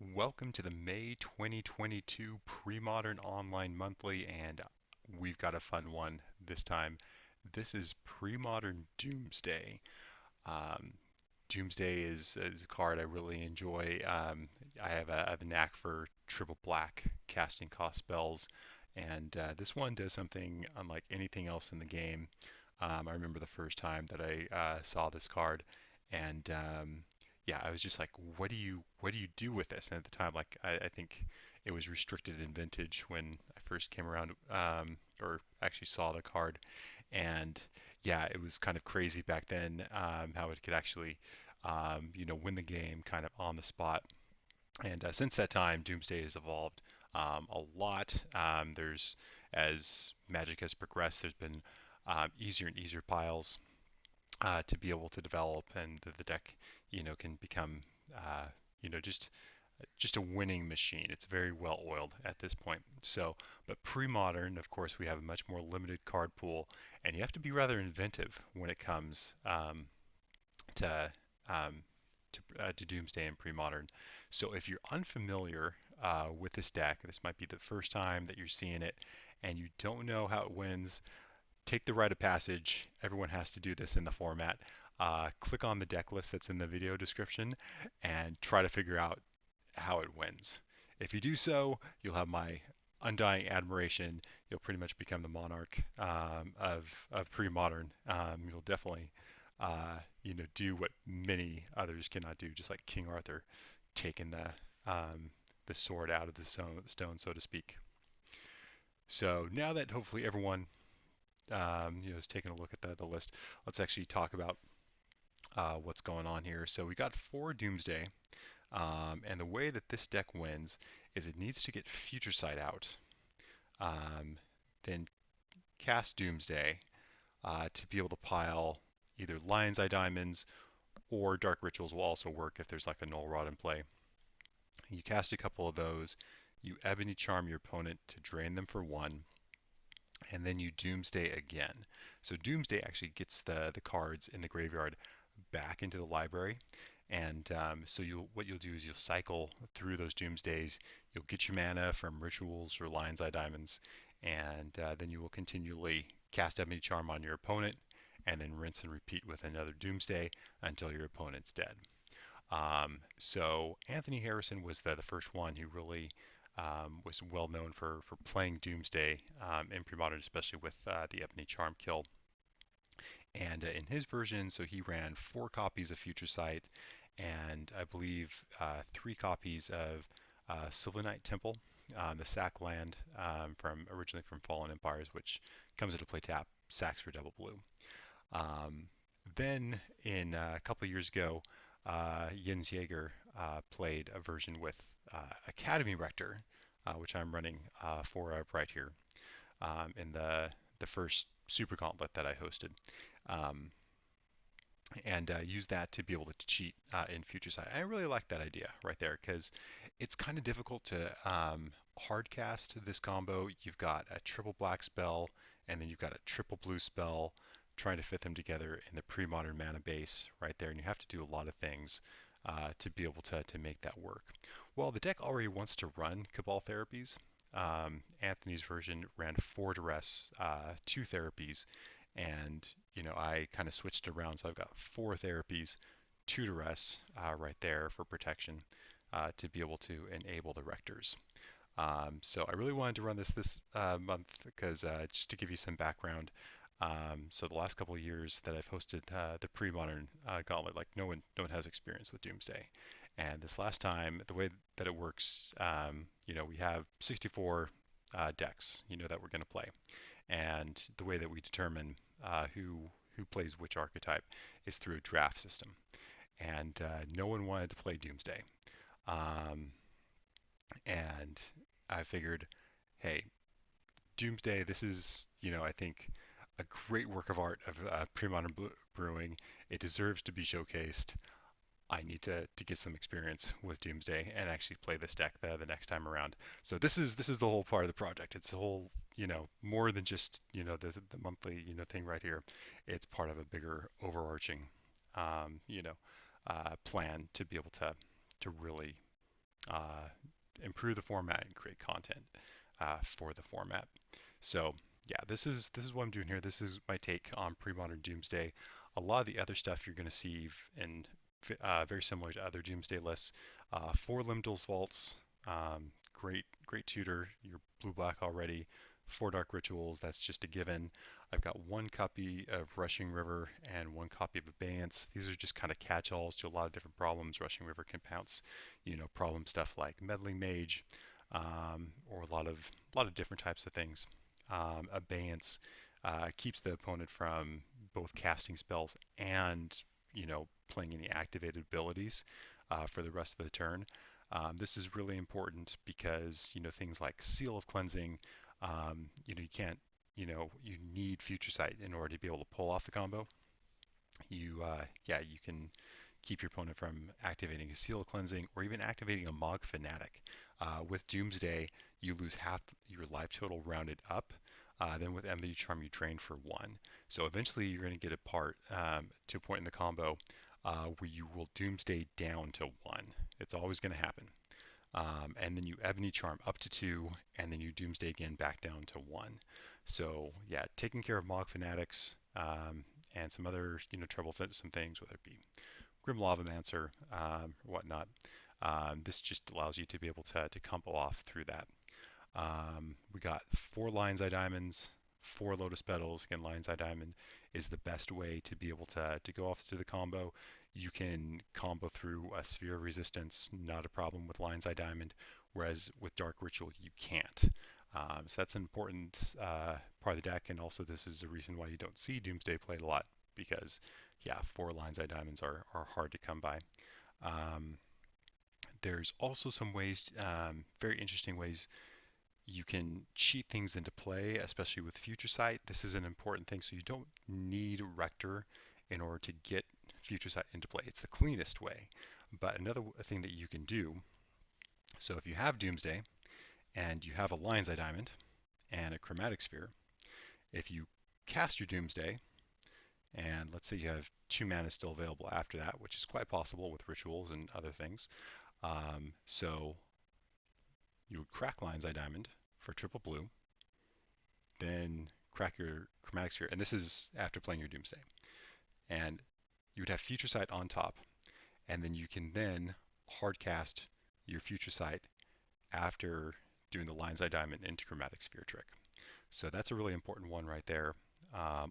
Welcome to the May 2022 Premodern Online Monthly, and we've got a fun one this time. This is Premodern Doomsday. Um, Doomsday is a card I really enjoy. I have a knack for triple black casting cost spells, and this one does something unlike anything else in the game. I remember the first time that I saw this card, and yeah, I was just like, what do you do with this? And at the time, like I think it was restricted in Vintage when I first came around, or actually saw the card, and yeah, it was kind of crazy back then how it could actually, win the game kind of on the spot. And since that time, Doomsday has evolved a lot. As Magic has progressed, there's been easier and easier piles to be able to develop, and the deck, can become, uh, just a winning machine. It's very well oiled at this point. So, but pre-modern, of course, we have a much more limited card pool, and you have to be rather inventive when it comes to um, to Doomsday and pre-modern. So, if you're unfamiliar with this deck, this might be the first time that you're seeing it, and you don't know how it wins. Take the rite of passage. Everyone has to do this in the format. Click on the deck list that's in the video description and try to figure out how it wins. If you do so, you'll have my undying admiration. You'll pretty much become the monarch of pre-modern. You'll definitely do what many others cannot do, just like King Arthur taking the sword out of the stone, so to speak. So now that hopefully everyone is taking a look at the list, let's actually talk about what's going on here. So we got 4 Doomsday. And the way that this deck wins is it needs to get Future Sight out, um, then cast Doomsday to be able to pile either Lion's Eye Diamonds or Dark Rituals will also work if there's like a Null Rod in play. You cast a couple of those, you Ebony Charm your opponent to drain them for 1, and then you Doomsday again. So Doomsday actually gets the cards in the graveyard back into the library. And so what you'll do is you'll cycle through those Doomsdays. You'll get your mana from Rituals or Lion's Eye Diamonds, and then you will continually cast Ebony Charm on your opponent, and then rinse and repeat with another Doomsday until your opponent's dead. So Anthony Harrison was the first one who really was well known for playing Doomsday in Premodern, especially with the Ebony Charm kill. And in his version, so he ran 4 copies of Future Sight, and I believe 3 copies of Sylvanite Temple, the sack land from originally from Fallen Empires, which comes into play tap, sacks for double blue. Um, then in a couple of years ago, Jens Jaeger played a version with Academy Rector, which I'm running 4 of right here in the first Super Gauntlet that I hosted. Um, and use that to be able to cheat in Future Sight. I really like that idea right there because it's kind of difficult to hard cast this combo. You've got a triple black spell and then you've got a triple blue spell trying to fit them together in the pre-modern mana base right there, and you have to do a lot of things to be able to make that work. Well, the deck already wants to run Cabal Therapies. Anthony's version ran 4 Duress, 2 therapies, and I kind of switched around, so I've got 4 therapies, 2 Duress right there for protection to be able to enable the Rectors. So I really wanted to run this month because just to give you some background. So the last couple of years that I've hosted the pre-modern gauntlet, like no one has experience with Doomsday. And this last time, the way that it works, we have 64 decks, that we're going to play, and the way that we determine who plays which archetype is through a draft system. And no one wanted to play Doomsday, um, and I figured, hey, Doomsday, this is, I think, a great work of art of pre-modern brewing. It deserves to be showcased. I need to get some experience with Doomsday and actually play this deck the next time around. So this is the whole part of the project. It's the whole, more than just, the monthly, thing right here. It's part of a bigger overarching, plan to be able to really uh, improve the format and create content for the format. So yeah, this is what I'm doing here. This is my take on Premodern Doomsday. A lot of the other stuff you're going to see in very similar to other Doomsday lists. 4 Lim-Dul's vaults, great tutor. You're blue-black already. 4 Dark Rituals, that's just a given. I've got 1 copy of Rushing River and 1 copy of Abeyance. These are just kind of catch-alls to a lot of different problems. Rushing River can pounce, problem stuff like Meddling Mage, or a lot of different types of things. Abeyance keeps the opponent from both casting spells and playing any activated abilities for the rest of the turn. This is really important because things like Seal of Cleansing, you can't, you need Future Sight in order to be able to pull off the combo. You can keep your opponent from activating a Seal of Cleansing or even activating a Mog Fanatic. With Doomsday, you lose half your life total rounded up. Then with Ebony Charm, you drain for 1. So eventually you're going to get a part to a point in the combo where you will Doomsday down to 1. It's always going to happen. And then you Ebony Charm up to 2, and then you Doomsday again back down to 1. So yeah, taking care of Mog Fanatics and some other troublesome things, whether it be Grim Lavamancer, whatnot. This just allows you to be able to combo off through that. We got 4 Lion's Eye Diamonds, 4 Lotus Petals. Again, Lion's Eye Diamond is the best way to be able to go off to the combo. You can combo through a Sphere of Resistance, not a problem with Lion's Eye Diamond, whereas with Dark Ritual you can't. So that's an important part of the deck, and also this is the reason why you don't see Doomsday played a lot, because yeah, 4 Lion's Eye Diamonds are hard to come by. There's also some ways, very interesting ways, you can cheat things into play, especially with Future Sight. This is an important thing, so you don't need Rector in order to get Future Sight into play. It's the cleanest way. But another thing that you can do, so if you have Doomsday and you have a Lion's Eye Diamond and a Chromatic Sphere, if you cast your Doomsday, and let's say you have 2 mana still available after that, which is quite possible with rituals and other things, so you would crack Lion's Eye Diamond for triple blue, then crack your Chromatic Sphere, and this is after playing your Doomsday. And you would have Future Sight on top, and then you can then hardcast your Future Sight after doing the Lion's Eye Diamond into Chromatic Sphere trick. So that's a really important one right there.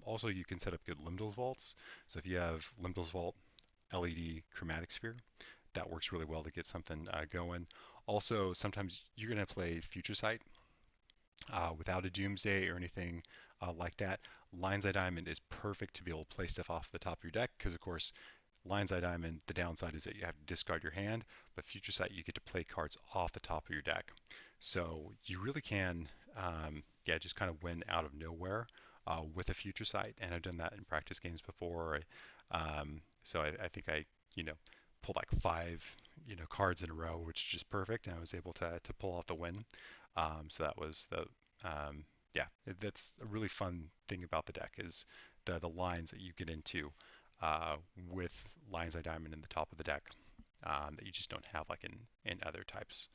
Also, you can set up good Lim-Dul's vaults. So if you have Lim-Dul's vault, LED, Chromatic Sphere, that works really well to get something going. Also, sometimes you're going to play Future Sight without a Doomsday or anything like that. Lion's Eye Diamond is perfect to be able to play stuff off the top of your deck, because of course Lion's Eye Diamond, the downside is that you have to discard your hand, but Future Sight you get to play cards off the top of your deck. So you really can just kind of win out of nowhere with a Future Sight, and I've done that in practice games before. So I think I pulled like 5 cards in a row, which is just perfect, and I was able to pull out the win. So that was that's a really fun thing about the deck, is the lines that you get into with Lion's Eye Diamond in the top of the deck that you just don't have like in other types.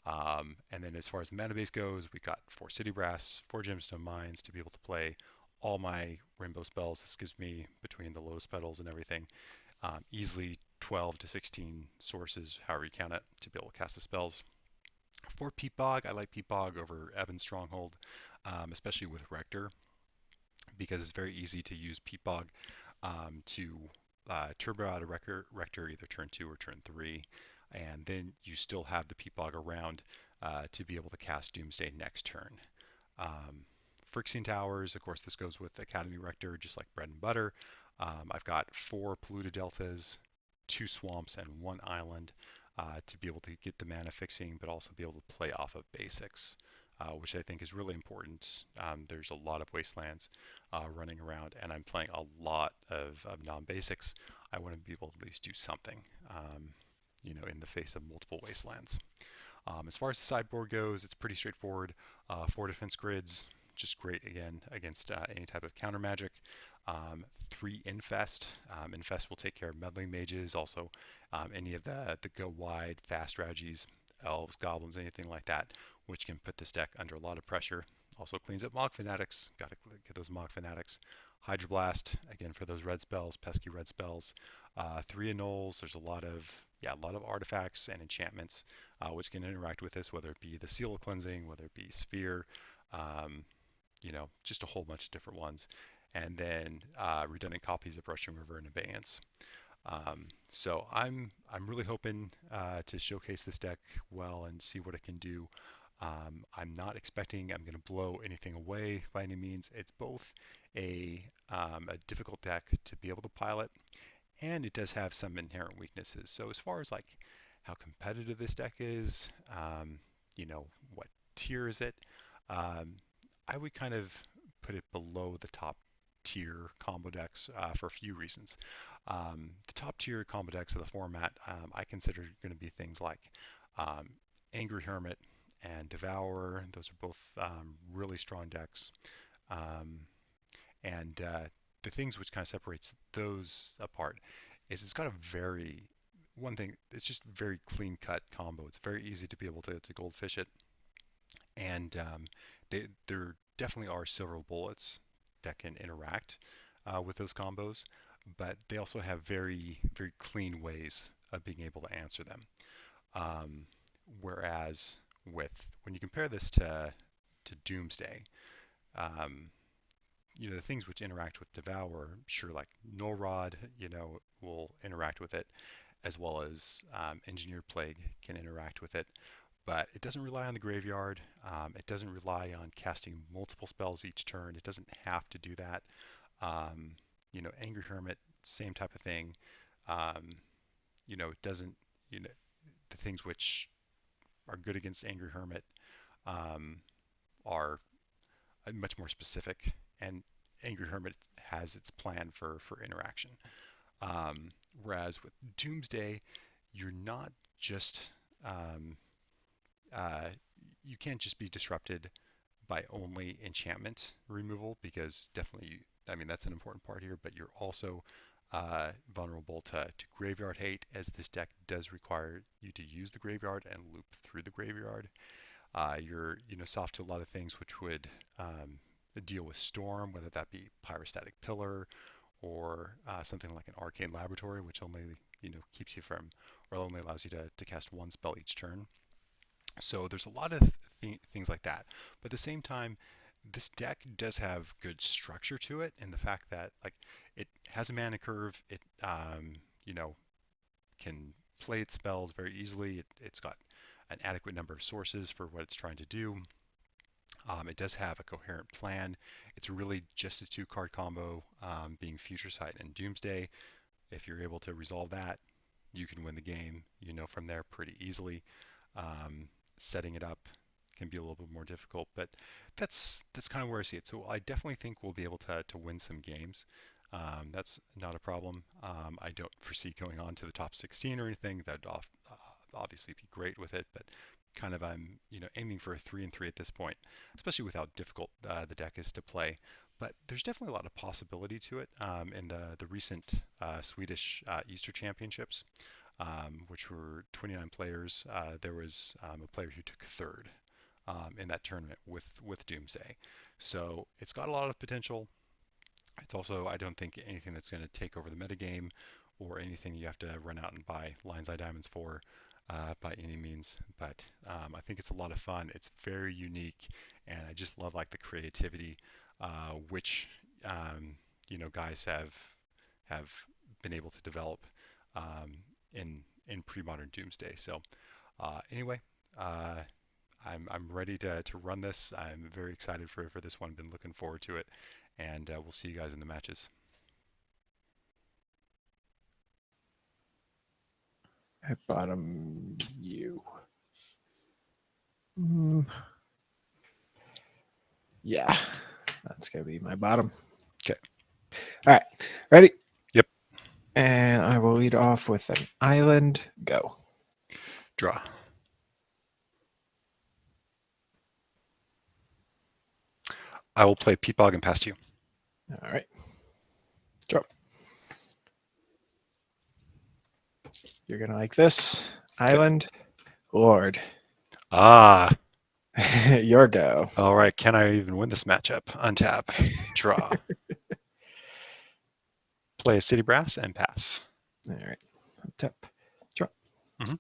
And then as far as the mana base goes, we got 4 City Brass, 4 Gemstone Mines to be able to play all my rainbow spells. This gives me, between the Lotus Petals and everything, easily 12 to 16 sources, however you count it, to be able to cast the spells. For Peat Bog, I like Peat Bog over Ebon Stronghold, especially with Rector, because it's very easy to use Peat Bog to turbo out a Rector either turn 2 or turn 3, and then you still have the Peat Bog around to be able to cast Doomsday next turn. Phyrexian Towers, of course, this goes with Academy Rector, just like bread and butter. I've got 4 Polluted Deltas, 2 Swamps, and 1 Island to be able to get the mana fixing, but also be able to play off of basics, which I think is really important. There's a lot of Wastelands running around, and I'm playing a lot of non-basics. I want to be able to at least do something, in the face of multiple Wastelands. As far as the sideboard goes, it's pretty straightforward. 4 defense grids, just great again against any type of counter magic. 3 Infest. Infest will take care of meddling mages, also any of the go wide fast strategies. elves, goblins, anything like that, which can put this deck under a lot of pressure. Also cleans up Mog Fanatics. Got to get those Mog Fanatics. Hydroblast, again, for those red spells, pesky red spells. 3 Annuls. There's a lot of artifacts and enchantments which can interact with this, whether it be the Seal of Cleansing, whether it be Sphere, just a whole bunch of different ones. And then redundant copies of Rushing River and Abeyance. So I'm really hoping to showcase this deck well and see what it can do. I'm not expecting I'm going to blow anything away by any means. It's both a difficult deck to be able to pilot, and it does have some inherent weaknesses. So as far as like how competitive this deck is, what tier is it? I would kind of put it below the top tier combo decks for a few reasons. The top tier combo decks of the format I consider going to be things like Angry Hermit and Devour. Those are both really strong decks. And the things which kind of separates those apart is it's got one thing, it's just very clean cut combo. It's very easy to be able to goldfish it. And there definitely are silver bullets that can interact with those combos, but they also have very, very clean ways of being able to answer them. Whereas when you compare this to Doomsday, the things which interact with Devour, sure, like Null Rod, will interact with it, as well as Engineered Plague can interact with it. But it doesn't rely on the graveyard. It doesn't rely on casting multiple spells each turn. It doesn't have to do that. Angry Hermit, same type of thing. It doesn't, the things which are good against Angry Hermit are much more specific, and Angry Hermit has its plan for interaction. Whereas with Doomsday, you're not just you can't just be disrupted by only enchantment removal, because definitely, that's an important part here, but you're also vulnerable to graveyard hate, as this deck does require you to use the graveyard and loop through the graveyard. You're soft to a lot of things which would deal with Storm, whether that be Pyrostatic Pillar or something like an Arcane Laboratory, which only keeps you from, or only allows you to cast one spell each turn. So there's a lot of things like that. But at the same time, this deck does have good structure to it, in the fact that it has a mana curve. It can play its spells very easily. It's got an adequate number of sources for what it's trying to do. It does have a coherent plan. It's really just a 2-card combo, being Future Sight and Doomsday. If you're able to resolve that, you can win the game, from there pretty easily. Setting it up can be a little bit more difficult, but that's kind of where I see it. So I definitely think we'll be able to win some games. That's not a problem. I don't foresee going on to the top 16 or anything. That'd obviously be great with it, but kind of I'm aiming for a 3-3 at this point, especially with how difficult the deck is to play. But there's definitely a lot of possibility to it. In the recent Swedish Easter Championships, which were 29 players, there was a player who took third in that tournament with Doomsday. So it's got a lot of potential. It's also, I don't think, anything that's going to take over the metagame or anything you have to run out and buy Lion's Eye Diamonds for by any means. But I think it's a lot of fun. It's very unique, and I just love the creativity which guys have been able to develop in pre-modern Doomsday. So anyway, I'm ready to run this. I'm very excited for this one. Been looking forward to it, and we'll see you guys in the matches. At bottom you. Yeah, that's gonna be my bottom. Okay. All right, ready? Yep. And I will lead off with an island. Go. Draw. I will play Peat Bog and pass to you. All right. Drop. You're gonna like this. Island Lord. Ah, Your go. all right. Can I even win this matchup? Untap, draw, play a City Brass, and pass. All right. Tap. Draw. Mhm.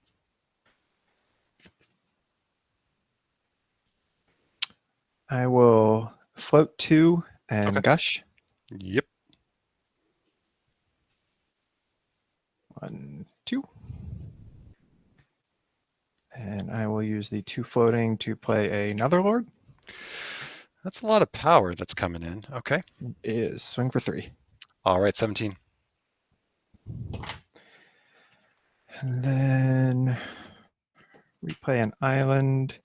I will float 2 and Okay. gush. Yep. 1, 2. And I will use the 2 floating to play another Lord. That's a lot of power that's coming in. Okay. Is swing for 3. All right, 17. And then replay an island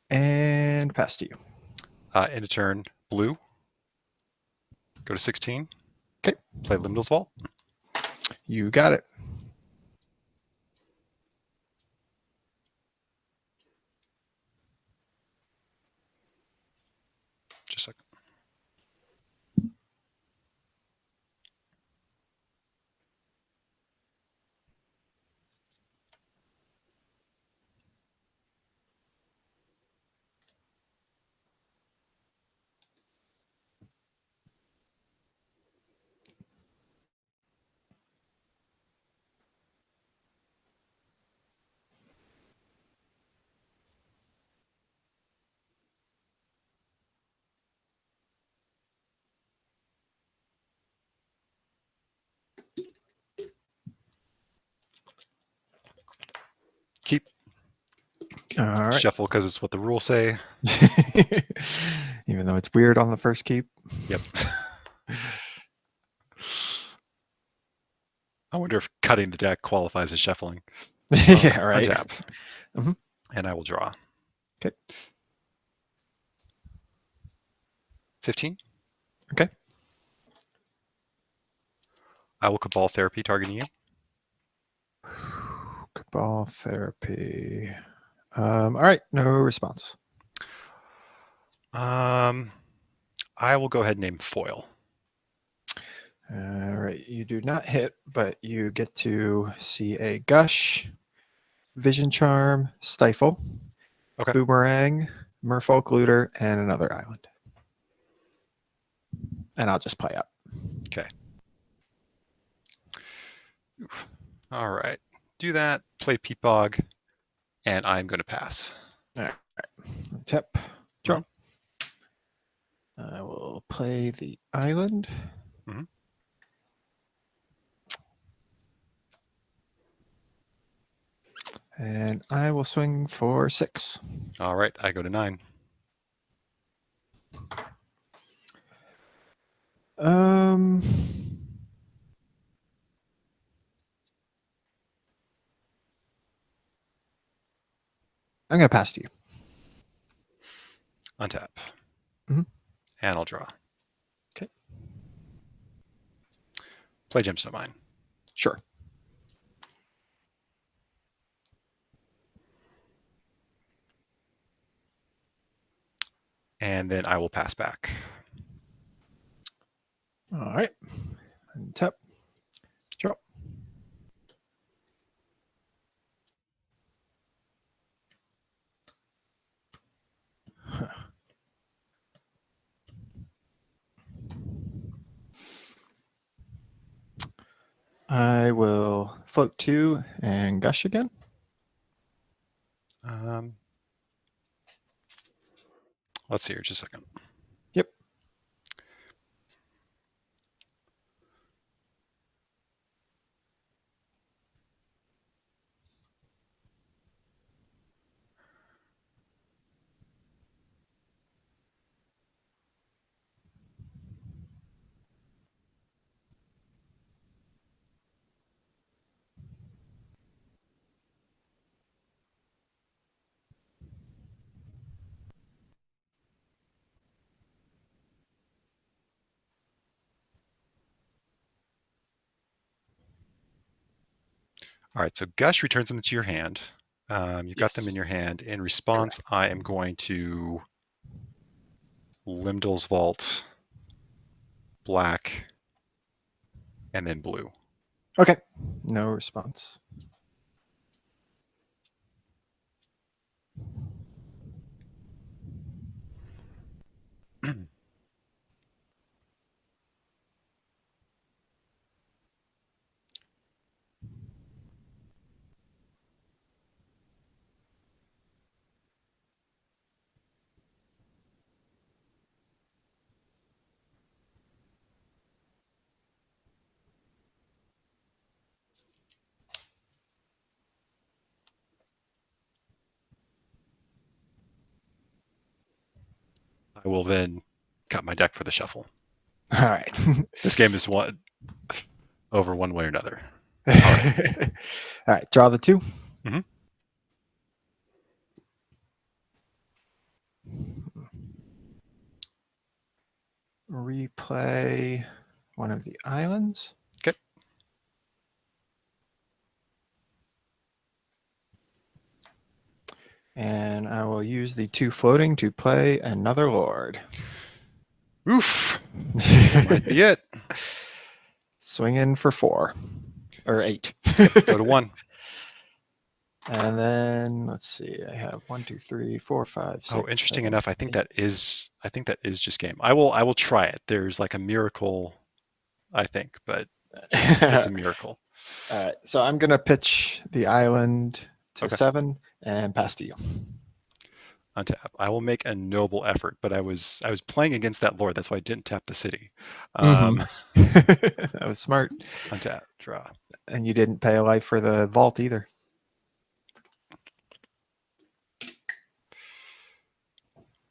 and pass to you. End of turn, blue. Go to 16. Okay. Play Lim-Dul's Vault. You got it. Just a second. Keep. All right. Shuffle because it's what the rules say. Even though it's weird on the first keep. Yep. I wonder if cutting the deck qualifies as shuffling. Yeah, right. Untap. Mhm. And I will draw. Okay. 15. Okay. I will Cabal Therapy targeting you. Cabal Therapy. All right. No response. I will go ahead and name foil. All right. You do not hit, but you get to see a gush, vision charm, stifle, Okay. boomerang, merfolk looter, and another island. And I'll just play up. Okay. Oof. All right. Do that. Play Peat Bog. And I'm going to pass. All right. Tap. Draw. I will play the island. Mhm. And I will swing for 6. All right. I go to 9. Um, I'm going to pass to you. Untap. Mhm. And I'll draw. Okay. Play Gemstone Mine. Sure. And then I will pass back. All right. And tap. Draw. I will float 2 and gush again. Let's see here. Just a second. Yep. All right. So Gush returns them to your hand. You've got them in Yes. your hand. In response, Correct. I am going to Lim-Dul's Vault, black, and then blue. Okay. No response. I will then cut my deck for the shuffle. All right. This game is over one way or another. All right. Draw the 2. Mm-hmm. Replay one of the islands. Okay. And I will use the 2 floating to play another Lord. Oof. That might be it. Swing in for 4 or 8. Go to 1. And then let's see. I have 1, 2, 3, 4, 5, 6. Oh, interesting 7, enough. I think 8. that is just game. I will try it. There's like a miracle, I think, but it's a miracle. All right. So I'm gonna pitch the island to 7 and pass to you. Untap. I will make a noble effort, but I was playing against that lord. That's why I didn't tap the city. That was smart. Untap. Draw. And you didn't pay a life for the vault either.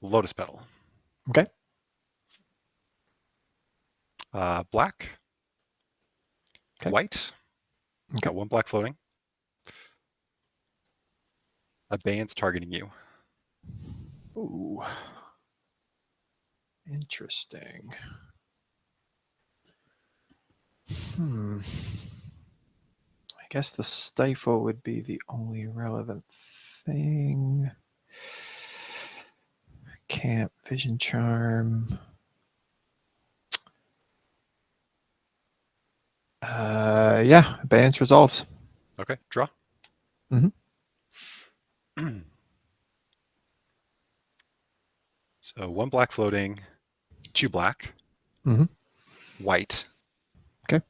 Lotus Petal. Okay. Black. Okay. White. Okay. Got 1 black floating. Abeyance targeting you. Ooh. Interesting. I guess the stifle would be the only relevant thing. Can't vision charm. Yeah, Abeyance resolves. Okay, draw. So 1 black floating, 2 black. White. Okay.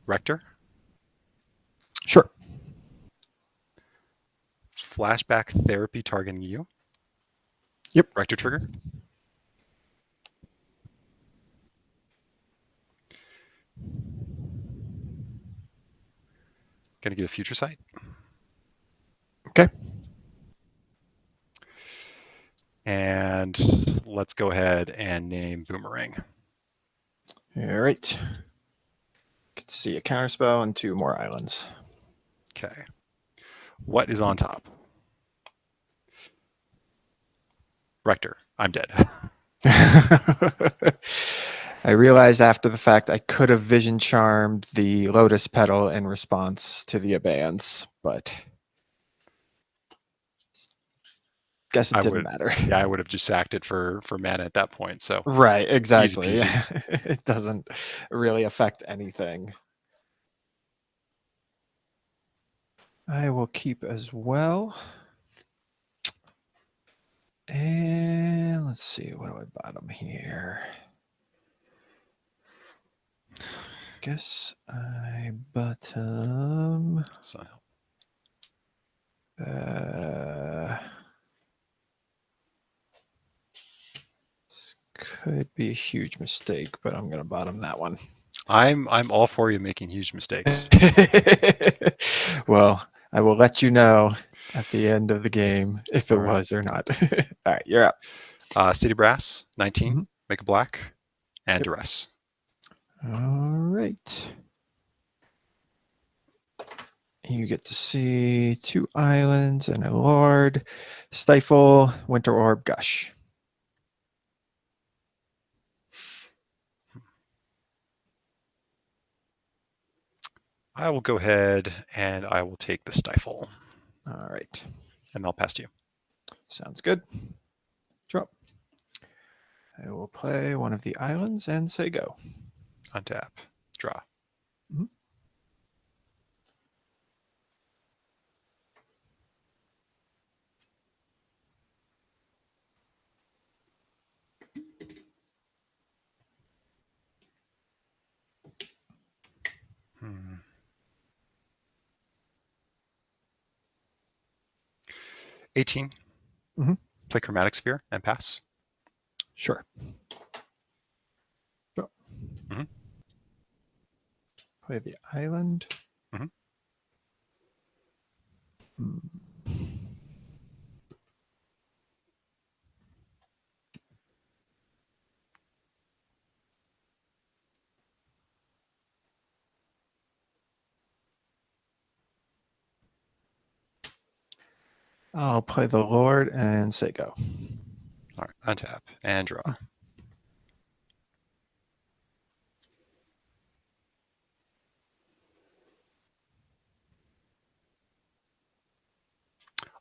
Rector. Sure. Flashback therapy targeting you. Yep. Rector trigger. Gonna get a future sight. Okay. And let's go ahead and name Boomerang. All right. Get to see a counterspell and 2 more islands. Okay. What is on top? Rector. I'm dead. I realized after the fact I could have vision charmed the Lotus Petal in response to the Abeyance, but guess it didn't matter. Yeah, I would have just sacked it for mana at that point. So right, exactly. Easy peasy. It doesn't really affect anything. I will keep as well. And let's see, what do I bottom here? Guess I bottom. So This could be a huge mistake, but I'm gonna bottom that one. I'm all for you making huge mistakes. Well, I will let you know at the end of the game if it was or not. All right, you're up. City Brass, 19. Make a black. And Duress. All right. You get to see 2 islands and a lord. Stifle, Winter Orb, Gush. I will go ahead and I will take the Stifle. All right. And I'll pass to you. Sounds good. Drop. I will play one of the islands and say go. Untap. Draw. Hmm. 18. Play Chromatic Sphere and pass. Sure. Drop. Play the island. I'll play the Lord and say go. All right, untap and draw.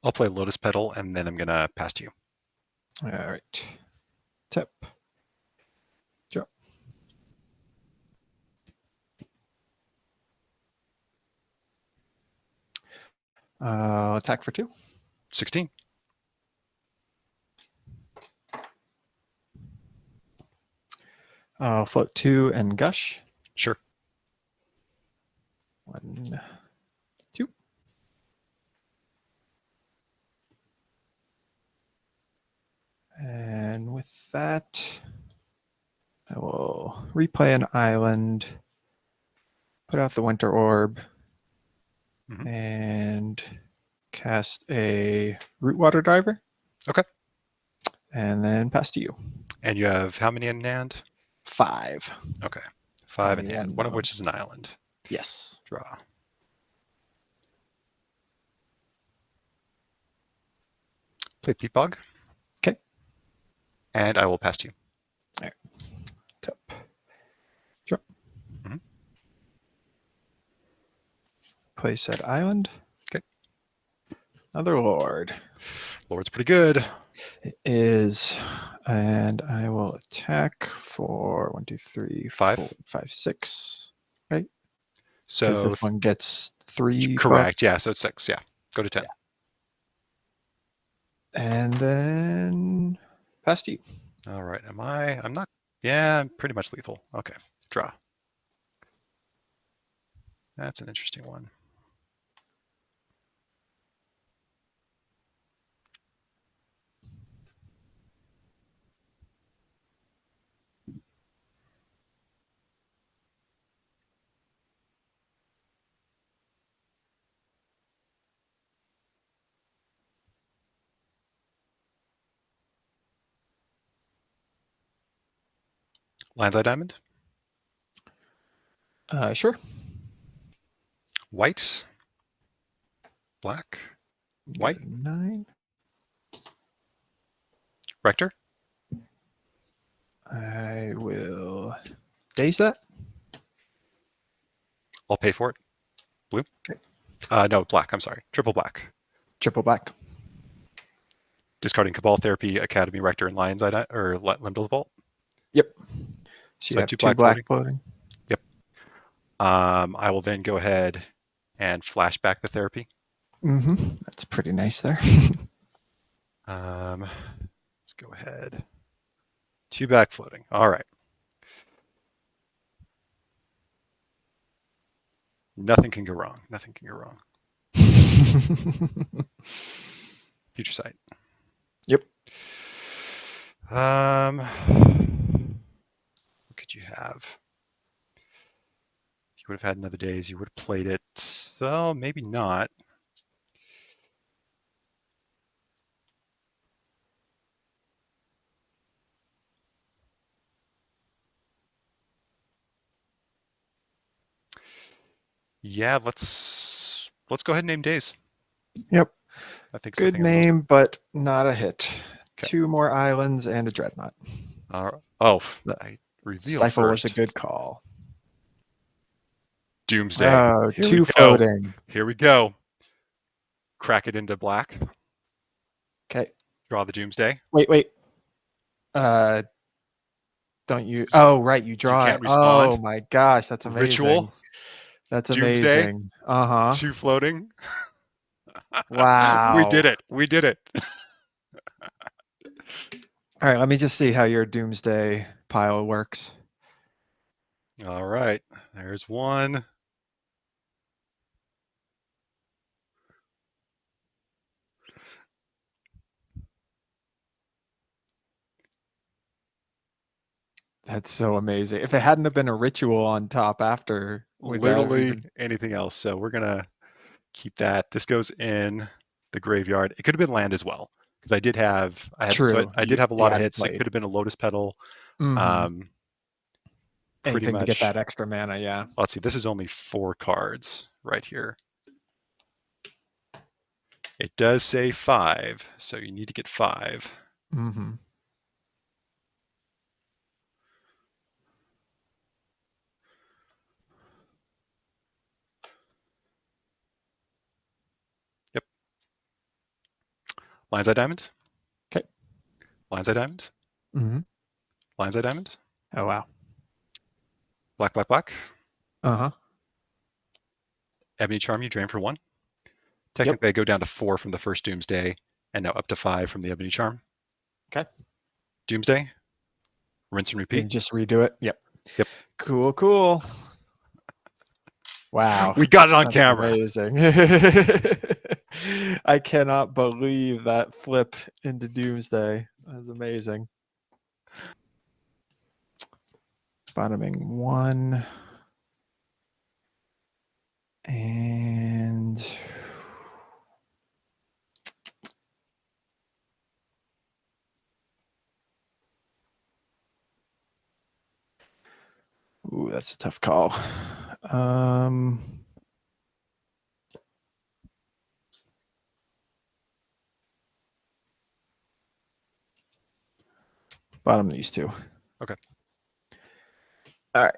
I'll play Lotus Petal, and then I'm going to pass to you. All right. Tap. Drop. Attack for 2. 16. Float 2 and gush. Sure. 1, 2. And with that, I will replay an island, put out the Winter Orb, and cast a Root Water Diver. Okay. And then pass to you. And you have how many in hand? 5. Okay. 5 in Only hand, one of which is an island. Yes. Draw. Play Peat Bog. Okay. And I will pass to you. All right. Tap. Drop. Play said island. Okay. Another Lord. Lord's pretty good. It is. And I will attack for 1, 2, 3, 5. 4, 5, 6. Right? So Because this one gets 3. correct. Buffs. Yeah, so it's 6. Yeah. Go to 10. Yeah. And then pass to you. All right. I'm not. Yeah, I'm pretty much lethal. Okay. Draw. That's an interesting one. Lion's Eye Diamond. Sure. White. Black. White. 9. Rector. I will daze that. I'll pay for it. Blue. Okay. No, black. I'm sorry. Triple black. Triple black. Discarding Cabal Therapy, Academy Rector, and Lion's Eye or Lim-Dul Vault. Yep. So you have 2 black floating. Yep. I will then go ahead and flash back the therapy. That's pretty nice there. Let's go ahead. 2 back floating. All right. Nothing can go wrong. Nothing can go wrong. Future sight. Yep. What could you have? If you would have had another days, you would have played it. So maybe not. Yeah, let's go ahead and name days. Yep. I think good name, but not a hit. Okay. 2 more islands and a dreadnought. I revealed Stifle first. was a good call. Doomsday. Oh, 2 floating. Here we go. Crack it into black. Okay. Draw the Doomsday. Wait. Don't you? Oh, right. You draw you can't it. Respond. Oh my gosh, that's amazing. Ritual. That's Doomsday. amazing. 2 floating. Wow. We did it. All right, let me just see how your Doomsday pile works. All right, there's one. That's so amazing. If it hadn't have been a ritual on top after, literally anything else. So we're gonna keep that. This goes in the graveyard. It could have been land as well because I did have I did have a lot of hits. It could have been a Lotus Petal. Anything much, to get that extra mana, yeah. Let's see. This is only 4 cards right here. It does say 5, so you need to get 5. Mm-hmm. Yep. Lion's Eye Diamond. Okay. Lion's Eye Diamond. Mm-hmm. Lion's Eye Diamond. Oh, wow. Black, black, black. Uh-huh. Ebony Charm, you drain for 1. Yep. Technically, I go down to 4 from the first Doomsday, and now up to 5 from the Ebony Charm. Okay. Doomsday. Rinse and repeat. Then just redo it. Yep. Yep. Cool, cool. Wow. We got it on That's camera. amazing. I cannot believe that flip into Doomsday. That's amazing. Bottoming 1. And ooh, that's a tough call. Bottom these 2. Okay. All right.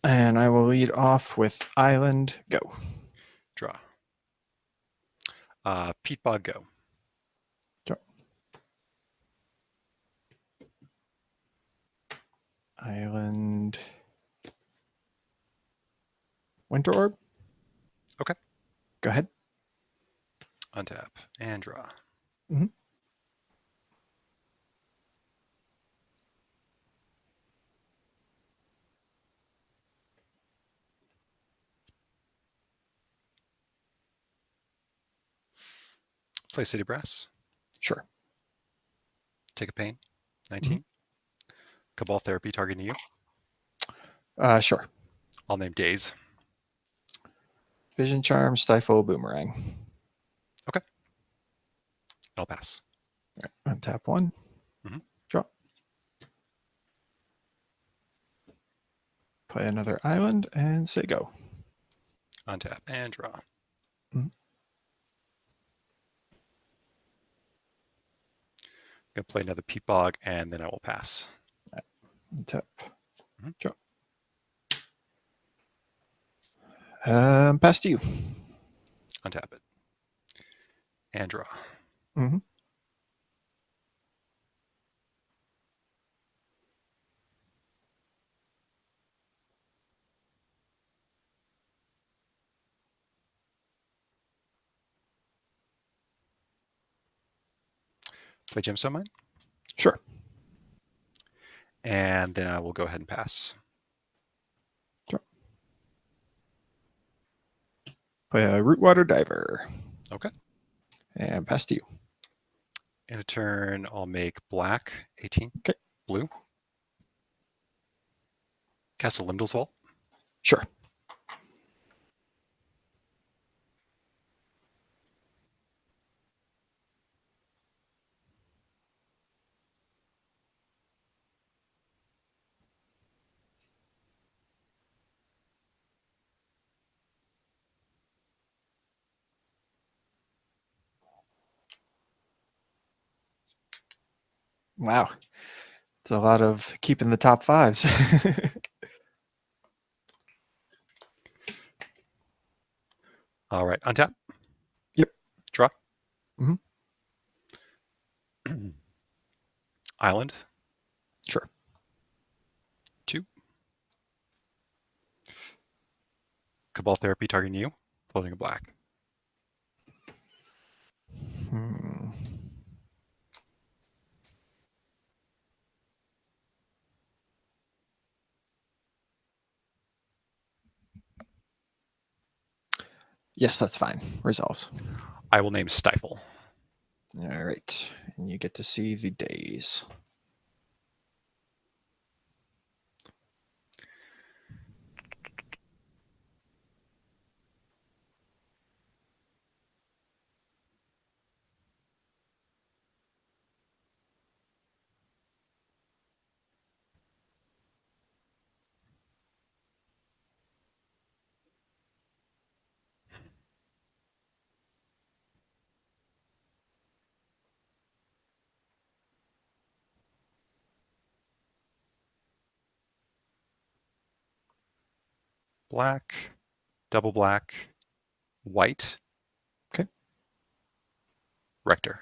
And I will lead off with Island. Go. Draw. Peat Bog, go. Draw. Island. Winter Orb. Okay. Go ahead. Untap and draw. Mm-hmm. Play City Brass. Sure. Take a pain. 19. Mm-hmm. Cabal Therapy targeting you. Sure. I'll name days. Vision Charm, Stifle, Boomerang. Okay. I'll pass. All right. Untap 1. Mm-hmm. Draw. Play another island and say go. Untap and draw. Mm-hmm. Gonna play another Peat Bog and then I will pass. Right. Untap. Mm-hmm. Draw. Pass to you. Untap it. And draw. Mm-hmm. Play Gemstone Mine. Sure. And then I will go ahead and pass. Draw. Play a Rootwater Diver. Okay. And pass to you. In a turn, I'll make black 18. Okay. Blue. Cast a Lim-Dul's Vault. Sure. Wow. It's a lot of keeping the top 5s. All right. Untap. Yep. Draw. Mm-hmm. Island. Sure. 2. Cabal Therapy targeting you. Floating a black. Yes, that's fine. Resolves. I will name Stifle. All right. And you get to see the days. black, double black, white. Okay. Rector.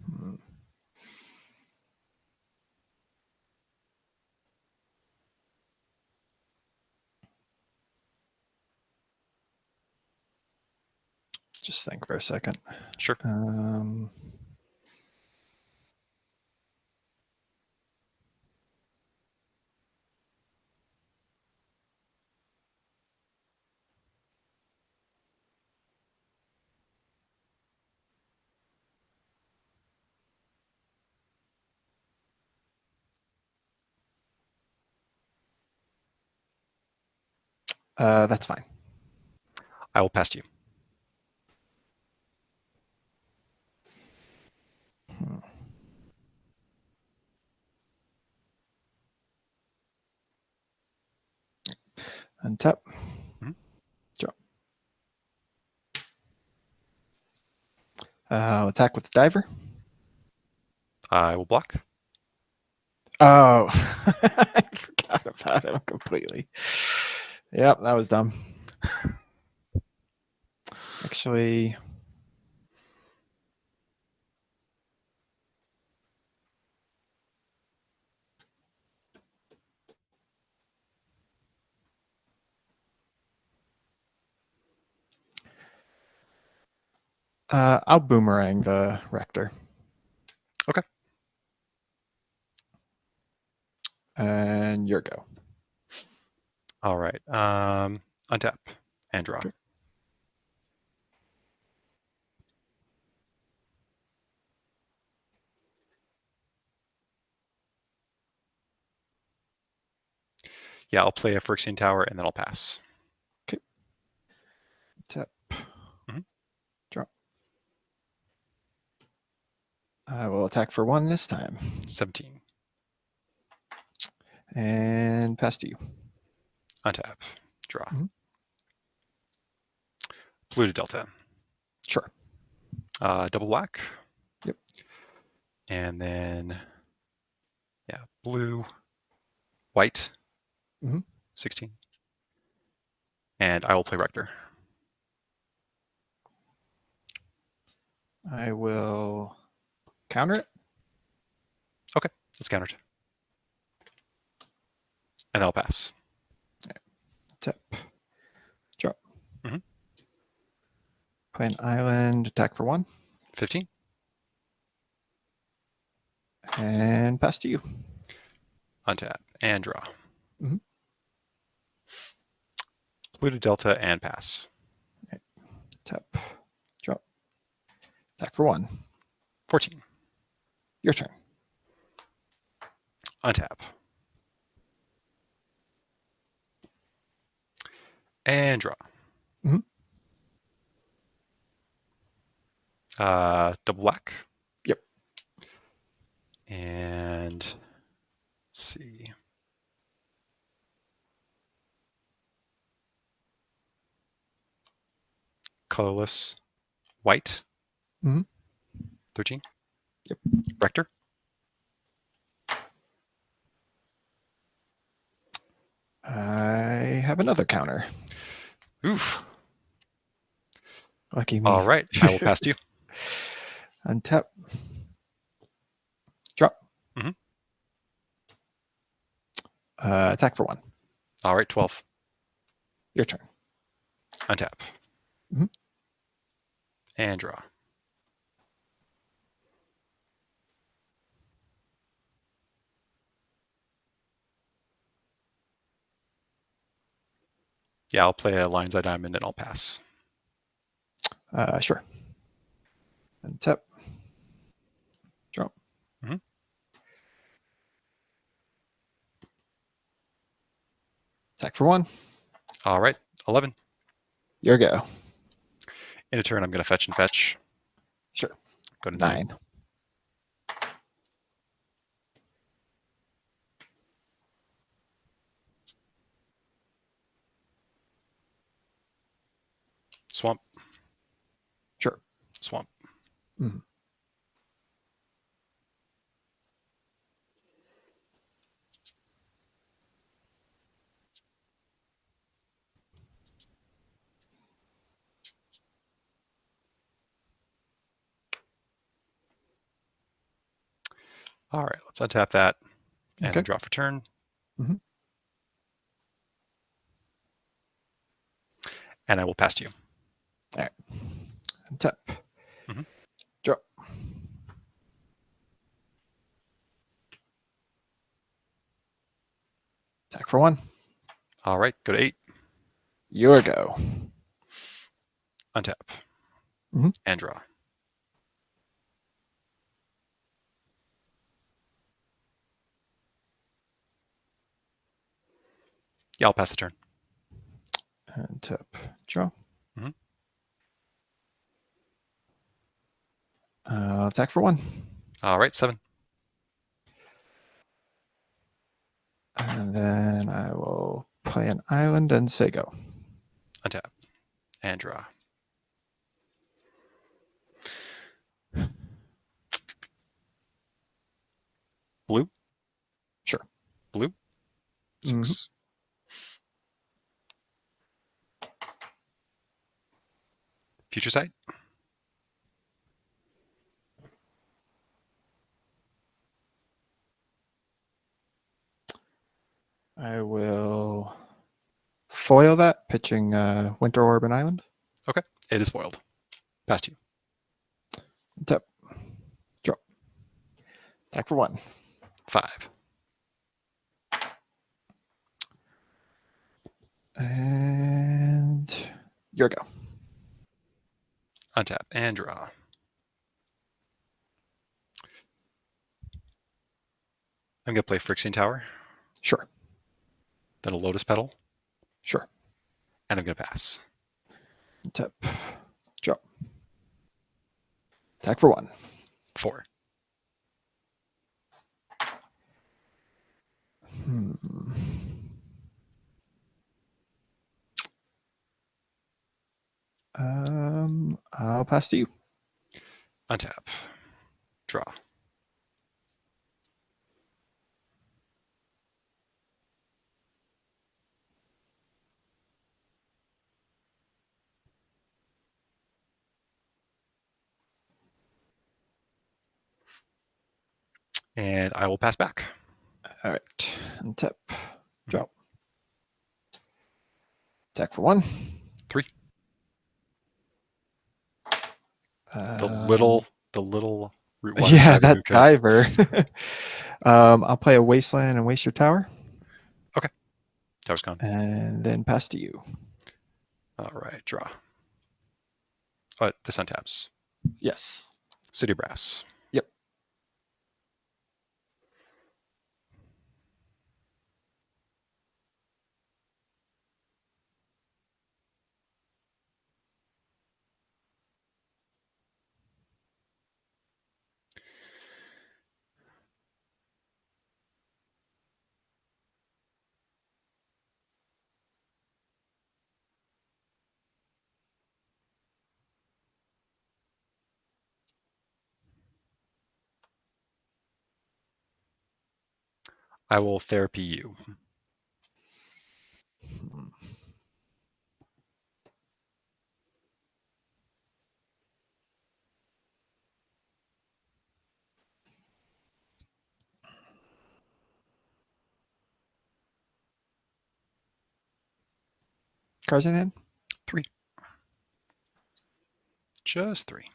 Hmm. Just think for a second. Sure. That's fine. I will pass to you. Untap. Mhm. Draw. Attack with the diver. I will block. Oh, I forgot about him completely. Yep, that was dumb. Actually, I'll boomerang the Rector. Okay. And your go. All right. Untap and draw. Okay. Yeah, I'll play a Phyrexian Tower and then I'll pass. Okay. Tap. Mhm. Draw. I will attack for 1 this time. 17. And pass to you. Untap. Draw. Mhm. Polluted Delta. Sure. Double black. Yep. And then, yeah, blue, white. Mhm. 16. And I will play Rector. I will counter it. Okay, it's countered. And then I'll pass. Tap. Draw. Mhm. Play an island. Attack for 1. 15. And pass to you. Untap and draw. Mhm. Polluted Delta and pass. Tap. Draw. Attack for 1. 14. Your turn. Untap. And draw. Mhm. Double black. Yep. And let's see. Colorless. White. Mhm. 13. Yep. Rector. I have another counter. Oof. Lucky me. All right, I will pass to you. Untap. Drop. Mhm. Attack for 1. All right, 12. Your turn. Untap. Mhm. And draw. Yeah, I'll play a Lion's Eye Diamond and I'll pass. Sure. Untap. Drop. Mhm. Attack for 1. All right, 11. Your go. In a turn, I'm going to fetch and fetch. Sure. Go to 9. Swamp. Sure. Swamp. Mhm. All right, let's untap that and Okay. then draw for turn. Mm-hmm. And I will pass to you. All right. Untap. Mhm. Draw. Attack for 1. All right, go to 8. Your go. Untap. Mhm. And draw. Yeah, I'll pass the turn. Untap. Draw. Mhm. Attack for 1. All right, 7. And then I will play an island and say go. Untap. And draw. Blue. Sure. Blue. 6. Mhm. Future sight. I will foil that, pitching Winter Orb and Island. Okay, it is foiled. Pass to you. Tap. Draw. Attack for 1. 5. And your go. Untap and draw. I'm going to play Phyrexian Tower, Sure. then a Lotus Petal, Sure. and I'm going to pass. Tap. Draw. Attack for 1. 4. I'll pass to you. Untap. Draw. And I will pass back. All right. Untap. Draw. Attack for 1. 3. The Um, little Route 1 Yeah, diving that bouquet. diver. I'll play a Wasteland and waste your tower. Okay. Tower's gone. And then pass to you. All right, draw. This untaps. Yes. City Brass. Yep. I will therapy you. Cards in hand? 3. Just 3.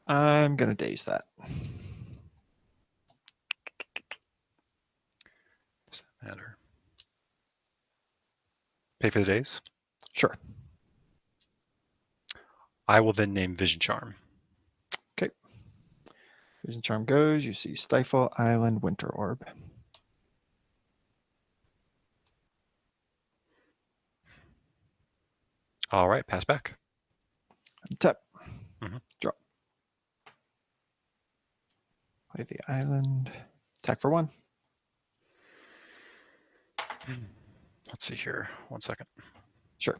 I'm going to daze that. Does that matter? Pay for the days. Sure. I will then name Vision Charm. Okay. Vision Charm goes. You see Stifle, Island, Winter Orb. All right, pass back. Tap. Mhm. Draw. Play the Island. Attack for 1. Let's see here. 1 second. Sure.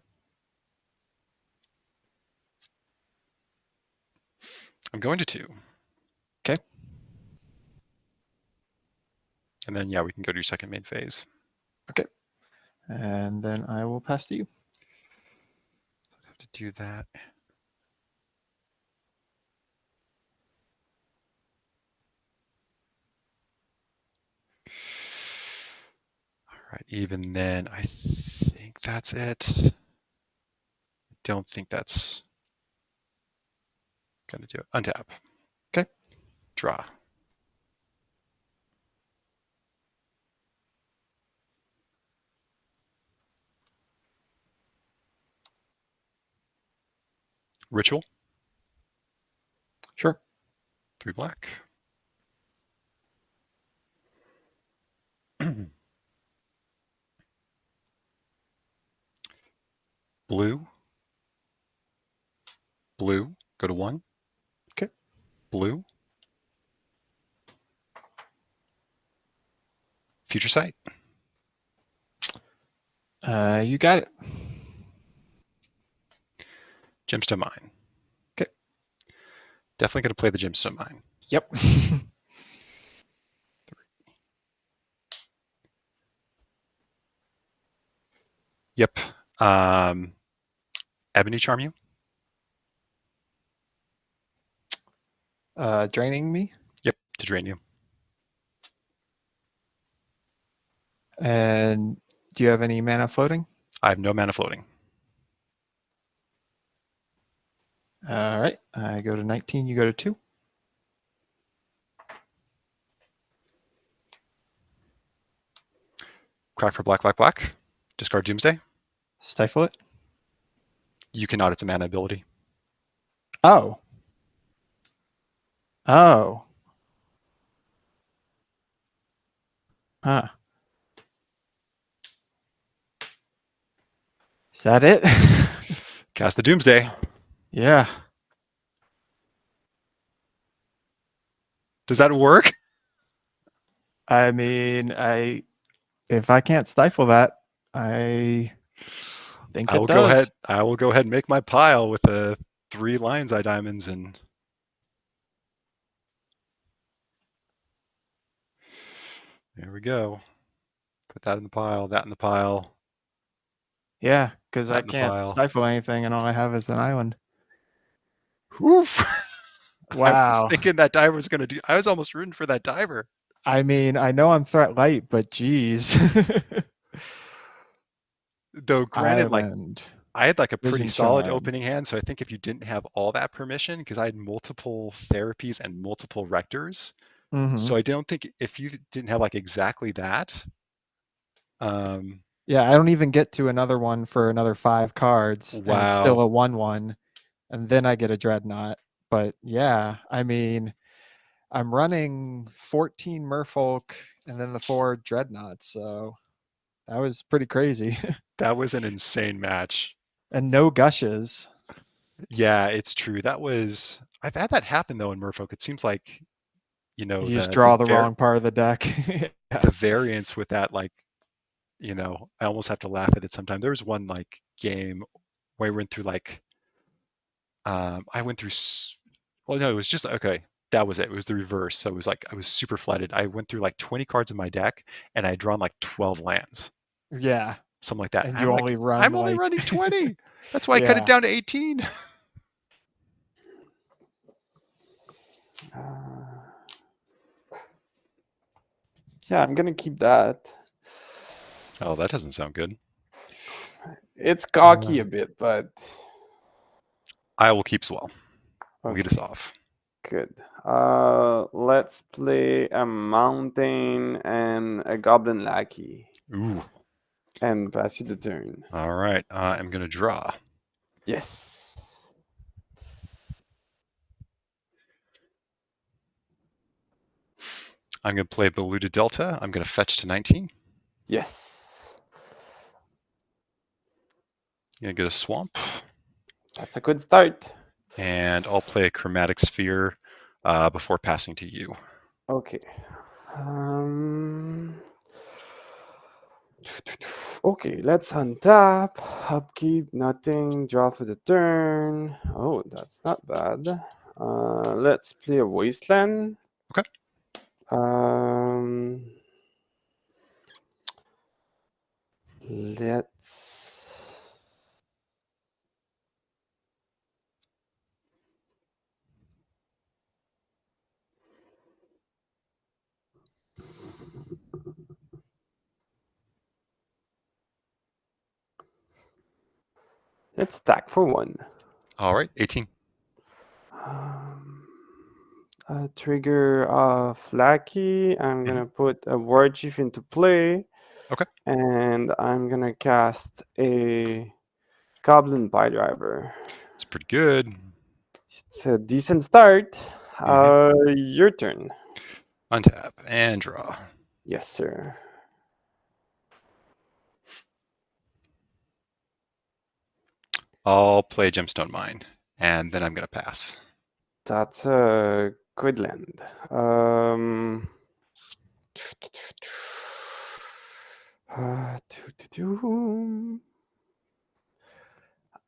I'm going to 2. And then, yeah, we can go to your second main phase. Okay. And then I will pass to you. I have to do that. All right, even then, I think that's it. Don't think that's gonna do it. Untap. Okay. Draw. Ritual. Sure. 3 black. Blue. Blue. Go to 1. Okay. Blue. Future Sight. You got it. Gemstone Mine. Okay. Definitely going to play the Gemstone Mine. Yep. Yep. Ebony Charm you? Draining me. Yep, to drain you. And do you have any mana floating? I have no mana floating. All right. I go to 19. You go to 2. Crack for black, black, black. Discard Doomsday. Stifle it. You cannot. It's a mana ability. Oh. Oh. Huh. Is that it? Cast the Doomsday. Yeah. Does that work? I mean, if I can't stifle that, I think it does. I will go ahead and make my pile with the 3 Lion's Eye diamonds and there we go. Put that in the pile, that in the pile. Yeah, because that I in the can't pile. stifle anything, and all I have is an island. Oof. Wow. I was thinking that diver was going to do. I was almost rooting for that diver. I mean, I know I'm threat light, but geez. Though granted, Island. I had like a pretty Vision solid Charm. opening hand, so I think if you didn't have all that permission, because I had multiple therapies and multiple rectors, so I don't think if you didn't have like exactly that. Yeah, I don't even get to another one for another 5 cards, and it's still Wow. a 1/1, and then I get a Dreadnought. But yeah, I mean, I'm running 14 Merfolk and then the 4 Dreadnoughts, so that was pretty crazy. That was an insane match. And no gushes. Yeah, it's true. I've had that happen though in Merfolk. It seems like, You just draw the wrong part of the deck. the variance with that, like, I almost have to laugh at it sometimes. There was one like game where I went through like, I went through, well, no, it was just, okay, that was it. It was the reverse. So it was like, I was super flooded. I went through like 20 cards in my deck and I had drawn like 12 lands. Yeah. Something like that. And I'm you like, only run I'm only like... running 20. That's why I cut it down to 18. Yeah, I'm gonna keep that. Oh, that doesn't sound good. It's cocky a bit, but I will keep Swell. okay. Lead us off. Good. Let's play a mountain and a goblin lackey. Ooh. And pass you the turn. All right. I'm gonna draw. Yes. I'm gonna play Polluted Delta. I'm gonna fetch to 19. Yes. I'm gonna get a swamp. That's a good start. And I'll play a Chromatic Sphere before passing to you. Okay. Okay, let's untap. Upkeep, nothing. Draw for the turn. Oh, that's not bad. Let's play a Wasteland. Okay. Let's. Let's stack for 1. All right, 18. Trigger Flaky. I'm gonna put a War Chief into play. Okay. And I'm gonna cast a Goblin Pie-Driver. It's pretty good. It's a decent start. Your turn. Untap and draw. Yes, sir. I'll play Gemstone Mine, and then I'm going to pass. That's a good land.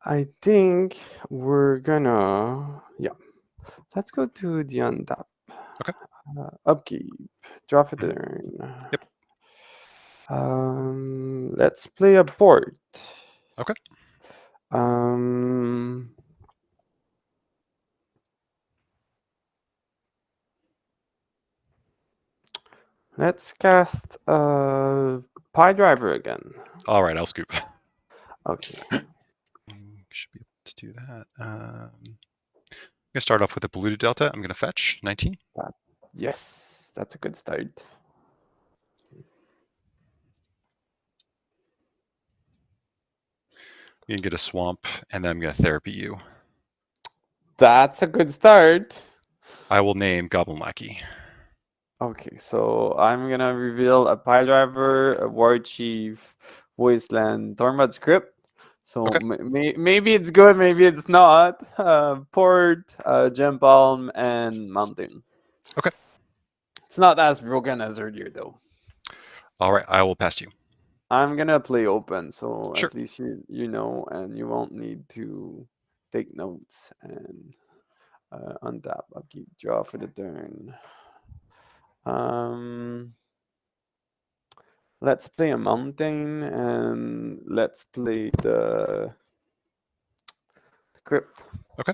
I think we're gonna, let's go to the untap. Okay. Upkeep, draw for turn. Yep. Let's play a port. Okay. Let's cast Pie Driver again. All right, I'll scoop. Okay. Should be able to do that. I'm going to start off with a Polluted Delta. I'm going to fetch 19. Yes, that's a good start. You can get a swamp, and then I'm going to therapy you. That's a good start. I will name Goblin Lackey. Okay, so I'm gonna reveal a Pile Driver, a War Chief, Wasteland, Tormod script. So Okay. maybe it's good, maybe it's not. Port, Gem Palm, and Mountain. Okay. It's not as broken as earlier though. All right, I will pass you. I'm gonna play open, so Sure. at least you know, and you won't need to take notes and untap, upkeep, draw for the turn. Let's play a mountain and let's play the crypt. Okay.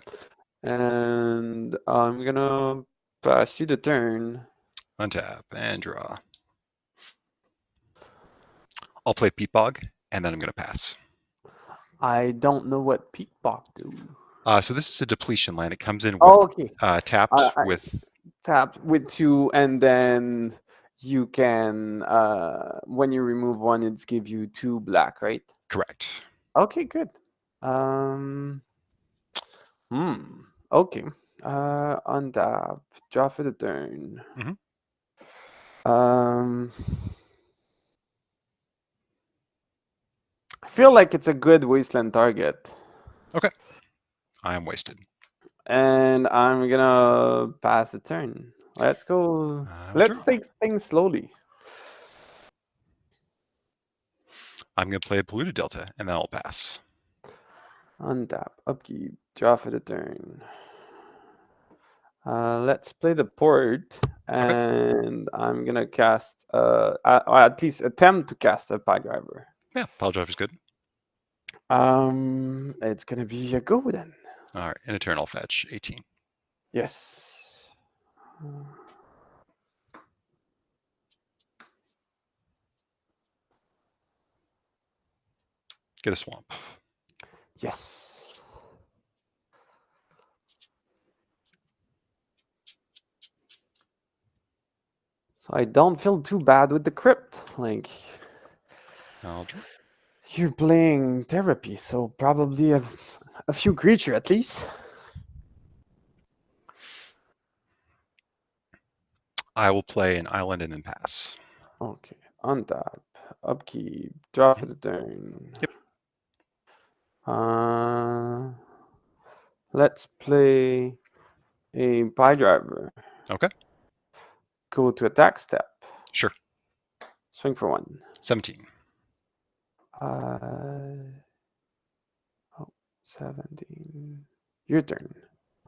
And I'm gonna pass you the turn. Untap and draw. I'll play Peat Bog, and then I'm going to pass. I don't know what Peat Bog do. So this is a depletion land. It comes in with Okay. tapped with tap with 2, and then you can when you remove 1, it's give you 2 black, right? correct. Okay, good. Okay. Untap, draw for the turn. I feel like it's a good wasteland target. Okay. I am wasted. And I'm gonna pass the turn. Let's go. Let's take things slowly. I'm going to play a Polluted Delta, and then I'll pass. Untap, upkeep, draw for the turn. Let's play the port, and I'm gonna cast, at least attempt to cast a Pie Driver. Yeah, Pile Driver's good. It's gonna be a go then. All right, in a turn I'll fetch 18. Yes. Get a swamp. Yes. So I don't feel too bad with the crypt. Like, I'll draw. you're playing therapy, so probably a few creature at least. I will play an island and then pass. Okay. Untap, upkeep, draw for the turn. Yep. Let's play a Pie Driver. Okay. Go to attack step. Sure. Swing for 1. 17. 17. Your turn.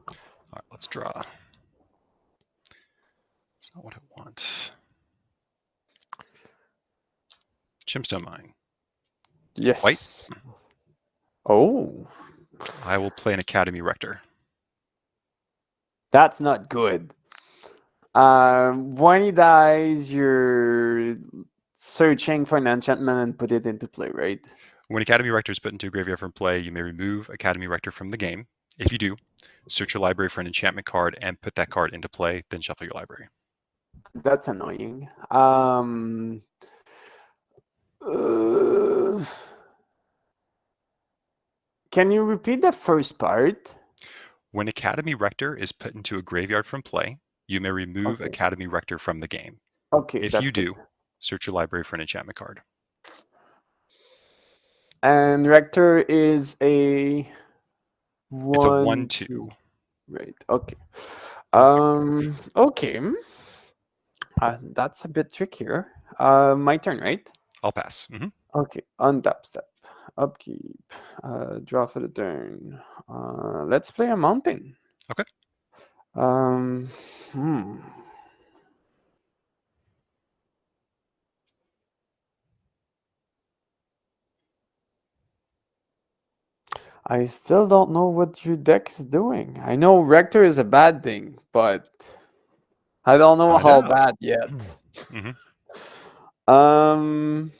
All right, let's draw. That's not what I want. Gemstone Mine. Yes. Oh, I will play an Academy Rector. that's not good. When he dies, you're searching for an enchantment and put it into play, right? When Academy Rector is put into a graveyard from play, you may remove Academy Rector from the game. If you do, search your library for an enchantment card and put that card into play, then shuffle your library. That's annoying. Uh, can you repeat the first part? When Academy Rector is put into a graveyard from play, you may remove Okay. Academy Rector from the game. Okay, If that's you good. do, search your library for an enchantment card. And Rector is a It's a 1, 1/2. 2. Right. Okay. Okay. That's a bit trickier. My turn, right? I'll pass. Okay. Untap step. Upkeep. Draw for the turn. Let's play a mountain. Okay. Hmm. I still don't know what your deck is doing. I know Rector is a bad thing, but I don't know Find how out. bad yet. Mhm. Um.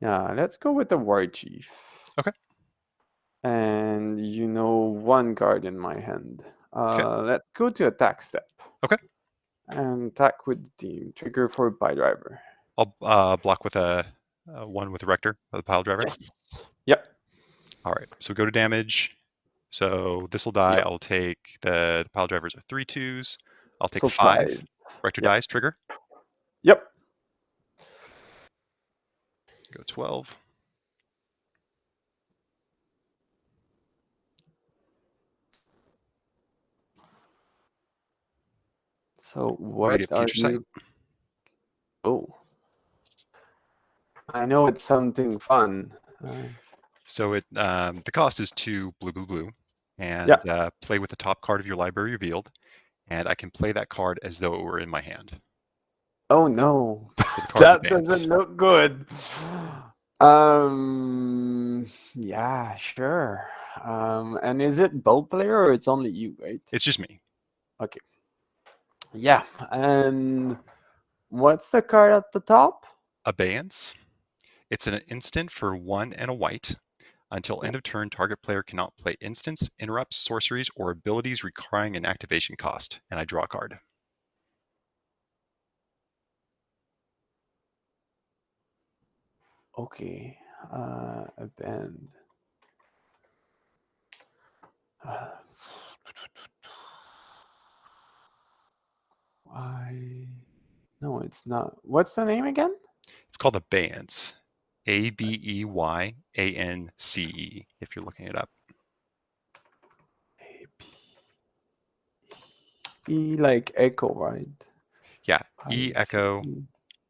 Yeah, let's go with the War Chief. Okay. And you know one card in my hand. Okay. Let's go to attack step. Okay. And attack with the team. Trigger for Pile Driver. I'll block with a one with the Rector, the Pile Driver. Yes. Yep. All right. So go to damage. So this will die. Yep. I'll take the Pile Drivers are 3/2s. I'll take So 5. 5. Rector Yep. dies. Trigger. Yep. Go 12. So I'm gonna what get are Future Sight. you? Oh, I know it's something fun. So it the cost is 2 blue, blue, blue, and Yeah. play with the top card of your library revealed, and I can play that card as though it were in my hand. Oh no, So the card's that doesn't Abeyance. look good. Yeah, sure. And is it both player or it's only you, right? It's just me. Okay. Yeah, and what's the card at the top? Abeyance. It's an instant for 1 and a white. Until Yeah. end of turn, target player cannot play instants, interrupts, sorceries, or abilities requiring an activation cost, and I draw a card. Okay. A band. Why? No, it's not. What's the name again? It's called Abeyance. Abeyance, if you're looking it up. E like echo, right? Yeah, E I-C-E. echo,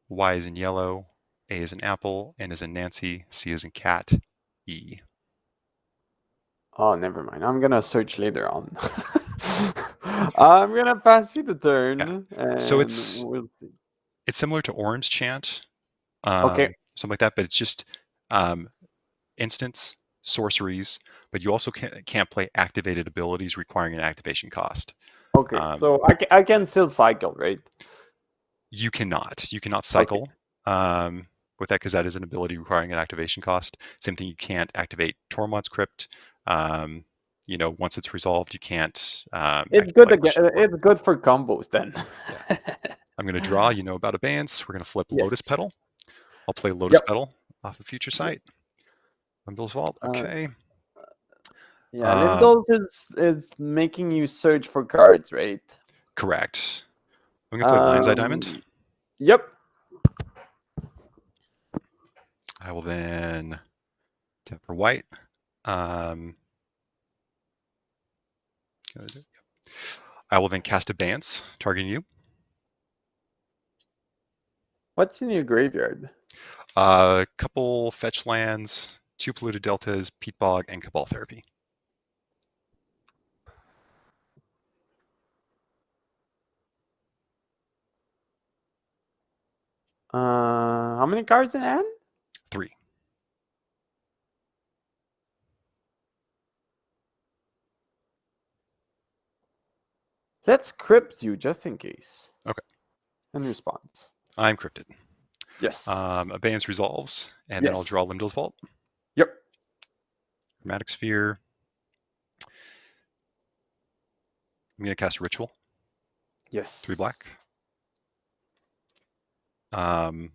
Y is in yellow, A is in apple, N is in Nancy, C is in cat, E. Oh, never mind. I'm gonna search later on. I'm gonna pass you the Yeah. turn, So and we'll see. it's similar to Orange Chant, Okay. something like that, but it's just instants, sorceries, but you also can't play activated abilities requiring an activation cost. Okay. So I can still cycle, right? You cannot. You cannot Okay. cycle with that because that is an ability requiring an activation cost. Same thing, you can't activate Tormod's Crypt. Once it's resolved, you can't It's activate good like again. It's good for combos then. Yeah. I'm going to draw. You know about Abeyance. We're going to flip Lotus Yes. Petal. I'll play Lotus Yep. Petal off of Future Yep. Sight. Lim-Dul's Vault. Okay. Yeah, Lim-Dul is making you search for cards, right? Correct. I'm going to play Lion's Eye Diamond. Yep. I will then tap for white. I will then cast Abeyance, targeting you. What's in your graveyard? A couple fetch lands, 2 Polluted Deltas, Peat Bog, and Cabal Therapy. How many cards in hand? 3. Let's crypt you just in case. Okay. And response. I'm crypted. Yes. Abeyance resolves, and then I'll Yes. draw Lim-Dul's Vault. Yep. Chromatic Sphere. I'm going to cast Ritual. Yes. 3 black. Might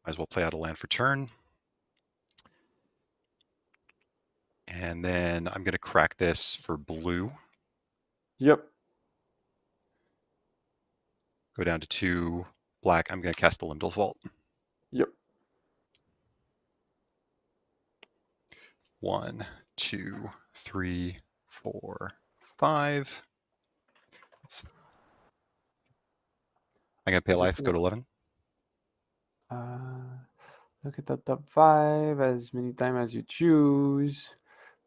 as well play out a land for turn. And then I'm going to crack this for blue. Yep. Go down to 2 black. I'm going to cast the Lim-Dul's Vault. Yep. 1, 2, 3, 4, 5. I'm going to pay Just life, go to 11. Look at the top 5 as many times as you choose.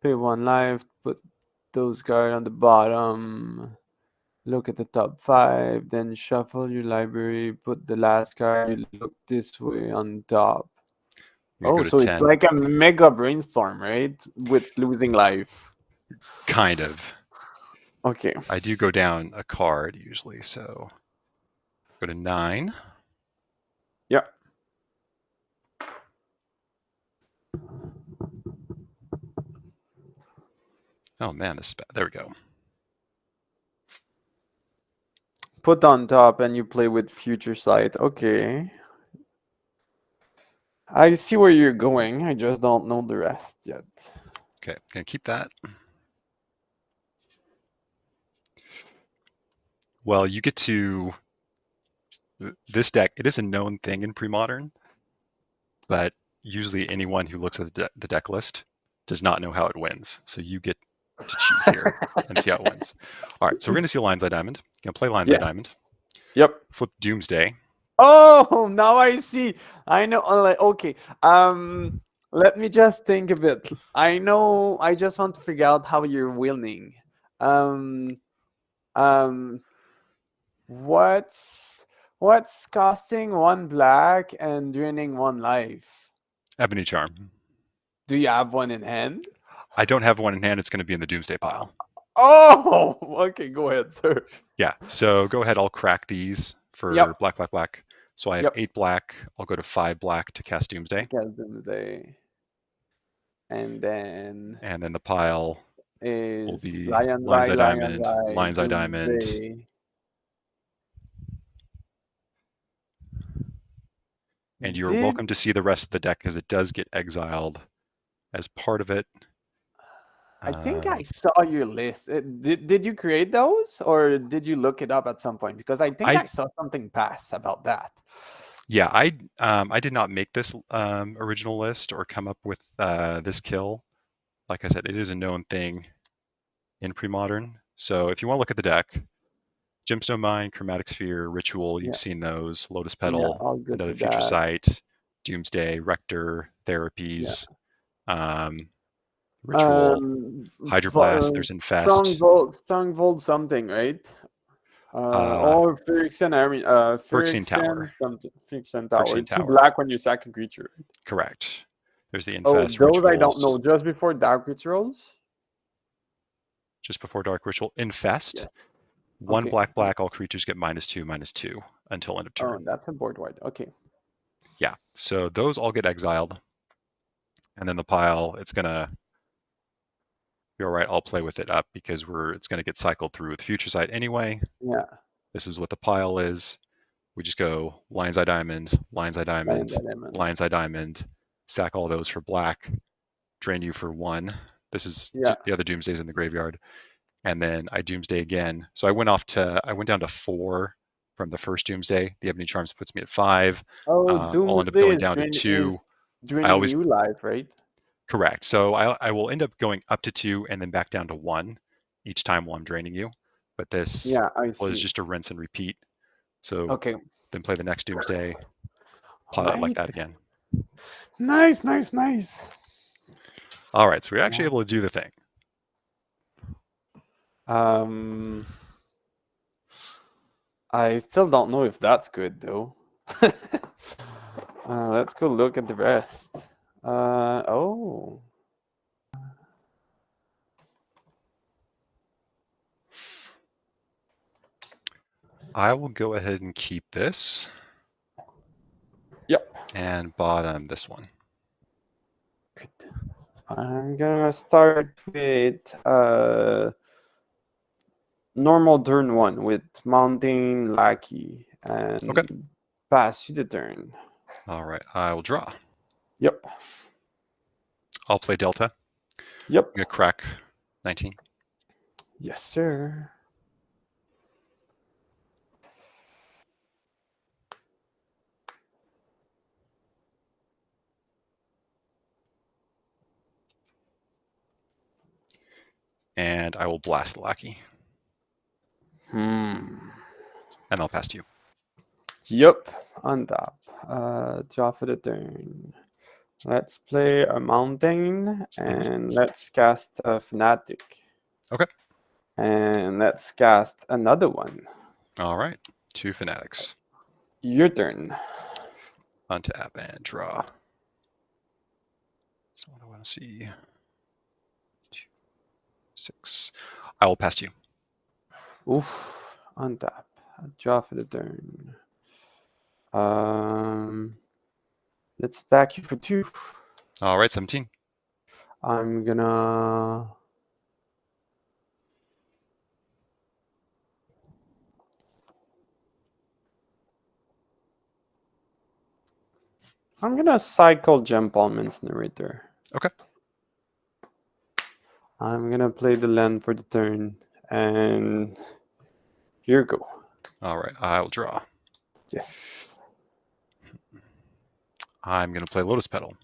Pay 1 life, put those cards on the bottom. Look at the top 5, then shuffle your library, put the last card you look this way on top. Go So 10. it's like a mega brainstorm, right? With losing life. Kind of. Okay. I do go down a card usually, so go to 9. Yeah. Oh man, this is bad. There we go. Put on top and you play with future sight. Okay. I see where you're going. I just don't know the rest yet. Okay, gonna keep that. Well, you get to this deck. It is a known thing in Premodern, but usually anyone who looks at the deck list does not know how it wins. So you get to cheat here and see how it wins. All right, so we're gonna see Lion's Eye Diamond. Gonna play Lion's Eye Diamond. Yep. Flip Doomsday. Oh, now I see. I know. Like, okay. Let me just think a bit. I know. I just want to figure out how you're winning. What's costing 1 black and draining 1 life? Ebony Charm. Do you have one in hand? I don't have one in hand. It's going to be in the Doomsday pile. Oh, okay. Go ahead, sir. Yeah. So go ahead. I'll crack these for black, black, black. So I have 8 black. I'll go to 5 black to cast Doomsday. Cast Doomsday. And then the pile is will be Lion's Eye Eye, Diamond, Lion's Eye Diamond. And you're welcome to see the rest of the deck because it does get exiled as part of it. I think I saw your list. Did you create those or did you look it up at some point? Because I think I saw something pass about that. Yeah, I did not make this original list or come up with this kill. Like I said, it is a known thing in Premodern. So if you want to look at the deck, Gemstone Mine, Chromatic Sphere, Ritual, you've seen those, Lotus Petal, another Future Sight, Doomsday, Rector, Therapies, Ritual, Hydroblast, there's Infest. Stronghold something, right? Or Phyrexian Tower. Phyrexian Tower. 2 black when you sack a creature. Correct. There's the Infest. Those Rituals. I don't know. Just before Dark Rituals? Just before Dark Ritual. Infest. 1 black, black, all creatures get -2/-2 until end of turn. Oh, that's a board wide. Okay. Yeah, so those all get exiled. And then the pile, it's gonna be all right. I'll play with it up because it's gonna get cycled through with Future Sight anyway. Yeah. This is what the pile is. We just go Lion's Eye Diamond, Lion's Eye Diamond, Lion's Eye Diamond, sack all those for black, drain you for 1. This is the other Doomsdays in the graveyard. And then I Doomsday again. So I went down to 4 from the first Doomsday. The Ebony Charms puts me at 5. Doomsday I'll end up going down to 2. Draining you life, right? Correct. So I will end up going up to 2 and then back down to 1 each time while I'm draining you. But this was just a rinse and repeat. So then play the next Doomsday, pile it like that again. Nice, nice, nice. All right, so we're actually able to do the thing. I still don't know if that's good though. Let's go look at the rest. Oh. I will go ahead and keep this. Yep. And bottom this one. Good. I'm gonna start with normal turn 1 with Mountain Lackey and Okay. pass you the turn. All right, I will draw. Yep. I'll play Delta. Yep. I'm gonna crack 19. Yes, sir. And I will blast the lackey. And I'll pass to you. Yep. On top. Draw for the turn. Let's play a Mountain and let's cast a Fanatic. Okay. And let's cast another one. All right, 2 Fanatics. Your turn. Untap and draw. So what do I want to see? 2, 6. I will pass to you. Oof. Untap. Draw for the turn. Let's attack you for 2. All right, 17. I'm gonna cycle Gem Palm Incinerator. Okay. I'm gonna play the land for the turn, and here you go. All right, I will draw. Yes. I'm gonna play Lotus Petal.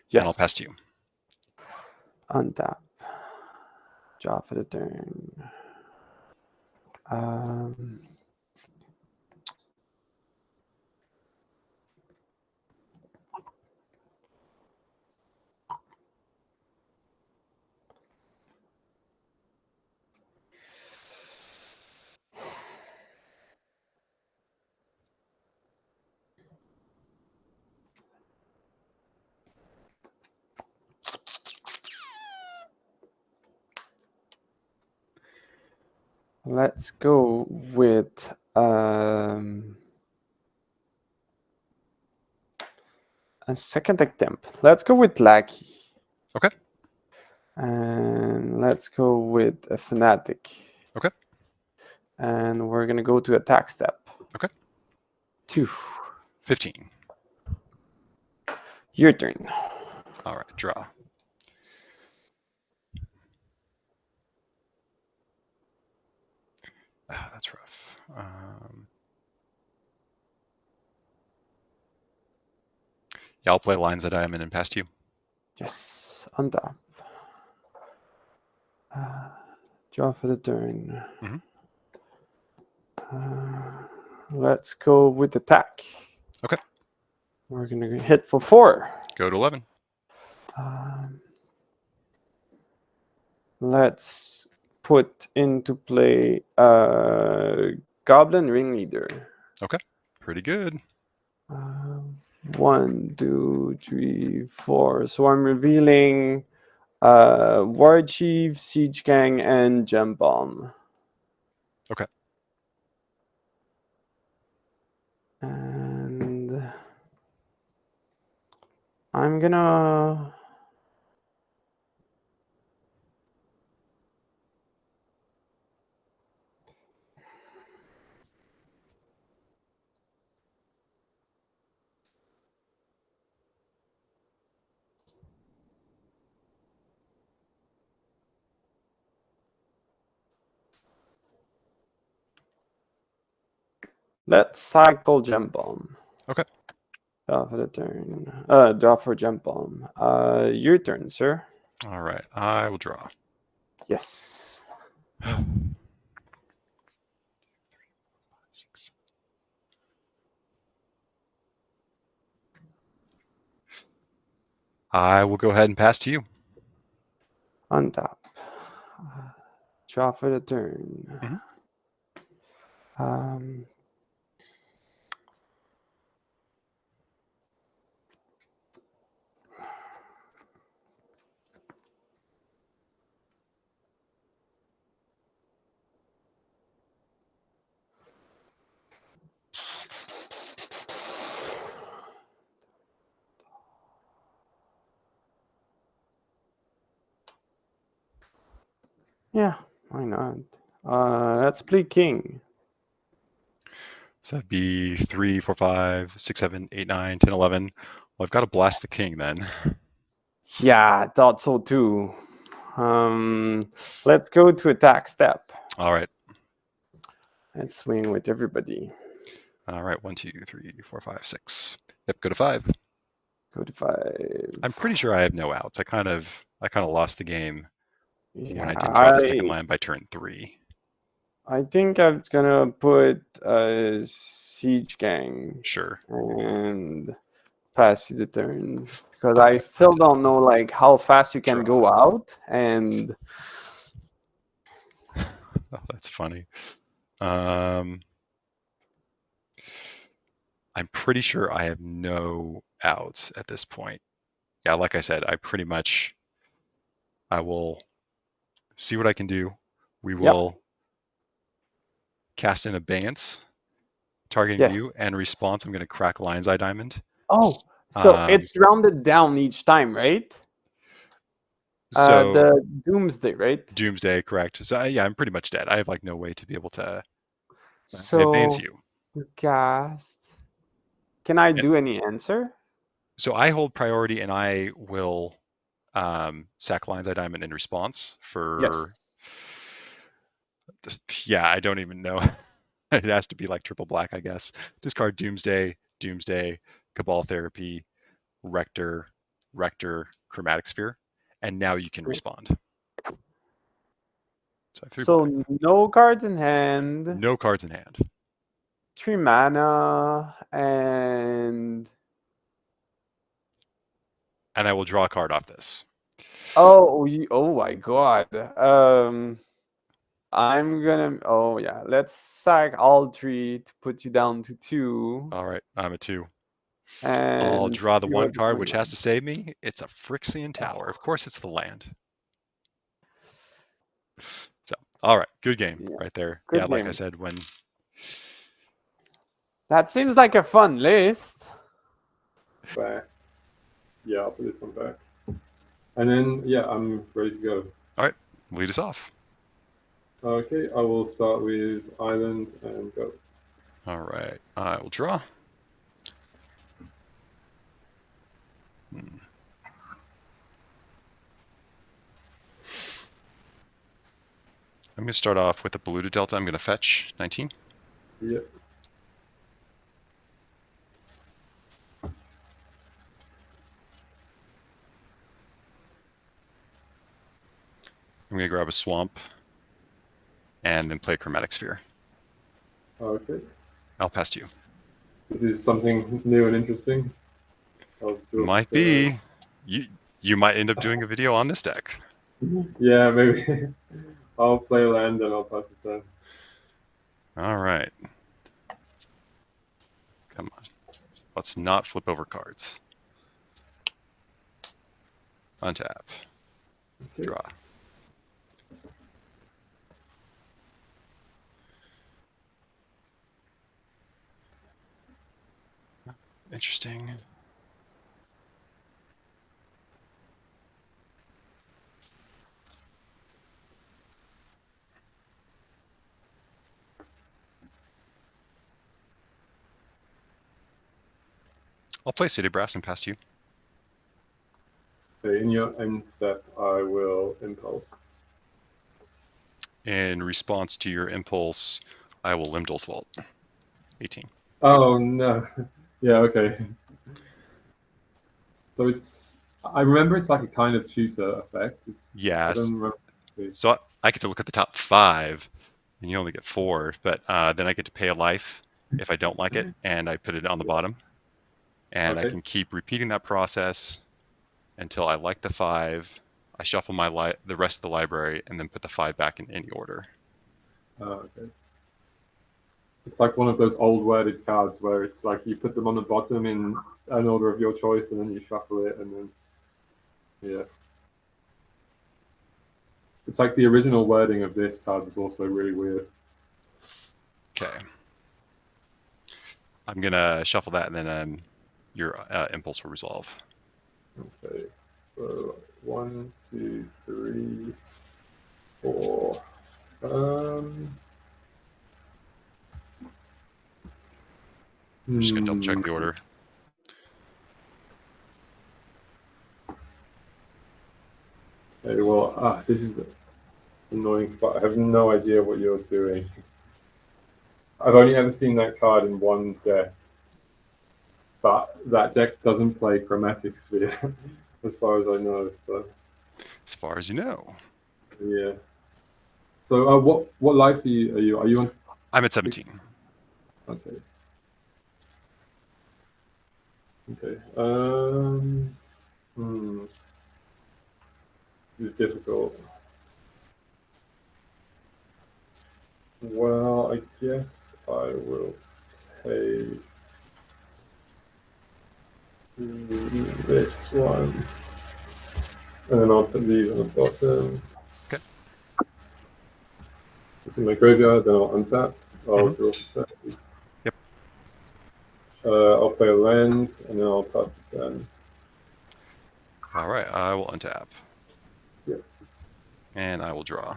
Yes. And I'll pass to you. Untap. Draw for the turn. Let's go with a second attempt. Let's go with Lackey. Okay. And let's go with a Fanatic. Okay. And we're gonna go to attack step. Okay. 2. 15. Your turn. All right, draw. That's rough. Yeah, I'll play Lines that I'm in and pass to you. Yes, on top. Draw for the turn. Let's go with attack. Okay. We're gonna hit for 4. Go to 11. Let's put into play Goblin Ringleader. Okay, pretty good. 1, 2, 3, 4. So I'm revealing War Chief, Siege Gang, and Gem Bomb. Okay. And I'm gonna let's cycle Gem Bomb. Okay. Draw for the turn. Draw for Gem Bomb. Your turn, sir. All right, I will draw. Yes. I will go ahead and pass to you. Untap. Draw for the turn. Yeah, why not? Let's play king. So that'd be 3, 4, 5, 6, 7, 8, 9, 10, 11. Well, I've got to blast the king then. Yeah, I thought so too. Let's go to attack step. All right. Let's swing with everybody. All right. 1, 2, 3, 4, 5, 6. Yep. Go to 5. Go to 5. I'm pretty sure I have no outs. I kind of lost the game when I didn't Yeah, draw the second land by turn 3. I think I'm gonna put a siege gang Sure. and pass you the turn because I still don't know like how fast you can go out and. Oh, that's funny. I'm pretty sure I have no outs at this point. Yeah, like I said, I will see what I can do. We will cast an Abeyance, targeting you, and response, I'm going to crack Lion's Eye Diamond. Oh, so it's rounded down each time, right? So the Doomsday, right? Doomsday, correct. So yeah, I'm pretty much dead. I have like no way to be able to So advance you. cast. Can I do any answer? So I hold priority, and I will sack Lion's Eye Diamond in response for. Yeah, I don't even know. It has to be like triple black, I guess. Discard Doomsday, Cabal Therapy, Rector, Chromatic Sphere, and now you can respond. So no cards in hand. No cards in hand. 3 mana and I will draw a card off this. Oh my god. I'm gonna. Oh yeah, let's sack all 3 to put you down to 2. All right, I'm at 2. And I'll draw the 1 card, which has to save me. It's a Phyrexian Tower. Of course, it's the land. So, all right, good game right there. Yeah, like I said, when. That seems like a fun list. Back. Yeah, I'll put this one back. And then, yeah, I'm ready to go. All right, lead us off. Okay, I will start with Island and go. All right, I will draw. I'm going to start off with the Polluted Delta. I'm going to fetch 19. Yep. I'm going to grab a Swamp and then play Chromatic Sphere. Okay. I'll pass to you. This is something new and interesting. Might be. You might end up doing a video on this deck. Yeah, maybe. I'll play land and I'll pass the turn. All right. Come on. Let's not flip over cards. Untap. Okay. Draw. Interesting. I'll play City Brass and pass to you. Okay, in your end step, I will Impulse. In response to your Impulse, I will Lim-Dul's Vault. 18. Oh, no. Yeah, okay. So it's... I remember it's like a kind of tutor effect. Yeah. I don't remember. So I get to look at the top 5, and you only get 4, but then I get to pay a life if I don't like it, and I put it on the bottom. And I can keep repeating that process until I like the 5. I shuffle my the rest of the library and then put the 5 back in any order. Okay. It's like one of those old worded cards where it's like you put them on the bottom in an order of your choice and then you shuffle it and then, yeah. It's like the original wording of this card was also really weird. Okay. I'm gonna shuffle that and then your impulse will resolve. Okay, so 1, 2, 3, 4. I'm just gonna double check the order. Okay, well, this is annoying. I have no idea what you're doing. I've only ever seen that card in one deck, but that deck doesn't play Chromatic Sphere, as far as I know. So, As far as you know. yeah. So, what life are you? Are you on? I'm at 17. Okay. Okay. This is difficult. Well, I guess I will take this one, and then I'll put these on the bottom. Okay. It's in my graveyard, then I'll untap. I'll draw for 30. Yep. I'll play a land, and then I'll pass the turn. All right, I will untap. Yep. And I will draw.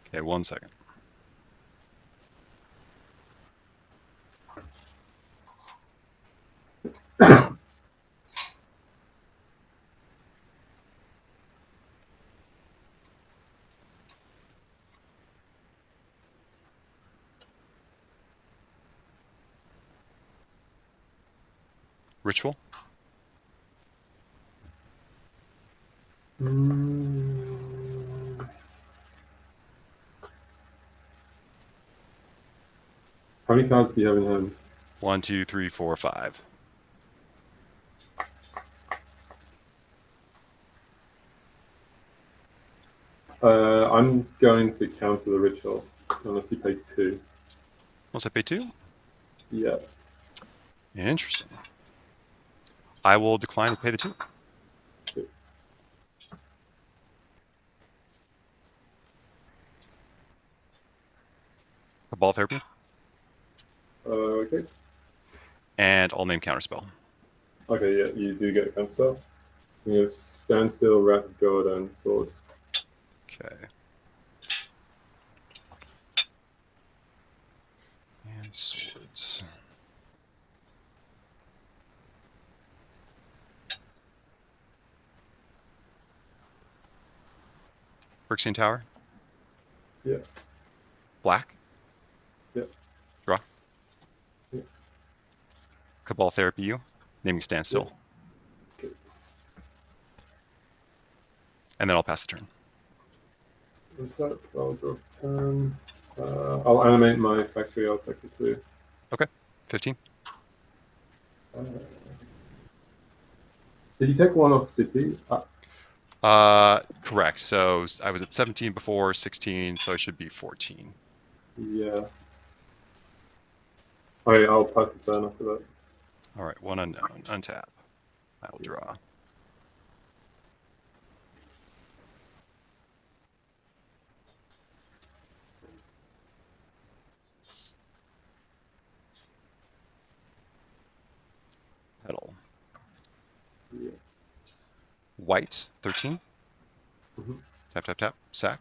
Okay, 1 second. Ritual? How many cards do you have in hand? 1, 2, 3, 4, 5. I'm going to counter the ritual, unless you pay 2. Once I pay 2? Yeah. Interesting. I will decline to pay the 2. Cabal Therapy? Okay. And I'll name Counterspell. Okay, yeah, you do get a counterspell. You have Standstill, Wrath of God, and Swords. Okay. And Swords. Phyrexian Tower? Yeah. Black? Yeah. Draw? Yeah. Cabal Therapy you? Naming Standstill. Yeah. Okay. And then I'll pass the turn. Untap, I'll draw a turn. I'll animate my factory, I'll take the 2. Okay. 15. Did you take one off City? Correct. So I was at 17 before, 16, so I should be 14. Yeah. Okay, I'll pass the turn after that. All right, 1 unknown. Untap. I will draw. Petal. Yeah. White, 13. Mhm. Tap, tap, tap. Sack.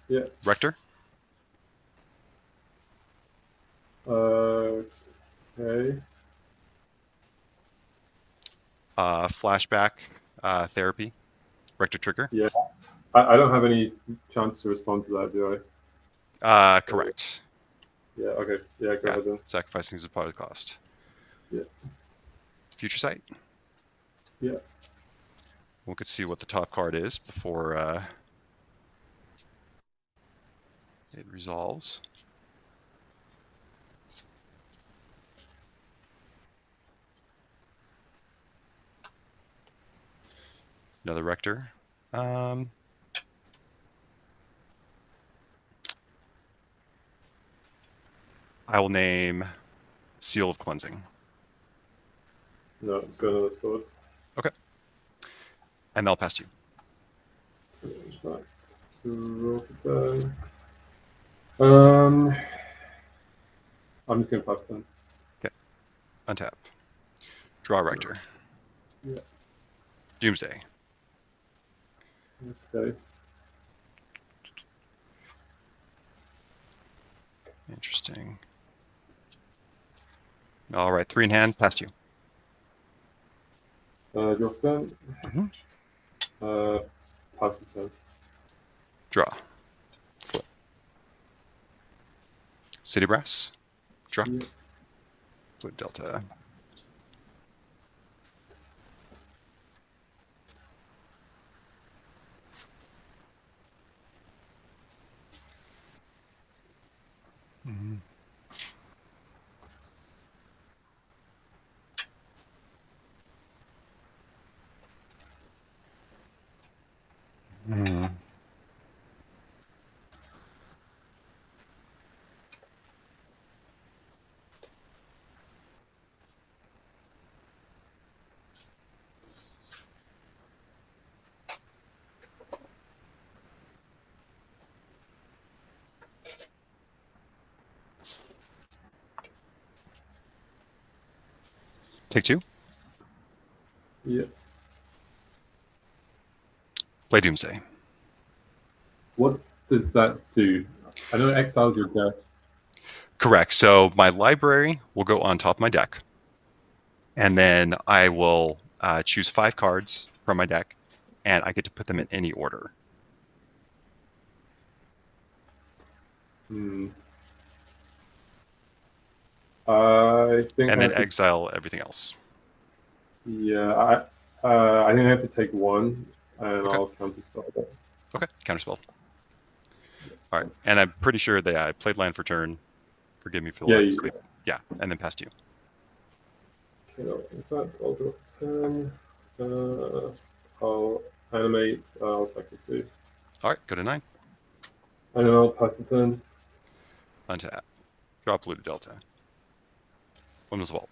Yeah. Rector. Okay. Flashback. Therapy. Rector trigger. Yeah. I don't have any chance to respond to that, do I? Correct. Yeah, okay. Yeah, go ahead then. Sacrificing is a part of the cost. Yeah. Future Sight. Yeah. We could see what the top card is before it resolves. Another Rector. I will name Seal of Cleansing. No, let's go another swords. Okay. And I'll pass to you. So, roll for turn. I'm just gonna pass then. Okay. Untap. Draw Rector. Yeah. Doomsday. Okay. Interesting. All right, 3 in hand, past you. Your turn. Mm-hmm. Pass the turn. Draw. Flip. City Brass. Drop. Yeah. Polluted Delta. Mm-hmm. Mm. Take 2. Yeah. Play Doomsday. What does that do? I know it exiles your deck. Correct. So my library will go on top of my deck. And then I will choose 5 cards from my deck. And I get to put them in any order. I think. And then exile everything else. Yeah, I think I have to take 1, and Okay. I'll counterspell that. Okay, counterspell. All right, and I'm pretty sure that I played land for turn. Forgive me for the lack of sleep. Yeah, and then passed you. Okay, what's that? I'll do a 10. I'll animate. I'll take it 2. All right, go to 9. And then I'll pass the turn. Untap. Draw Polluted Delta. Women's Vault.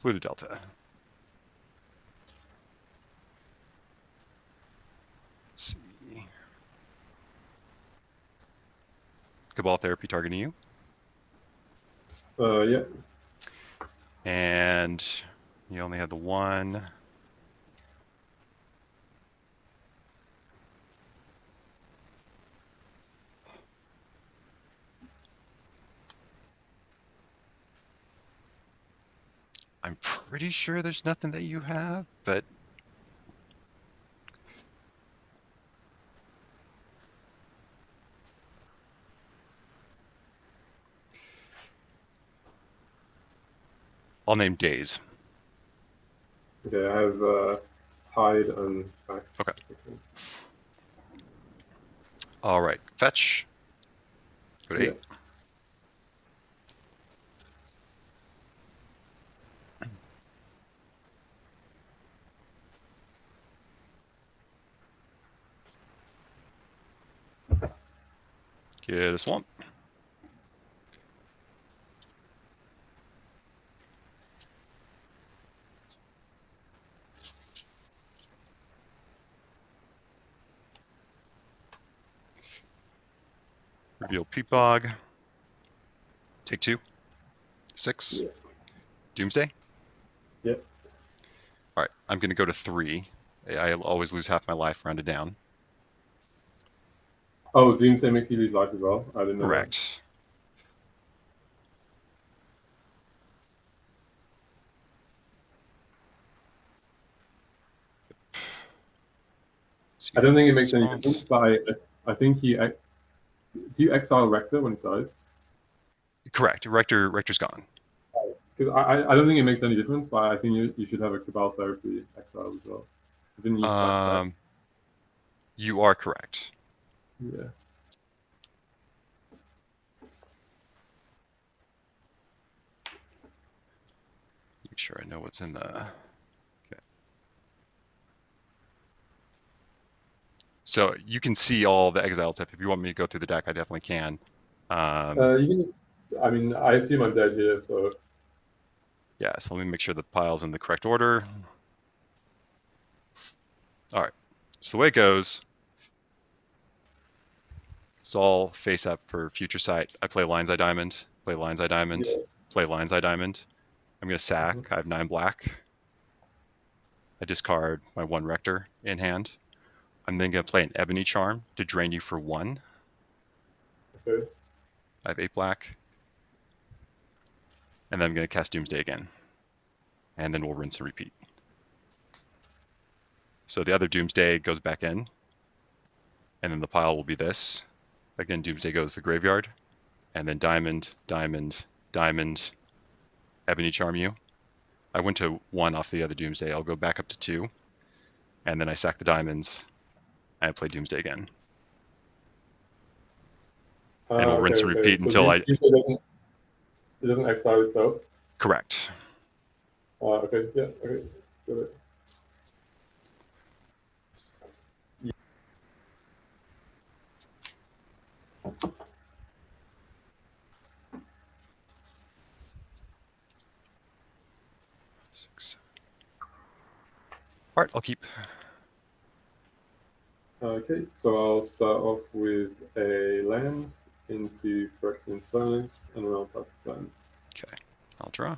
Polluted Delta. Let's see. Cabal Therapy targeting you. Yeah. And you only had the 1. I'm pretty sure there's nothing that you have, but I'll name Days. Okay, I have Tide and back. Okay. All right, fetch. Go to 8. Get a swamp. Reveal Peat Bog. Take 2. 6. Yeah. Doomsday. Yep. All right, I'm going to go to 3. I always lose half my life rounded down. Oh, Doomsday makes you lose life as well? I didn't know. Correct. I don't think it makes any difference, but I think he. Do you exile Rector when he dies? Correct. Rector's gone. Because I don't think it makes any difference, but I think you should have a Cabal Therapy exile as well. Didn't you flashback? You are correct. Yeah. Make sure I know what's in the. Okay. So you can see all the exile stuff. If you want me to go through the deck, I definitely can. You can just. I mean, I assume I'm dead here, so. Yeah. So let me make sure the pile's in the correct order. All right. So the way it goes. It's all face up for future sight. I play Lion's Eye Diamond, play Lion's Eye Diamond, play Lion's Eye Diamond. I'm going to sack. I have 9 black. I discard my 1 Rector in hand. I'm then going to play an Ebony Charm to drain you for 1. Okay. I have 8 black. And then I'm going to cast Doomsday again. And then we'll rinse and repeat. So the other Doomsday goes back in. And then the pile will be this. Again, Doomsday goes to the graveyard. And then Diamond, Diamond, Diamond, Ebony Charm you. I went to 1 off the other Doomsday. I'll go back up to 2. And then I sack the diamonds. And I play Doomsday again. And we'll rinse and repeat until Doomsday it doesn't exile itself? Correct. Okay, yeah, okay. Got it. All right, I'll keep. Okay, so I'll start off with a land into Phyrexian Tower, and then I'll pass the turn. Okay, I'll draw.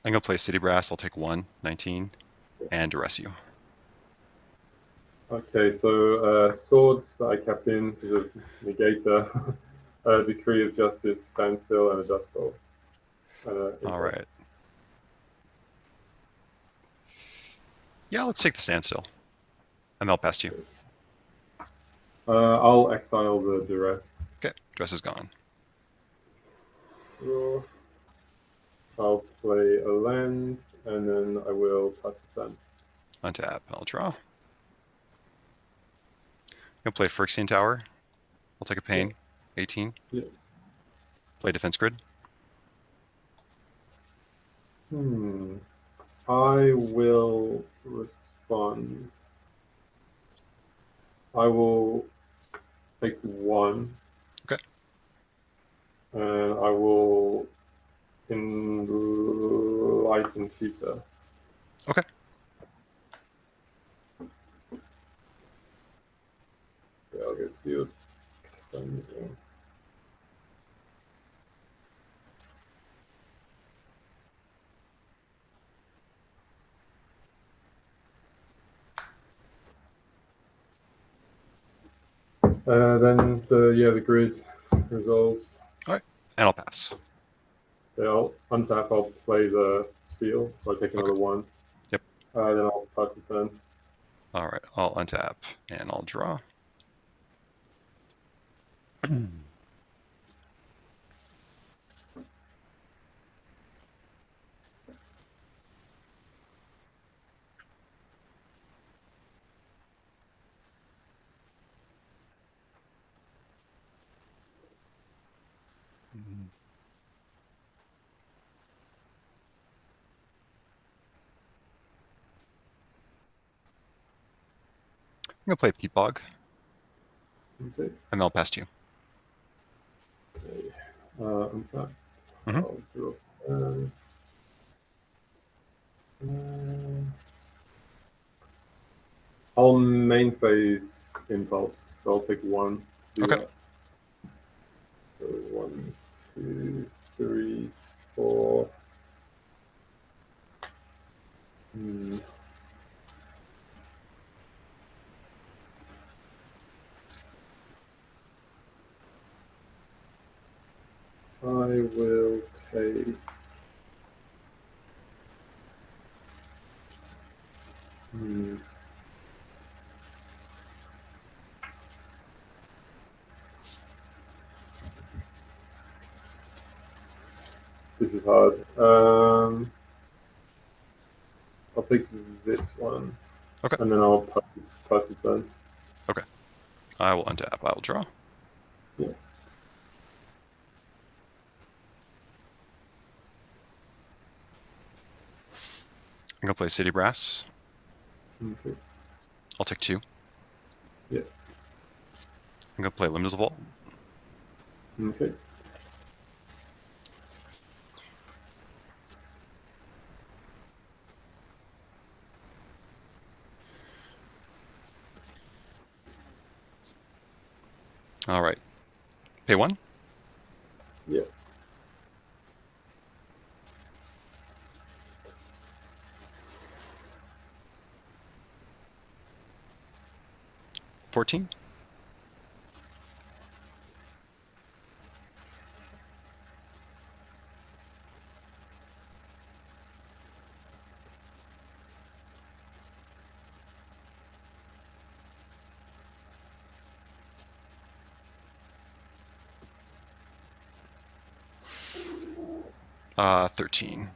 I'm going to play City Brass. I'll take 1, 19, and Duress you. Okay, so swords that I kept in is a negator, a decree of justice, standstill, and a dust bowl. All right. Yeah, let's take the standstill. And I'll pass to you. I'll exile the Duress. Okay, Duress is gone. I'll play a land, and then I will pass the turn. Untap, I'll draw. I'm going to play Phyrexian Tower. I'll take a pain. Yeah. 18. Yeah. Play Defense Grid. I will respond. I will take 1. Okay. And I will enlighten Tutor. Okay. Yeah, I'll get sealed. Then the grid resolves. All right, and I'll pass. Yeah, I'll untap. I'll play the seal, so I take another 1. Yep. Then I'll pass the turn. All right, I'll untap and I'll draw. I'm going to play Peat Bog. Okay. And I'll pass to you. Okay. Untap. Mm-hmm. I'll draw. I'll main phase impulse, so I'll take 1. Okay. That. So 1, 2, 3, 4. I will take. This is hard. I'll take this one. Okay. And then I'll pass the turn. Okay. I will untap. I will draw. Yeah. I'm gonna play City Brass. Okay. I'll take 2. Yeah. I'm gonna play Lim-Dul Vault. Okay. All right. Pay 1. Yeah. $14. $13.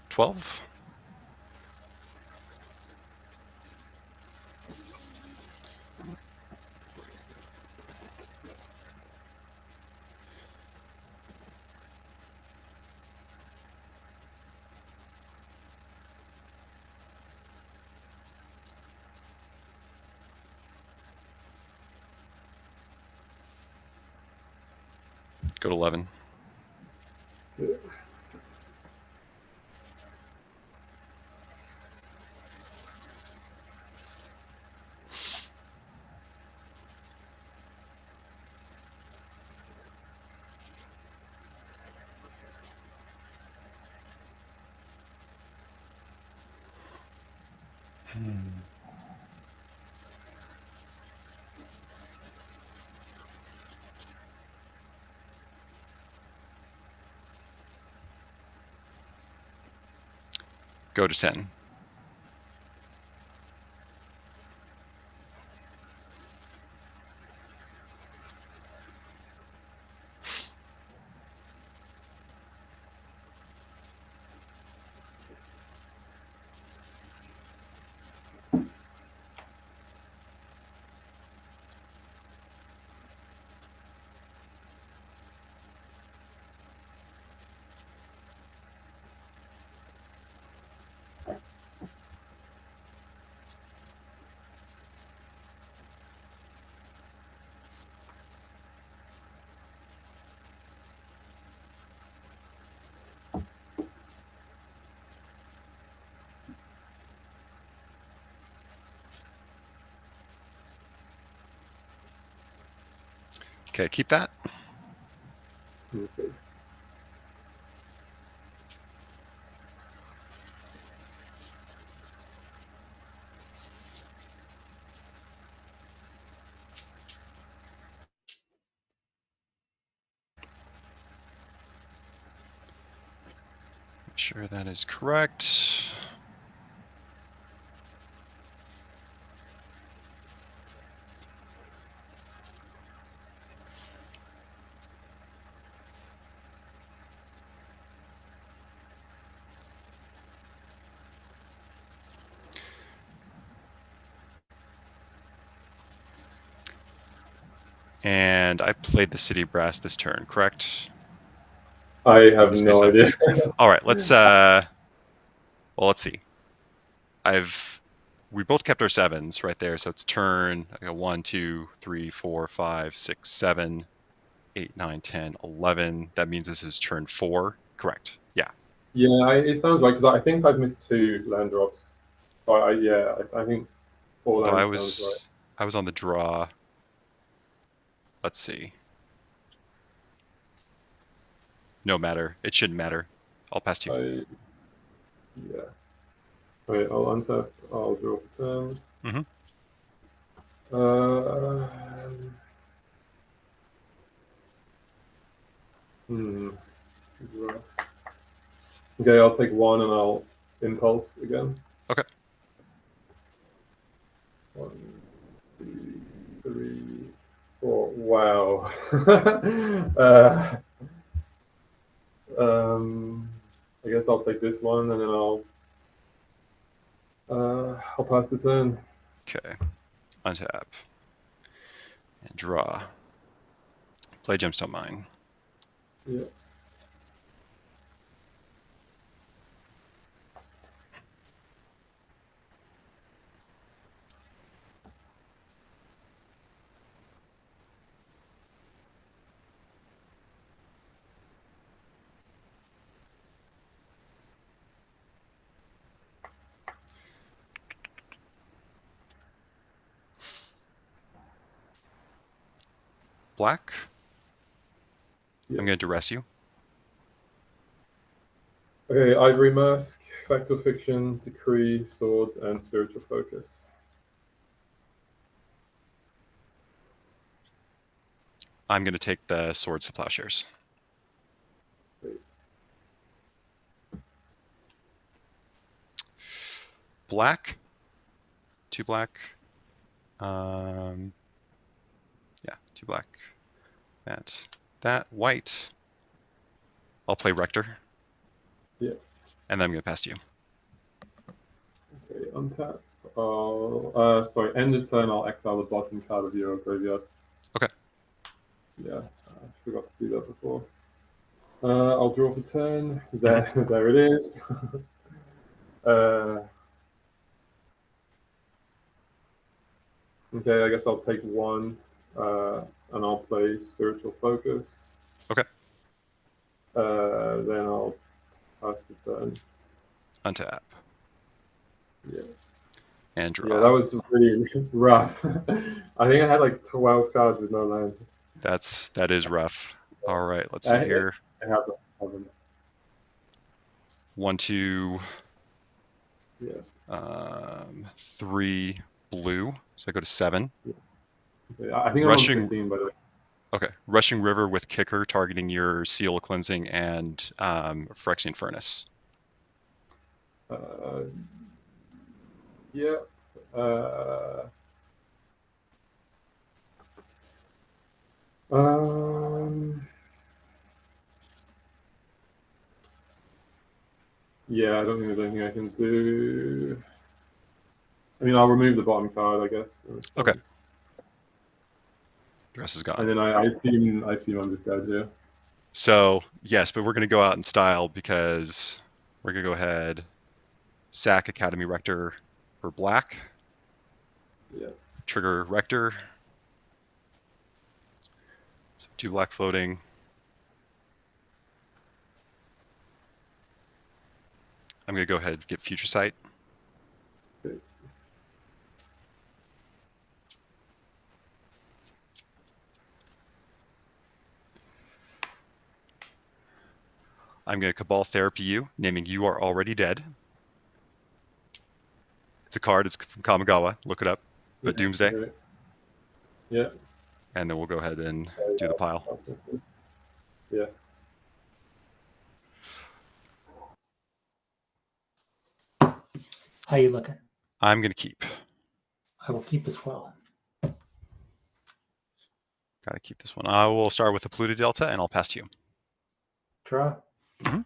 $12. Go to 11. Yeah. Go to 10. Okay, keep that. Okay. Make sure that is correct. And I played the City Brass this turn, correct? I have Say no so. idea. All right, let's let's see. We both kept our 7s right there, so it's turn. I got 1, 2, 3, 4, 5, 6, 7, 8, 9, 10, 11. That means this is turn 4, correct? Yeah. Yeah, it sounds right because I think I've missed 2 land drops. But I think 4 Although lands sounds right. I was on the draw. Let's see. No matter. It shouldn't matter. I'll pass to you. Yeah. Wait, I'll untap. I'll draw for turn. Mm-hmm. Okay, I'll take 1 and I'll impulse again. Okay. 1, Wow. I guess I'll take this one and then I'll pass the turn. Okay. Untap. And draw. Play Gemstone Mine. Yeah. Black. Yeah. I'm going to Duress you. Okay, Ivory Mask, Fact or Fiction, Decree, Swords, and Spiritual Focus. I'm going to take the Swords to Plowshares. Great. Black. 2 black. Yeah, 2 black. That. White. I'll play Rector. Yeah. And then I'm going to pass to you. Okay, untap. Sorry, end of turn, I'll exile the bottom card of your graveyard. Okay. Yeah, I forgot to do that before. I'll draw for turn. There it is. Okay, I guess I'll take 1, and I'll play Spiritual Focus. Okay. Then I'll pass the turn. Untap. Yeah. And draw. Yeah, that was really rough. I think I had like 12 cards with no land. That is rough. All right, let's see here. I haven't. 1, 2, Yeah. 3 blue. So I go to 7. Okay, I think Rushing- I'm on 15, by the way. Okay. Rushing River with Kicker targeting your Seal Cleansing and Phyrexian Furnace. Yeah. Yeah, I don't think there's anything I can do. I mean, I'll remove the bottom card, I guess. Okay. The rest is gone. And then I assume I'm this guy here. So, yes, but we're going to go out in style because we're going to go ahead, sack Academy Rector for black. Yeah. Trigger Rector. So 2 black floating. I'm going to go ahead and get Future Sight. Okay. I'm going to Cabal Therapy you, naming You Are Already Dead. It's a card. It's from Kamigawa. Look it up. But Yeah, Doomsday. okay. Yeah. And then we'll go ahead and do the pile. Yeah. How you looking? I'm going to keep. I will keep as well. Got to keep this one. I will start with the Polluted Delta, and I'll pass to you. Draw. Mhm.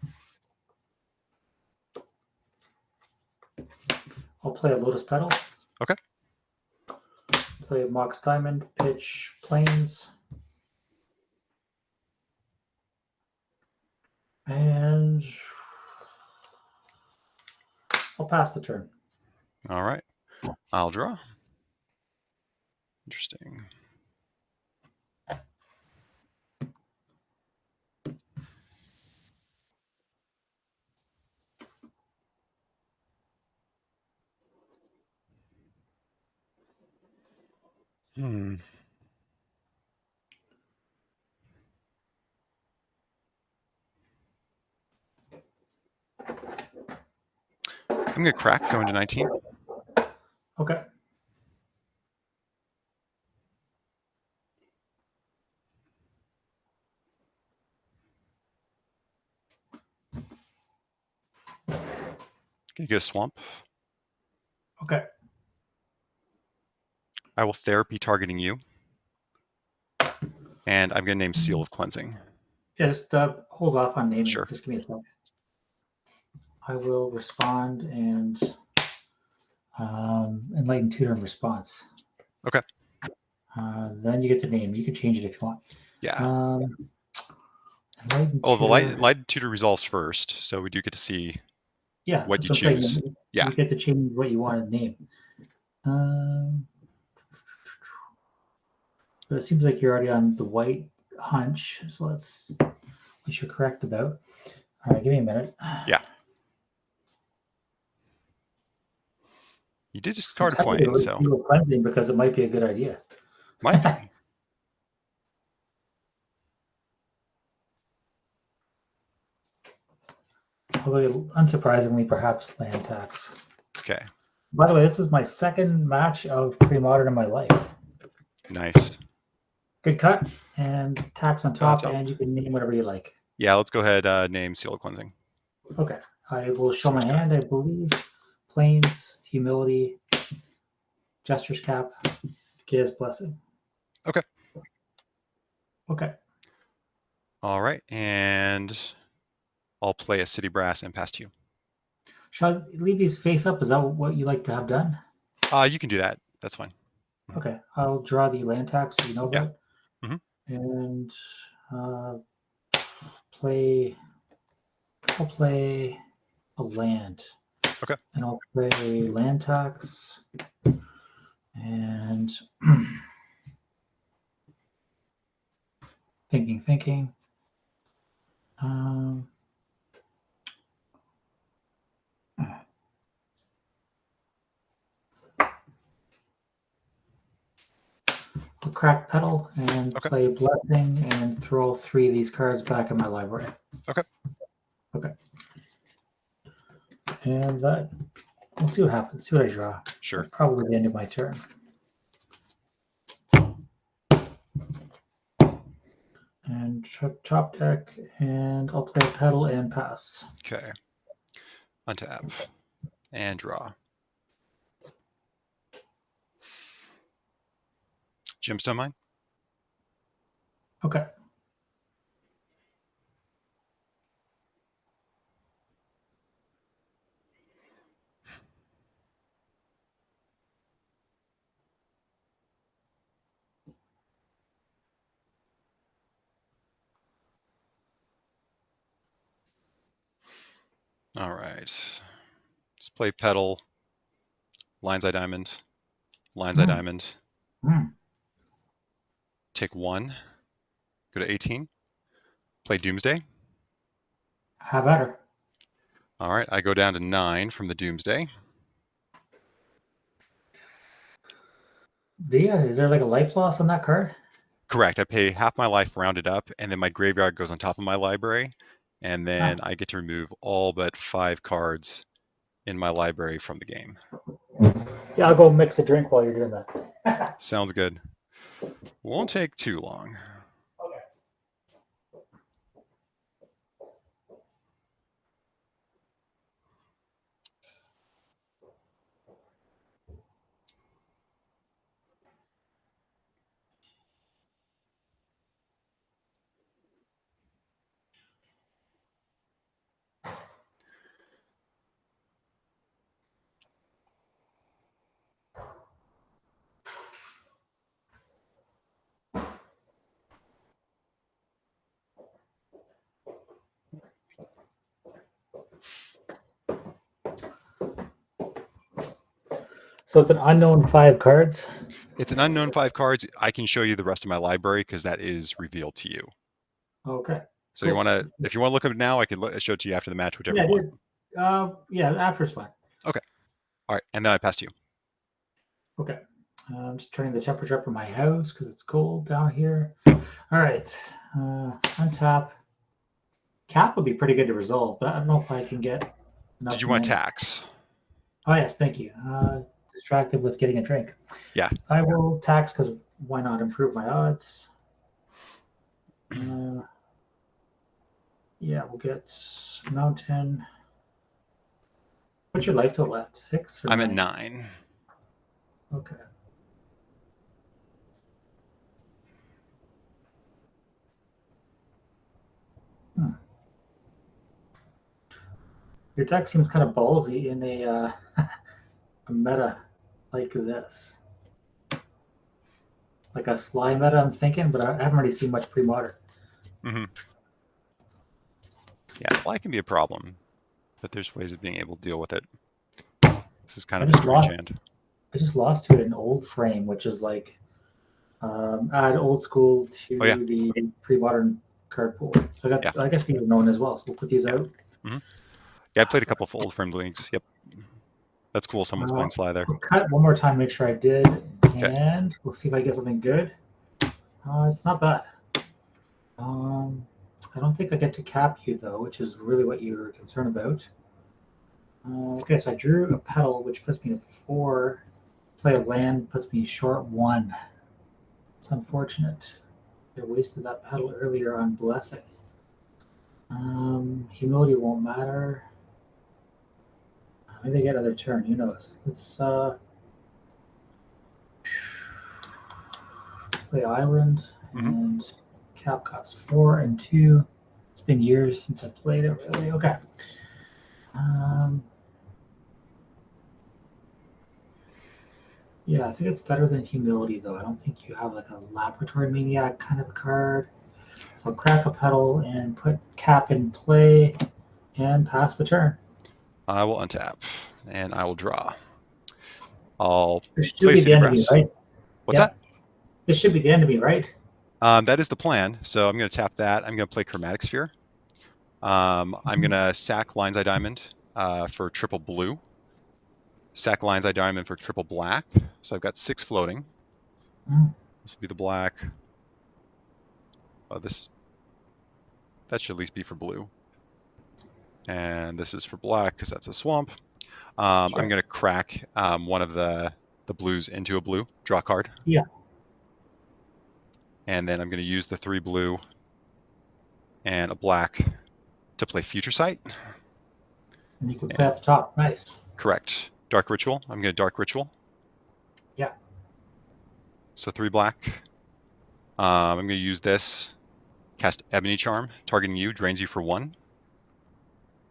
I'll play a Lotus Petal. Okay. Play a Mox Diamond, pitch Plains. And I'll pass the turn. All right. I'll draw. Interesting. I'm going to crack, going to 19. Okay. Can you get a swamp? Okay. I will therapy targeting you. And I'm going to name Seal of Cleansing. Yeah, just hold off on naming. Sure. Just give me a second. I will respond and enlighten tutor in response. Okay. Then you get to name. You can change it if you want. Yeah. Enlighten Oh, the tutor. light tutor resolves first, so we do get to see Yeah, what you that's I'm saying. choose. Yeah. You get to change what you want to name. But it seems like you're already on the white hunch, so let's which you're correct about. All right, give me a minute. Yeah. You did discard a plane, so You were cleansing because it might be a good idea. might be. Although, unsurprisingly, perhaps land tax. Okay. By the way, this is my second match of Premodern in my life. Nice. Good cut and tax on top, and you can name whatever you like. Yeah, let's go ahead. Name Seal of Cleansing. Okay, I will show my hand. I believe Plains, Humility, Jester's Cap, Gaea's Blessing. Okay. Okay. All right, and I'll play a City Brass and pass to you. Should I leave these face up? Is that what you like to have done? You can do that. That's fine. Okay, I'll draw the land tax so you know about. Mhm. And I'll play a land. Okay. And I'll play land tax. And thinking. I'll crack Petal and play Blessing and throw 3 of these cards back in my library. Okay. Okay. And that, we'll see what happens. See what I draw. Sure. That's probably the end of my turn. And top deck, and I'll play Petal and pass. Okay. Untap and draw. Gemstone Mine. Okay. All right. Let's play Petal. Lion's Eye Diamond. Lion's Eye Diamond. Take 1. Go to 18. Play Doomsday. Have at her. All right, I go down to 9 from the Doomsday. Is there like a life loss on that card? Correct. I pay half my life rounded up, and then my graveyard goes on top of my library, and then I get to remove all but 5 cards in my library from the game. Yeah, I'll go mix a drink while you're doing that. Sounds good. Won't take too long. Okay. So it's an unknown 5 cards? It's an unknown 5 cards. I can show you the rest of my library because that is revealed to you. Okay. So cool. If you want to look at it now, I can show it to you after the match, whichever you want. Yeah, after's fine. Okay. All right, and then I pass to you. Okay. I'm just turning the temperature up in my house because it's cold down here. All right. Untap. Cap would be pretty good to resolve, but I don't know if I can get enough. Did you want tax? Oh, yes, thank you. Distracted with getting a drink. Yeah. I will tax because why not improve my odds? Yeah, we'll get Mountain. What's your life total at? 6 or I'm 9? at 9. Okay. Your deck seems kind of ballsy in a meta like this. Like a Sly meta, I'm thinking, but I haven't really seen much pre-modern. Yeah, Sly can be a problem, but there's ways of being able to deal with it. This is kind of a strange hand. I just lost to it in old frame, which is like add old school to the pre-modern card pool. So I guess these are known as well. So we'll put these out. Yeah, I played a couple of old frame leagues. Yep. That's cool. Someone's playing Sly there. We'll cut one more time, make sure I did, and we'll see if I get something good. It's not bad. I don't think I get to cap you though, which is really what you were concerned about. Okay, so I drew a petal, which puts me to 4. Play a land puts me short 1. It's unfortunate. I wasted that petal earlier on Blessing. Humility won't matter. Maybe I get another turn. Who knows? Let's play Island and cap costs 4 and 2. It's been years since I played it. Really, okay. Yeah, I think it's better than Humility, though. I don't think you have like a Laboratory Maniac kind of card. So I'll crack a petal and put cap in play and pass the turn. I will untap and I will draw. I'll This should play be the end of me, CityBrass. right? What's that? This should be the end of me, right? That is the plan. So I'm going to tap that. I'm going to play Chromatic Sphere. I'm going to sack Lion's Eye Diamond for triple blue. Sack Lion's Eye Diamond for triple black. So I've got 6 floating. This will be the black. Oh, that should at least be for blue. And this is for black because that's a swamp. I'm going to crack one of the blues into a blue. Draw a card. Yeah. And then I'm going to use the 3 blue and a black to play Future Sight. And you can play at the top. Nice. Correct. Dark Ritual. I'm going to Dark Ritual. Yeah. So 3 black. I'm going to use this. Cast Ebony Charm. Targeting you. Drains you for 1.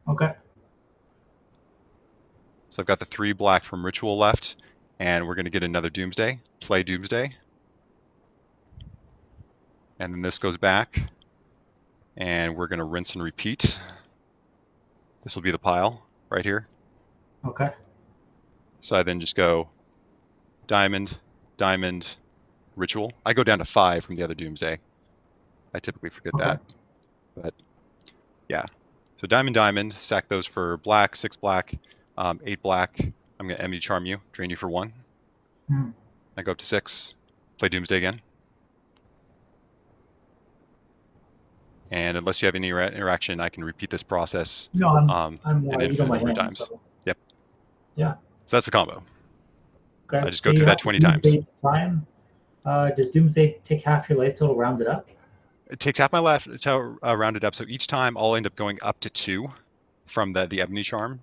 Okay. So I've got the 3 black from Ritual left. And we're going to get another Doomsday. Play Doomsday. And then this goes back. And we're going to rinse and repeat. This will be the pile right here. Okay. So I then just go Diamond, Diamond, Ritual. I go down to 5 from the other Doomsday. I typically forget that. But yeah. So Diamond, Diamond, sack those for black, 6 black, 8 black. I'm going to Ebony Charm you, drain you for 1. I go up to 6, play Doomsday again. And unless you have any interaction, I can repeat this process. No, I'm an infinite number of times. So. Yep. Yeah. So that's the combo. Okay. I just go through that 20 times. Time. Does Doomsday take half your life total rounded up? It takes half my life to round it up. So each time I'll end up going up to 2 from the Ebony Charm.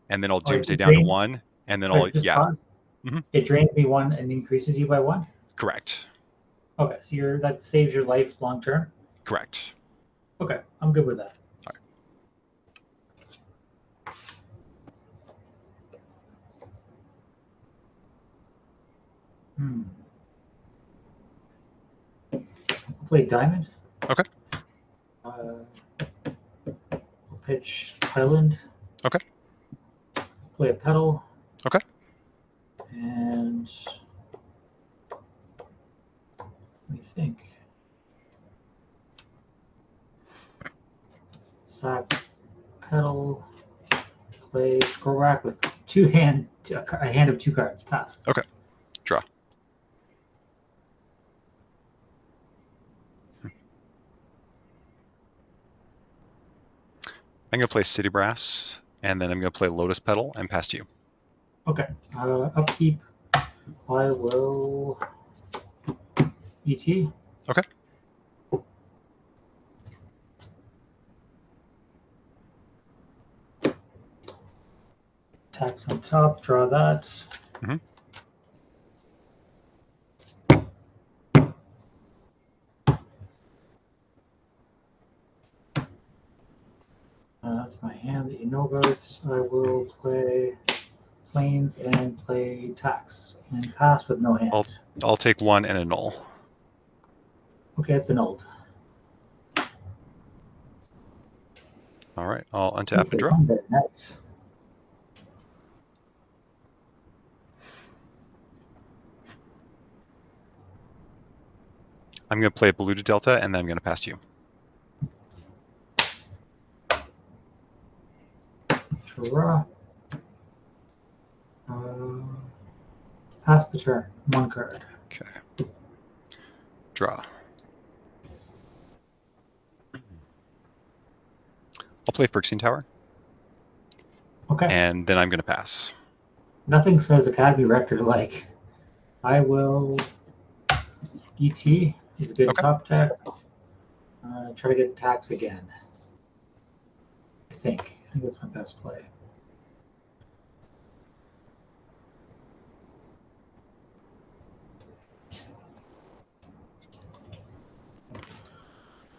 And then I'll Doomsday down to 1. And then I'll, It drains me 1 and increases you by 1? Correct. Okay, so that saves your life long term? Correct. Okay, I'm good with that. All right. I'll play Diamond. Okay. I'll pitch Island. Okay. Play a Petal. Okay. And let me think. Sack, Petal, play, go rack with a hand of 2 cards. Pass. Okay. Draw. I'm going to play CityBrass, and then I'm going to play Lotus Petal and pass to you. Okay. Upkeep. I will ET. Okay. Tax on top. Draw that. That's my hand that you know about. I will play Plains and play Tax and pass with no hand. I'll take 1 and Annul. Okay, it's an old. All right, I'll untap and draw. Nice. I'm going to play Polluted Delta, and then I'm going to pass to you. Draw. Pass the turn. 1 card. Okay. Draw. I'll play Phyrexian Tower. Okay. And then I'm going to pass. Nothing says Academy Rector like. I will ET. He's a good Okay. top deck. Try to get Tax again. I think that's my best play.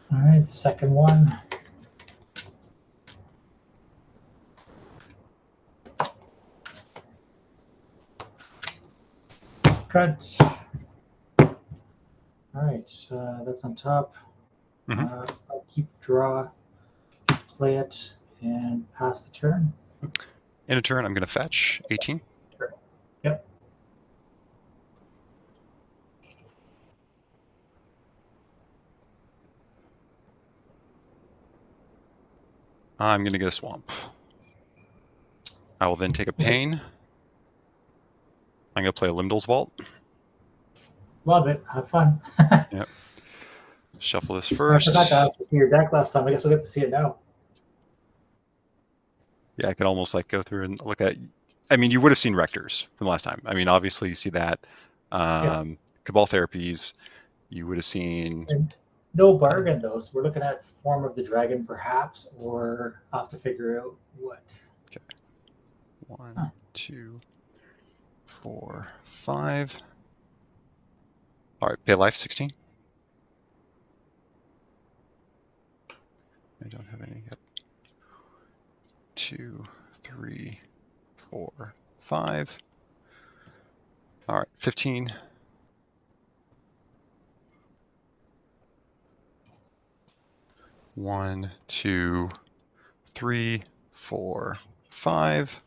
All right, second one. Cut. All right, that's on top. I'll keep draw, play it, and pass the turn. In a turn, I'm going to fetch 18. Sure. Yep. I'm going to get a swamp. I will then take a pain. I'm going to play a Lim-Dul's Vault. Love it. Have fun. Yep. Shuffle this I first. forgot to ask to see your deck last time. I guess we'll get to see it now. Yeah, I could almost like go through and look at. I mean, you would have seen Rectors from last time. I mean, obviously you see that. Cabal Therapies. You would have seen. And no bargain though. So we're looking at Form of the Dragon, perhaps, or I'll have to figure out what. Okay. 1, 2, 4, 5. All right, pay life 16. I don't have any yet. 2, 3, 4, 5. All right, 15. One, 2, 3, 4, 5.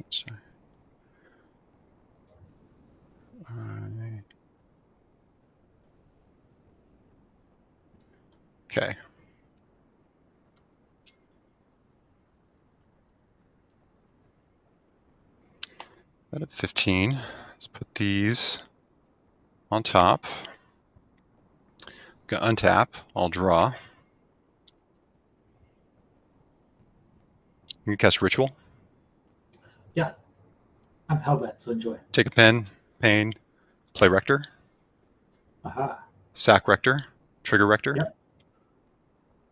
Sorry. Okay. That at 15. Let's put these on top. Go untap. I'll draw. You can cast Ritual. Yeah. I'm Hellbent, so enjoy. Take a pen, pain, play Rector. Aha. Sack Rector. Trigger Rector. Yep.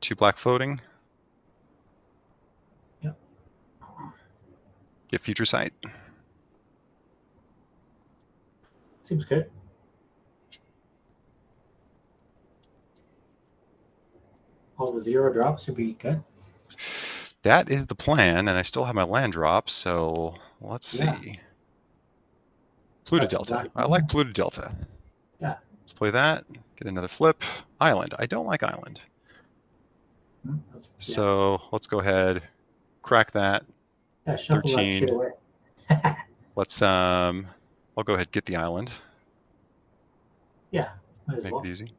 2 black floating. Yep. Get Future Sight. Seems good. All the 0 drops should be good. That is the plan, and I still have my land drop, so let's see. Yeah. Polluted That's Delta. exactly. I like Polluted Delta. Yeah. Let's play that. Get another flip. Island. I don't like Island. That's, So let's go ahead, crack that. yeah, shuffle 13. that shit away. Let's I'll go ahead and get the island. Yeah, might as Make well. it easy.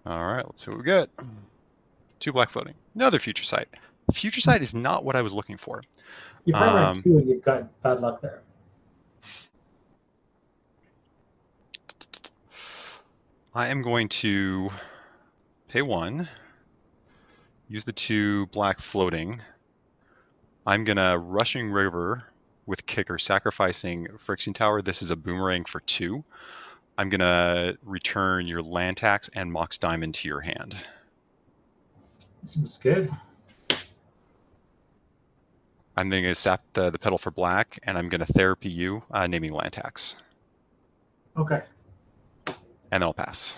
All right, let's see what we get. 2 black floating. Another Future Sight. Future Sight is not what I was looking for. You probably run 2 and you've got bad luck there. I am going to pay 1, use the 2 black floating. I'm gonna Rushing River with Kicker, sacrificing Phyrexian Tower. This is a boomerang for 2. I'm gonna return your land tax and Mox Diamond to your hand. Seems good. I'm then going to sap the petal for black, and I'm going to therapy you, naming land tax. Okay. And then I'll pass.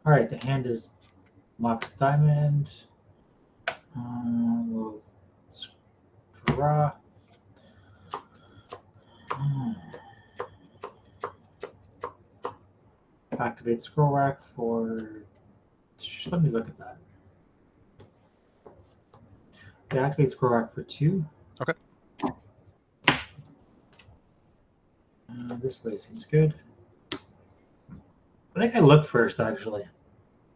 All right. The hand is Mox Diamond. We'll draw. Activate scroll rack for. Let me look at that. Yeah, activate scroll rack for 2. Okay. This way seems good. I think I looked first, actually.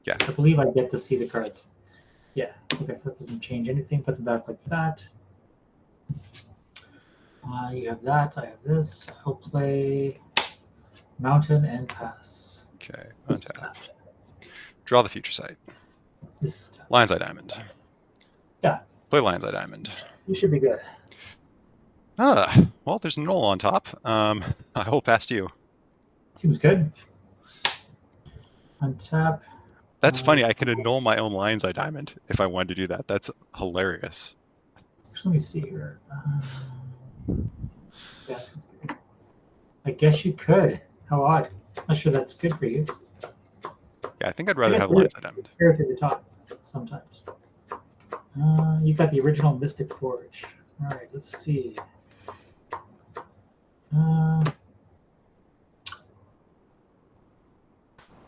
Yeah. I believe I get to see the cards. Yeah. Okay, so that doesn't change anything. Put them back like that. You have that. I have this. I'll play Mountain and pass. Okay. Untap. Draw the future sight. This is tough. Lion's Eye Diamond. Yeah. Play Lion's Eye Diamond. You should be good. Well, there's an Annul on top. I will pass to you. Seems good. Untap. That's funny. I could annul my own Lion's Eye Diamond if I wanted to do that. That's hilarious. Let me see here. Yeah, seems good. I guess you could. How odd. Not sure that's good for you. Yeah, I think I'd rather have Lion's Eye Diamond. Compare to the top sometimes. You got the original Mystic Forge. All right, let's see. I'll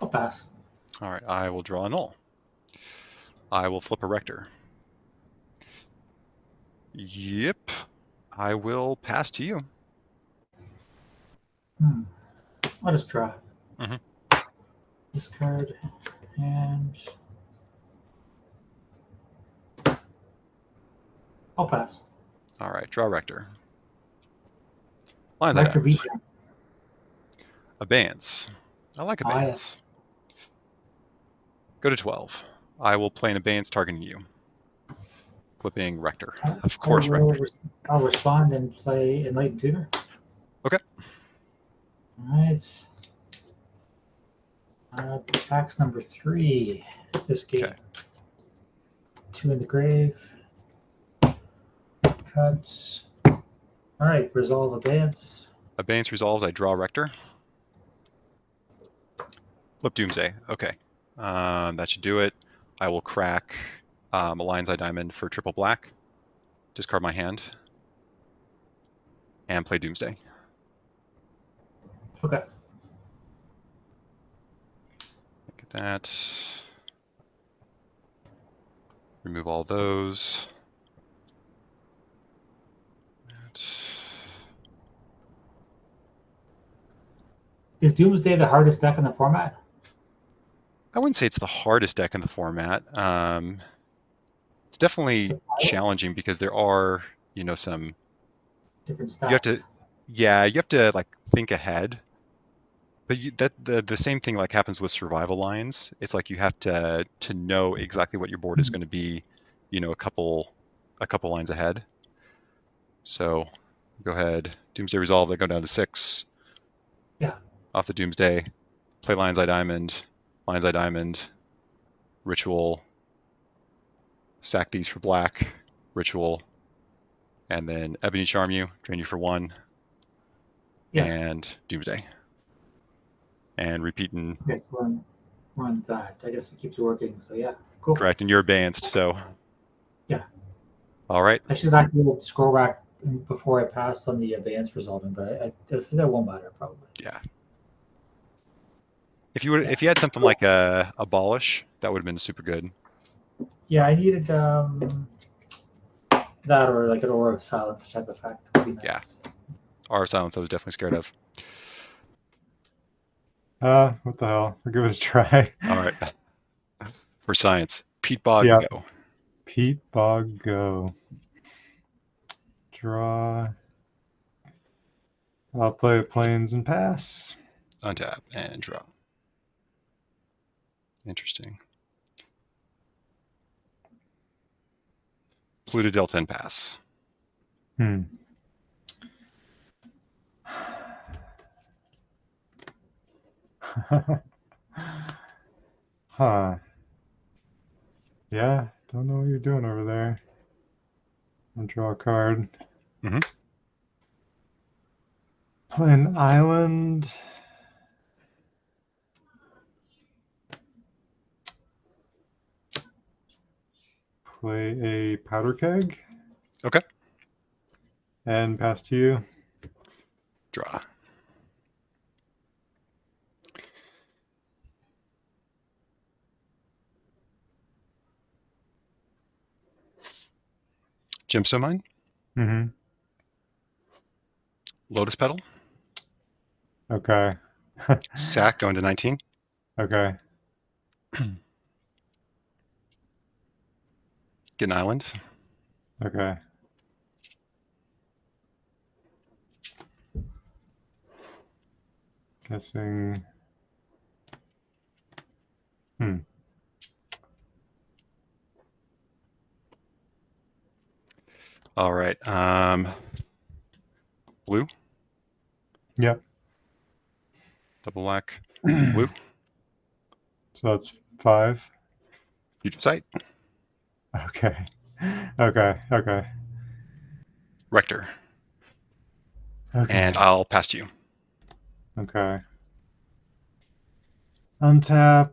pass. All right, I will draw Annul. I will flip a Rector. Yep, I will pass to you. I'll just draw. Mhm. This card and I'll pass. All right, draw Rector. Lion's Eye Rector Diamond. beat. Abeyance. I like Abeyance. Go to 12. I will play an Abeyance targeting you. Flipping Rector. Of course, Rector. I'll respond and play Enlightened Tutor. Okay. All right. Tax number 3. This game. Okay. 2 in the grave. Cuts. All right. Resolve Abeyance. Abeyance resolves. I draw Rector. Flip Doomsday. Okay. That should do it. I will crack a Lion's Eye Diamond for triple black. Discard my hand. And play Doomsday. Okay. Look at that. Remove all those. Is Doomsday the hardest deck in the format? I wouldn't say it's the hardest deck in the format. It's definitely challenging because there are, some different stats. You have to like think ahead. But the same thing like happens with survival lines. It's like you have to know exactly what your board is going to be, a couple lines ahead. So go ahead, Doomsday resolved. I go down to 6. Yeah. Off the Doomsday, play Lion's Eye Diamond, Ritual, sack these for black, Ritual, and then Ebony Charm you, drain you for 1, and Doomsday. And repeating. Yes, run that. I guess it keeps working, so yeah, cool. Correct, and you're Abeyanced, so. Yeah. All right. I should have activated scroll rack before I passed on the Abeyance resolving, but I just that won't matter probably. Yeah. If you had something like a Abolish, that would have been super good. Yeah, I needed that or like an Aura of Silence type effect. Would be nice. Yeah. Aura of Silence I was definitely scared of. What the hell? We'll give it a try. All right. For science. Peat Bog, go. Peat Bog, go. Draw. I'll play Plains and pass. Untap and draw. Interesting. Polluted Delta and pass. Huh. Yeah, don't know what you're doing over there. I'll draw a card. Mhm. Play an island. Play a powder keg. Okay. And pass to you. Draw. Gemstone Mine. Mm-hmm. Lotus Petal. Okay. Sack going to 19. Okay. Get an island. Okay. Guessing. All right. Blue. Yep. Double black. Blue. So that's 5. Future Sight. Okay. Okay. Okay. Rector. Okay. And I'll pass to you. Okay. Untap.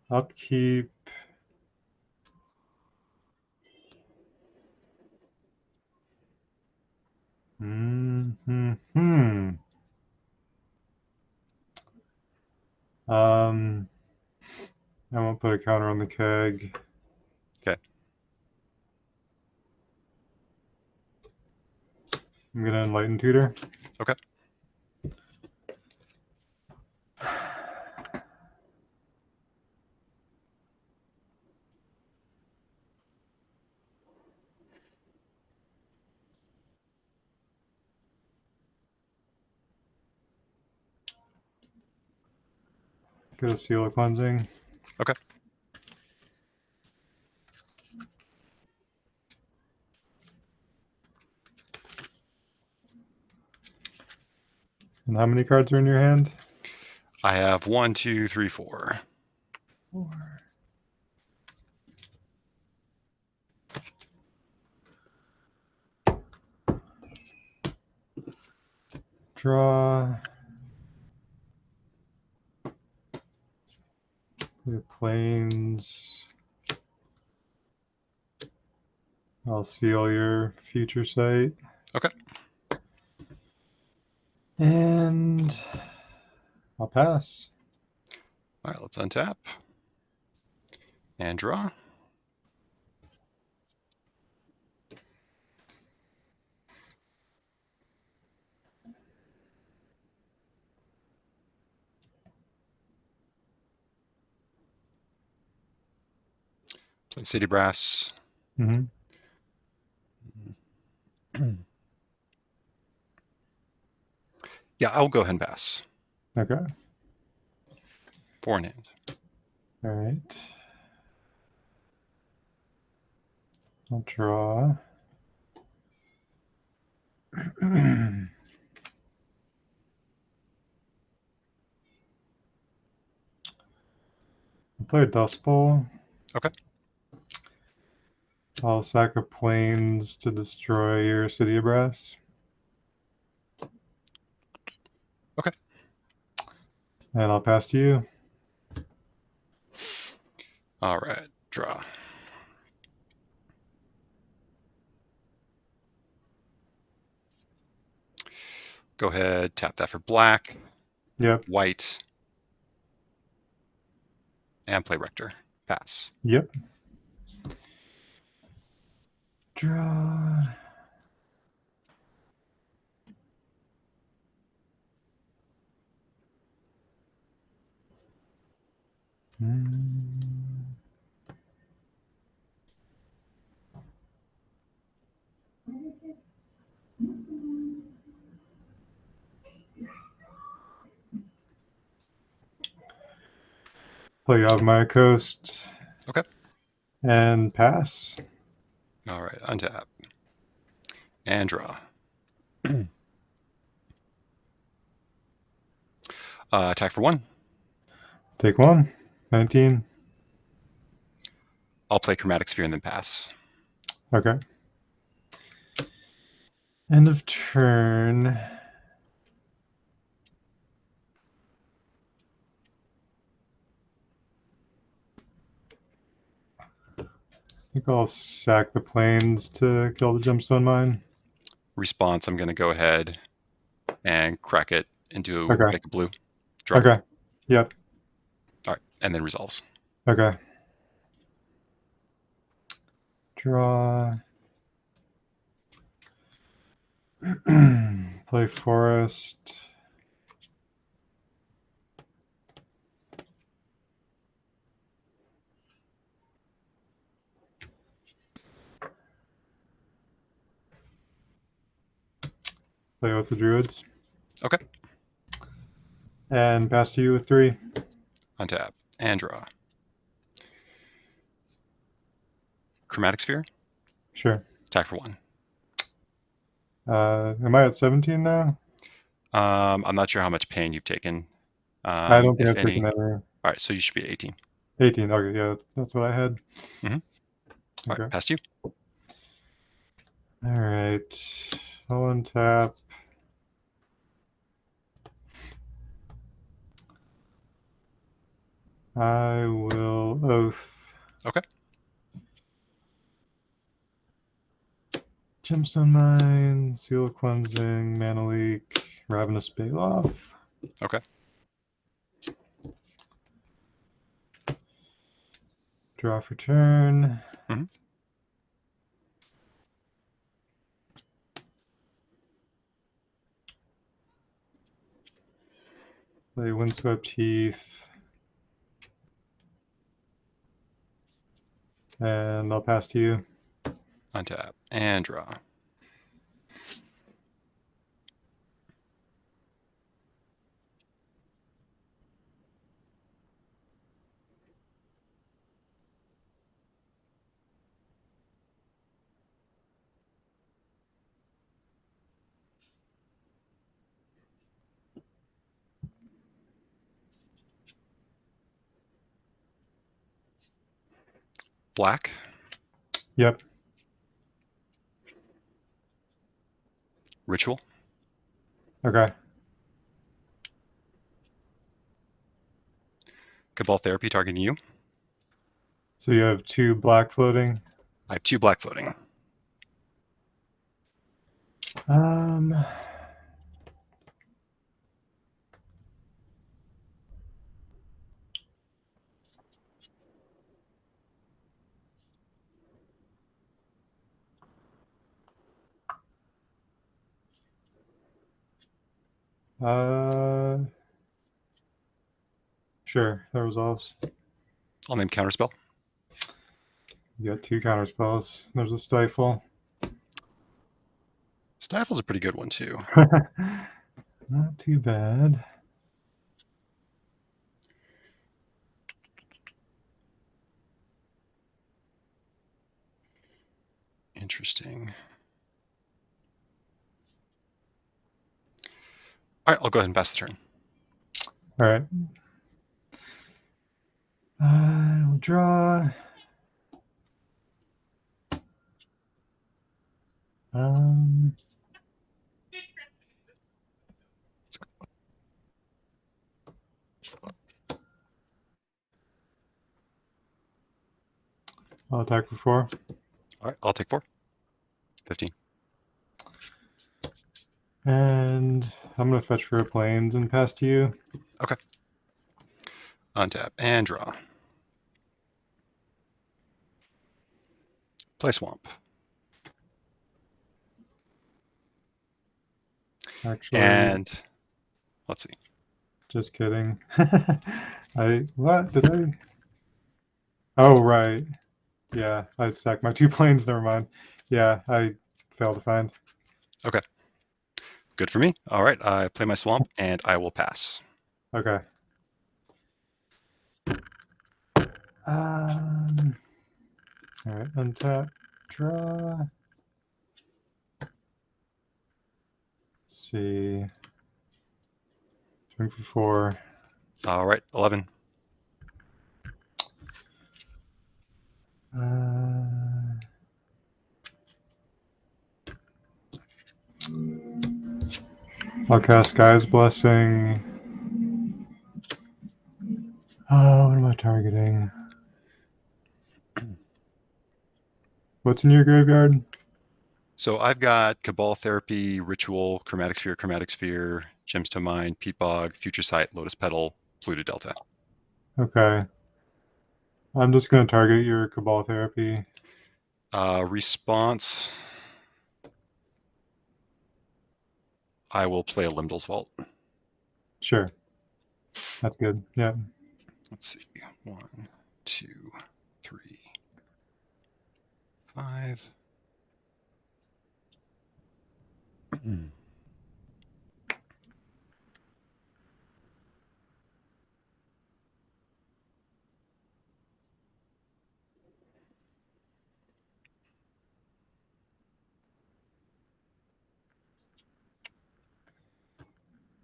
Upkeep. Hmm. I won't put a counter on the keg. Okay. I'm gonna enlighten tutor. Okay. Get a seal of cleansing. Okay. And how many cards are in your hand? I have 1, 2, 3, 4. 4. Draw. The planes. I'll seal your future sight. Okay. And I'll pass. All right, let's untap. And draw. Play City Brass. Mm-hmm. Yeah, I'll go ahead and pass. Okay. 4 in hand. All right. I'll draw. I'll play a Dust Bowl. Okay. I'll sack a plains to destroy your City of Brass. Okay. And I'll pass to you. All right, draw. Go ahead, tap that for black. Yep. White. And play Rector. Pass. Yep. Draw. Play Yavimaya Coast. Okay. And pass. All right, untap. And draw. Attack for 1. Take 1. 19. I'll play Chromatic Sphere and then pass. Okay. End of turn. I think I'll sack the plains to kill the Gemstone Mine. Response, I'm going to go ahead and crack it into Okay. make a blue. Draw. Okay. Yep. All right, and then resolves. Okay. Draw. Play forest. Play with the druids. Okay. And pass to you with 3. Untap and draw. Chromatic Sphere. Sure. Attack for 1. Am I at 17 now? I'm not sure how much pain you've taken. I don't think if I've taken any. any. All right, so you should be at 18. 18. Okay, yeah, that's what I had. All Okay. right, past you. All right. I'll untap. I will oath. Okay. Gemstone Mine, Seal of Cleansing, Mana Leak, Ravenous Baloth. Okay. Draw for turn. Mhm. Play Windswept Heath. And I'll pass to you. Untap and draw. Black. Yep. Ritual. Okay. Cabal Therapy targeting you. So you have 2 black floating. I have 2 black floating. Sure, that resolves. I'll name Counterspell. You got 2 counter spells. There's a Stifle. Stifle's a pretty good one too. Not too bad. Interesting. All right, I'll go ahead and pass the turn. All right. I'll draw. I'll attack for 4. All right, I'll take 4. 15. And I'm going to fetch for a plains and pass to you. Okay. Untap and draw. Play Swamp. Actually, And let's see. just kidding. What did I? Oh, right. Yeah, I sacked my 2 planes. Never mind. Yeah, I failed to find. Okay. Good for me. All right, I play my Swamp and I will pass. Okay. All right, untap, draw. Let's see. Swing for 4. All right, 11. I'll cast Guy's Blessing. What am I targeting? What's in your graveyard? So I've got Cabal Therapy, Ritual, Chromatic Sphere, Gemstone Mine, Peat Bog, Future Sight, Lotus Petal, Polluted Delta. Okay. I'm just going to target your Cabal Therapy. Response. I will play a Lim-Dul's Vault. Sure. That's good. Yeah. Let's see. 1, 2, 3, 5.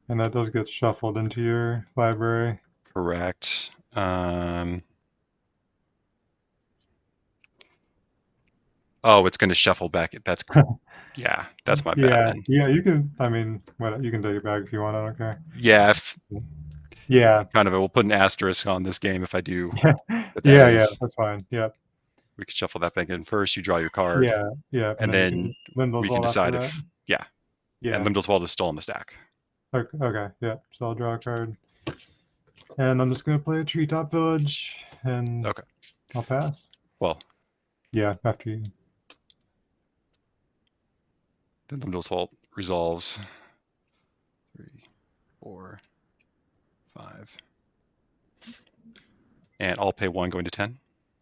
And that does get shuffled into your library. Correct. Oh, it's going to shuffle back. That's yeah, that's my bad then. Yeah, you can. I mean, you can take it back if you want. I don't care. Yeah, Yeah. kind of. We'll put an asterisk on this game if I do. Yeah, that's fine. Yeah. We could shuffle that back in first. You draw your card. Yeah. And then we can decide if yeah. And Lim-Dul's Vault is still on the stack. Okay. Yeah. So I'll draw a card. And I'm just gonna play a Treetop Village, and Okay. I'll pass. Well. Yeah, after you. Then Lim-Dul's Vault resolves. 3, 4, 5. And I'll pay 1 going to 10.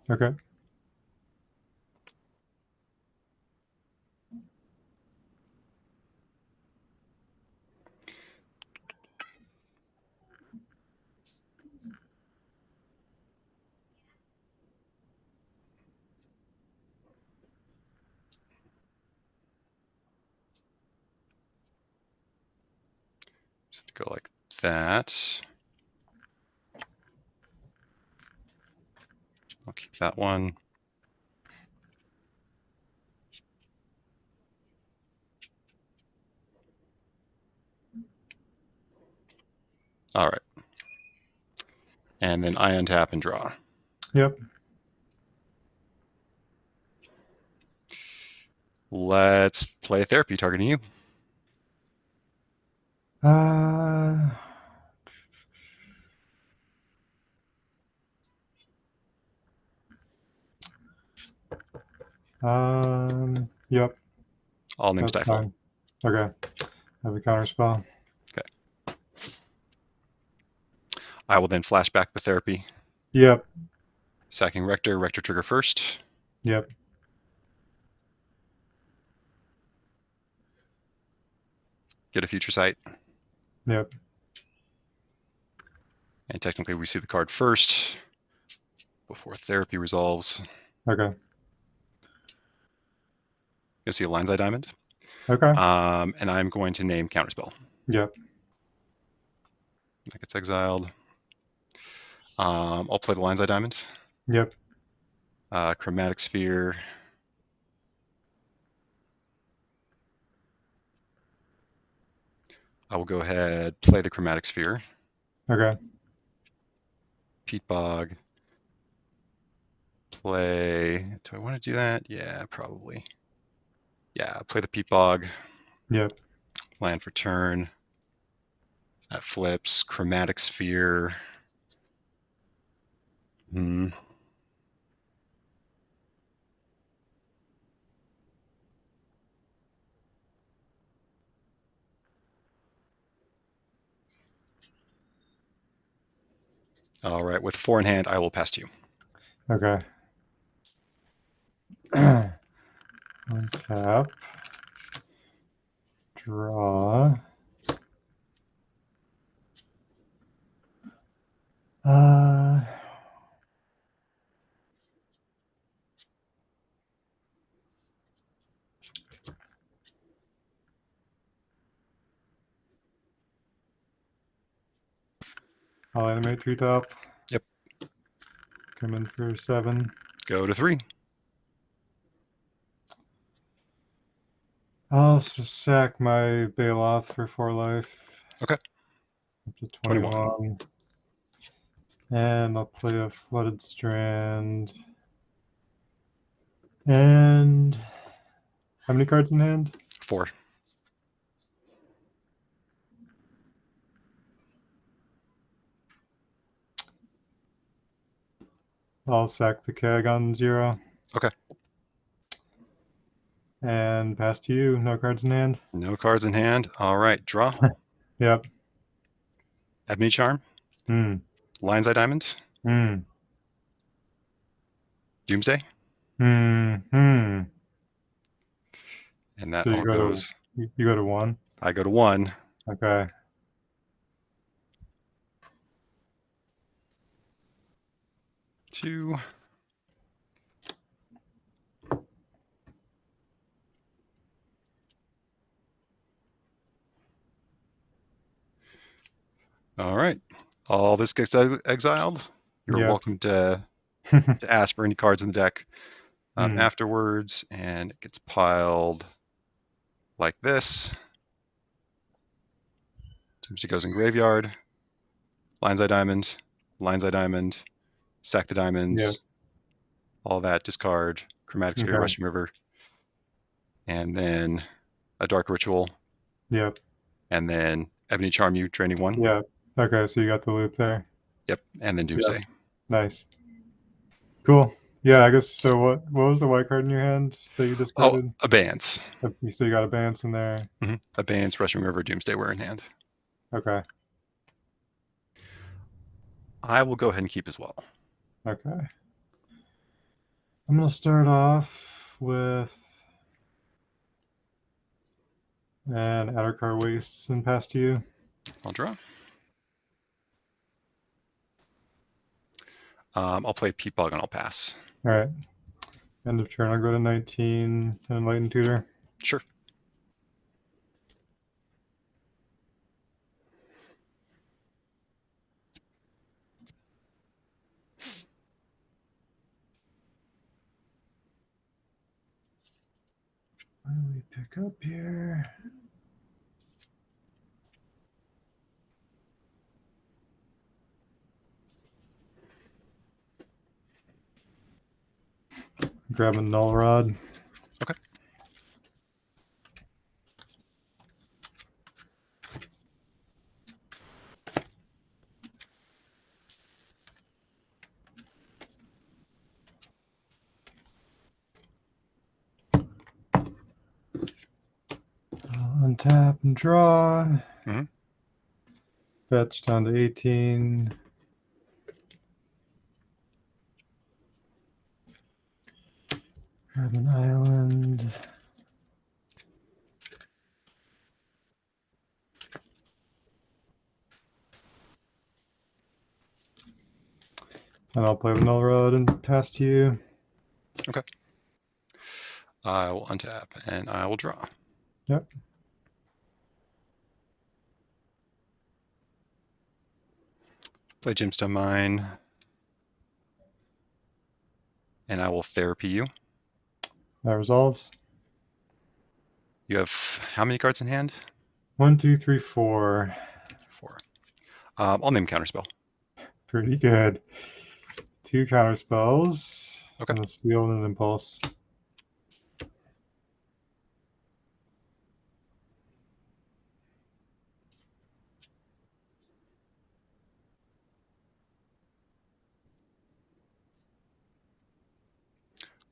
Okay. So to go like that. I'll keep that one. All right. And then I untap and draw. Yep. Let's play Therapy, targeting you. Yep. All name Stifle. Fine. Okay. Have a counter spell. Okay. I will then flash back the Therapy. Yep. Sacking Rector. Rector trigger first. Yep. Get a Future Sight. Yep. And technically we see the card first before Therapy resolves. Okay. You'll see a Lion's Eye Diamond. Okay. And I'm going to name Counterspell. Yep. That gets exiled. I'll play the Lion's Eye Diamond. Yep. Chromatic Sphere. I will go ahead, play the Chromatic Sphere. Okay. Peat Bog. Play. Do I want to do that? Yeah, probably. Yeah, play the Peat Bog. Yep. Land for turn. That flips. Chromatic Sphere. All right, with 4 in hand, I will pass to you. Okay. Untap. Draw. I'll animate Treetop. Yep. Come in for 7. Go to 3. I'll sack my Baloth for 4 life. Okay. Up to 21. 21. And I'll play a Flooded Strand. And how many cards in hand? 4. I'll sack the keg on 0. Okay. And pass to you. No cards in hand. No cards in hand. All right. Draw. Yep. Ebony Charm. Hmm. Lion's Eye Diamond. Hmm. Doomsday. Hmm. Hmm. And that So all goes. you go to 1. I go to 1. Okay. Two. All right. All this gets exiled. You're Yep. welcome to ask for any cards in the deck afterwards, and it gets piled like this. Doomsday goes in graveyard. Lion's Eye Diamond. Lion's Eye Diamond. Sack the diamonds. Yep. All that. Discard. Chromatic Sphere, Okay. Rushing River. And then a Dark Ritual. Yep. And then Ebony Charm you, draining 1. Yep. Okay, so you got the loop there. Yep. And then Doomsday. Nice. Cool. Yeah, I guess so. What was the white card in your hand that you discarded? Oh, Abeyance. So you got Abeyance in there. Abeyance, Rushing River, Doomsday were in hand. Okay. I will go ahead and keep as well. Okay. I'm gonna start off with an Outercar Waste and pass to you. I'll draw. I'll play Peat Bog and I'll pass. All right. End of turn. I'll go to 19 and Enlighten Tutor. Sure. What do we pick up here? Grab a Null Rod. Okay. I'll untap and draw. Mhm. Fetch down to 18. Grab an island. And I'll play the Null Rod and pass to you. Okay. I will untap and I will draw. Yep. Play Gemstone Mine. And I will therapy you. That resolves. You have how many cards in hand? 1, 2, 3, 4. 4. I'll name Counterspell. Pretty good. 2 counter spells. Okay. And a Seal and an Impulse.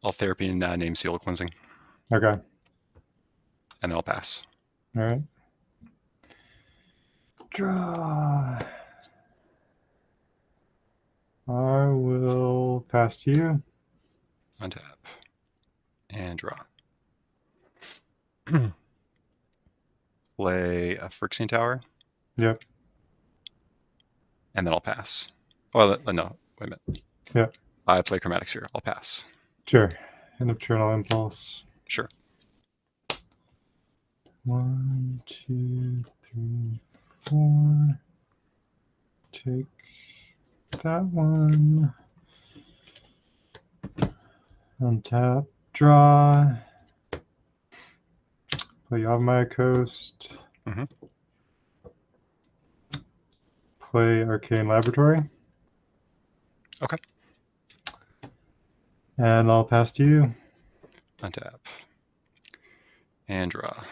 I'll therapy and name Seal of Cleansing. Okay. And then I'll pass. All right. Draw. I will pass to you. Untap. And draw. Play a Phyrexian Tower. Yep. And then I'll pass. Oh, no. Wait a minute. Yep. I play Chromatic Sphere. I'll pass. Sure. End of turn, I'll Impulse. Sure. 1, 2, 3, 4. Take that one. Untap, draw. Play Yavimaya Coast. Mhm. Play Arcane Laboratory. Okay. And I'll pass to you. Untap. And draw.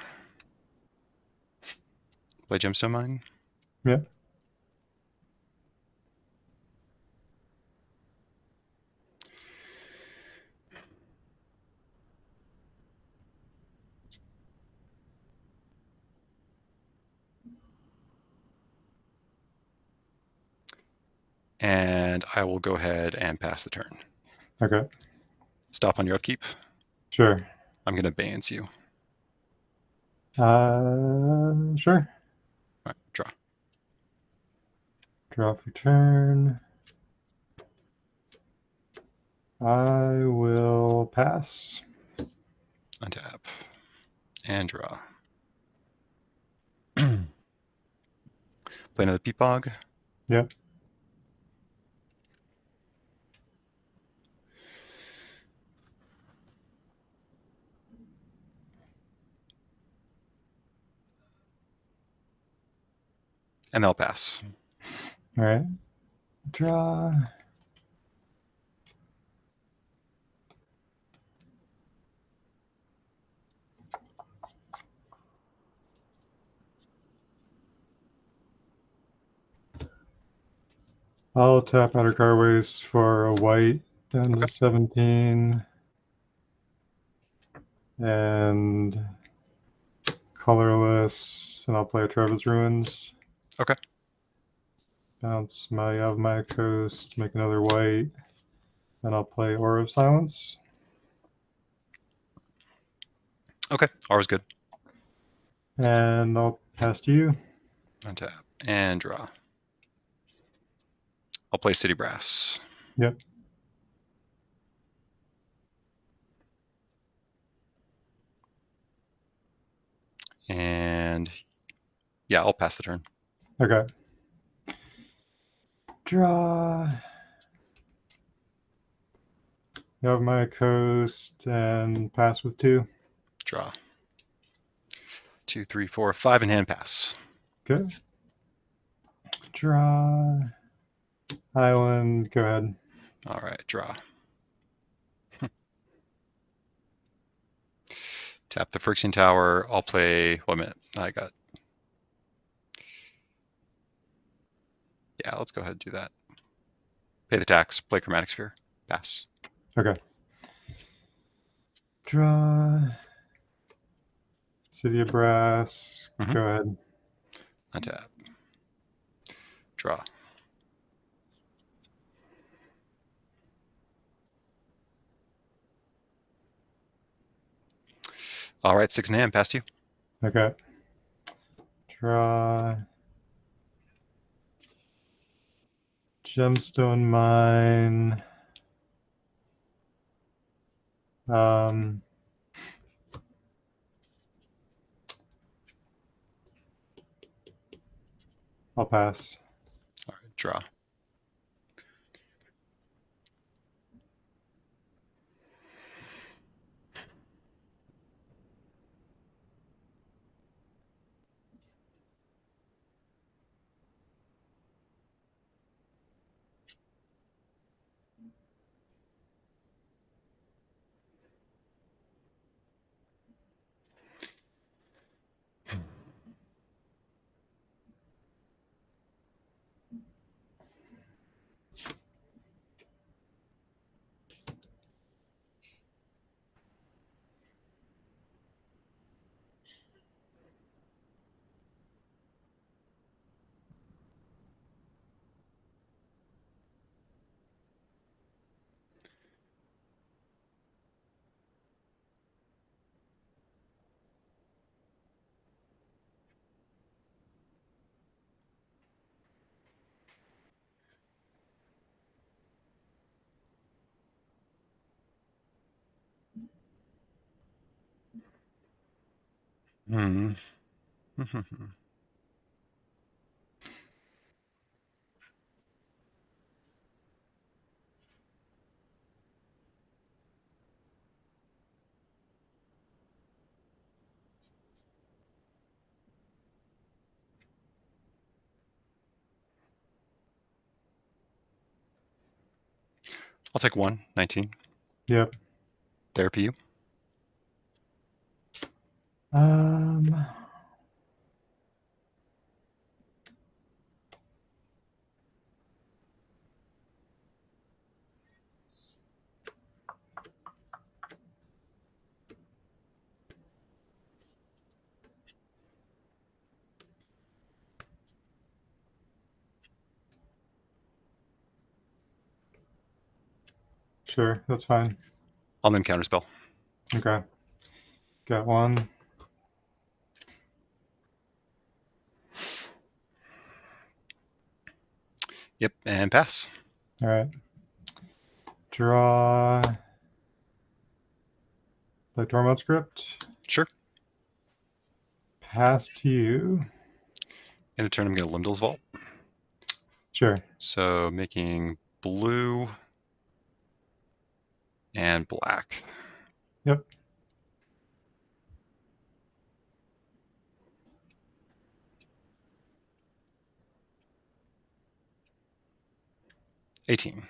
Play Gemstone Mine. Yep. And I will go ahead and pass the turn. Okay. Stop on your upkeep. Sure. I'm going to Abeyance you. Sure. All right, draw. Draw for turn. I will pass. Untap. And draw. Play another Peat Bog. Yep. And they'll pass. All right. Draw. I'll tap Outer Carways for a white down Okay. to 17. And colorless. And I'll play Travis Ruins. Okay. Bounce my Yavimaya Coast. Make another white. And I'll play Aura of Silence. Okay. Aura's good. And I'll pass to you. Untap. And draw. I'll play City Brass. Yep. And yeah, I'll pass the turn. Okay. Draw. Yavimaya Coast and pass with 2. Draw. 2, 3, 4, 5 in hand, pass. Good. Draw. Island, go ahead. All right, draw. Tap the Phyrexian Tower. I'll play. Wait a minute. I got. Yeah, let's go ahead and do that. Pay the tax. Play Chromatic Sphere. Pass. Okay. Draw. City of Brass, Mhm. go ahead. Untap. Draw. All right, 6 in hand. Pass to you. Okay. Draw. Gemstone Mine. I'll pass. All right, draw. Hmm. I'll take 1. 19. Yep. Therapy you. Sure, that's fine. I'll name counterspell. Okay. Got 1. Yep, and pass. All right. Draw the Tormod script. Sure. Pass to you. In a turn, I'm going to Lim-Dul's Vault. Sure. So making blue and black. Yep. $18.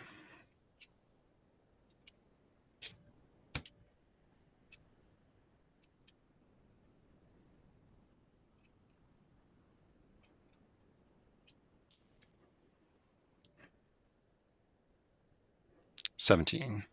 $17.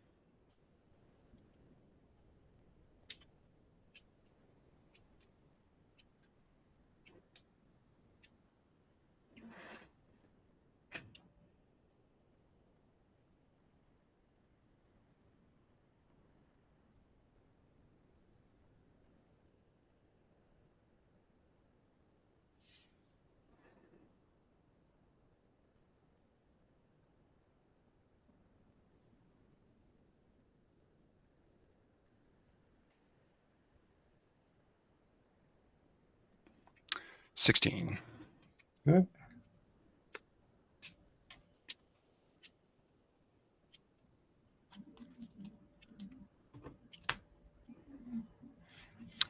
$16. Good.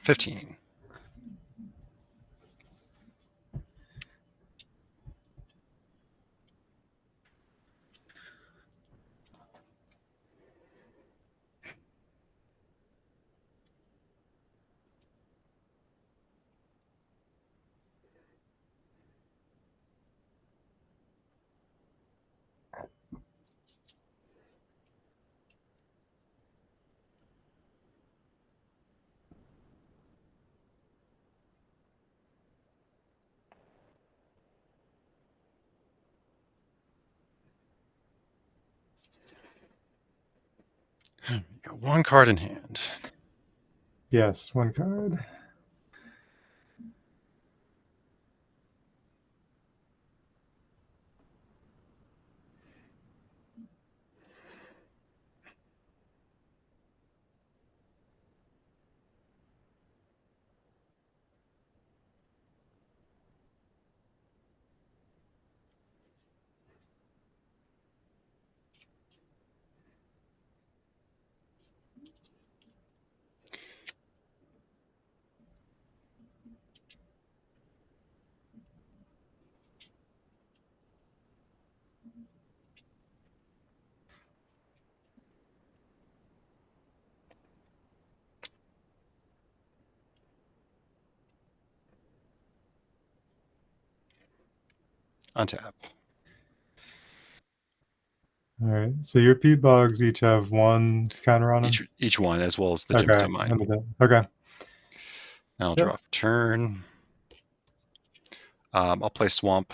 $15. Got 1 card in hand. Yes, 1 card. Untap. All right. So your Peat Bogs each have 1 counter on them? Each one, as well as the Okay. Gemstone Mine. Okay. Now I'll Yep. draw for turn. I'll play Swamp.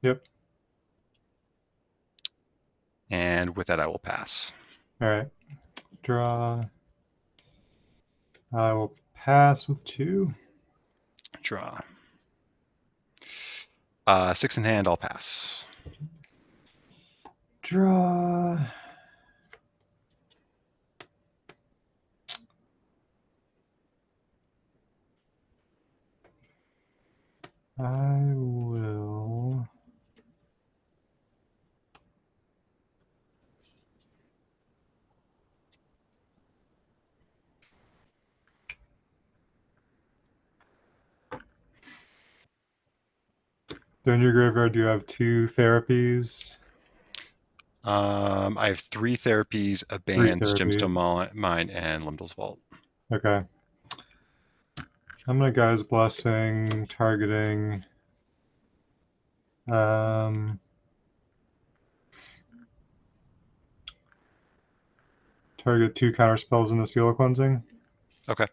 Yep. And with that, I will pass. All right. Draw. I will pass with 2. Draw. 6 in hand, I'll pass. Draw. I will. So in your graveyard, you have 2 therapies. I have 3 therapies: Abeyance, Gemstone Mine, and Lim-Dul's Vault. Okay. I'm gonna Guy's Blessing, targeting target 2 counter spells in the Seal of Cleansing. Okay.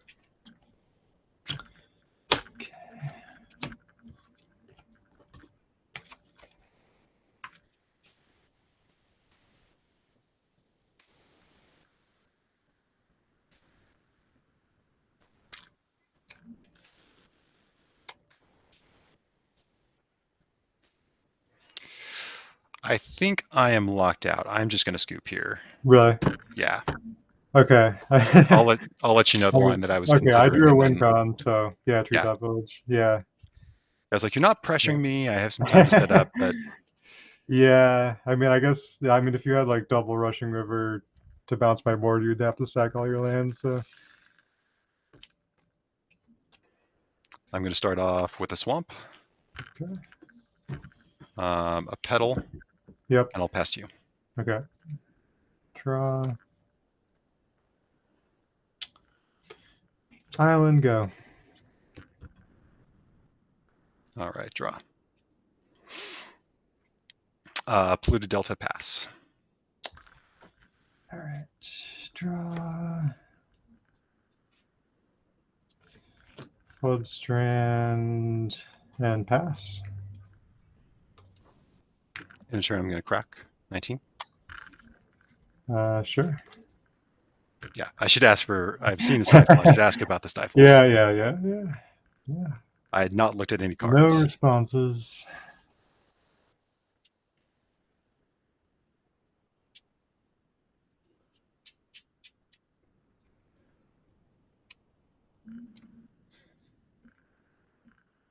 I think I am locked out. I'm just gonna scoop here. Really? Yeah. Okay. I'll let you know the line that I was okay, considering. I drew a and win then- con, so yeah, Treetop Village. Yeah. I was like, you're not pressuring me. I have some time to set up, but Yeah, I mean, I guess, I mean, if you had like double Rushing River to bounce my board, you'd have to sack all your lands, so. I'm going to start off with a swamp, Okay. a petal, Yep. and I'll pass to you. Okay. Draw. Island, go. All right, draw. Polluted Delta, pass. All right, draw. Bloodstrand and pass. In turn, I'm going to crack 19. Sure. Yeah, I should ask for. I've seen the stifle. I should ask about the stifle. Yeah. I had not looked at any No cards. responses.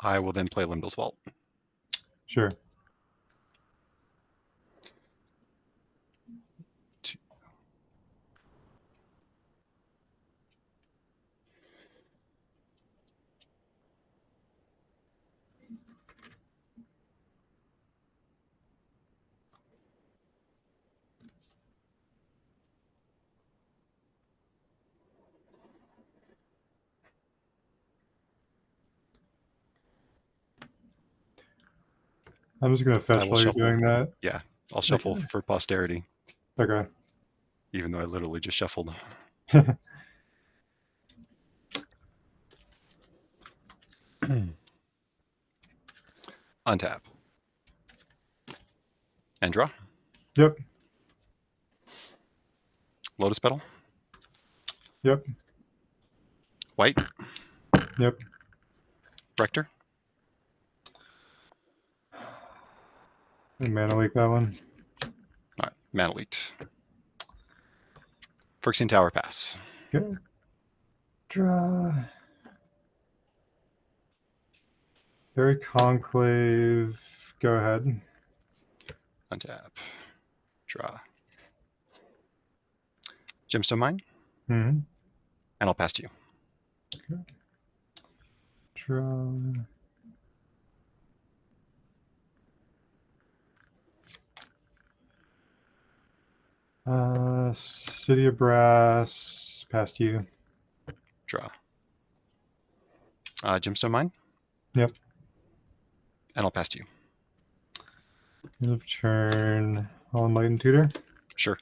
I will then play Lim-Dul's Vault. Sure. I'm just gonna fetch while you're doing that. Yeah, I'll shuffle for posterity. Okay. Even though I literally just shuffled. Untap. And draw. Yep. Lotus Petal. Yep. White. Yep. Rector. And mana leak that one. All right, mana leaked. Phyrexian Tower, pass. Okay. Draw. Very Conclave. Go ahead. Untap. Draw. Gemstone Mine. Mm-hmm. And I'll pass to you. Okay. Draw. City of Brass, past you. Draw. Gemstone Mine. Yep. And I'll pass to you. End of turn. All Enlightened Tutor. Sure.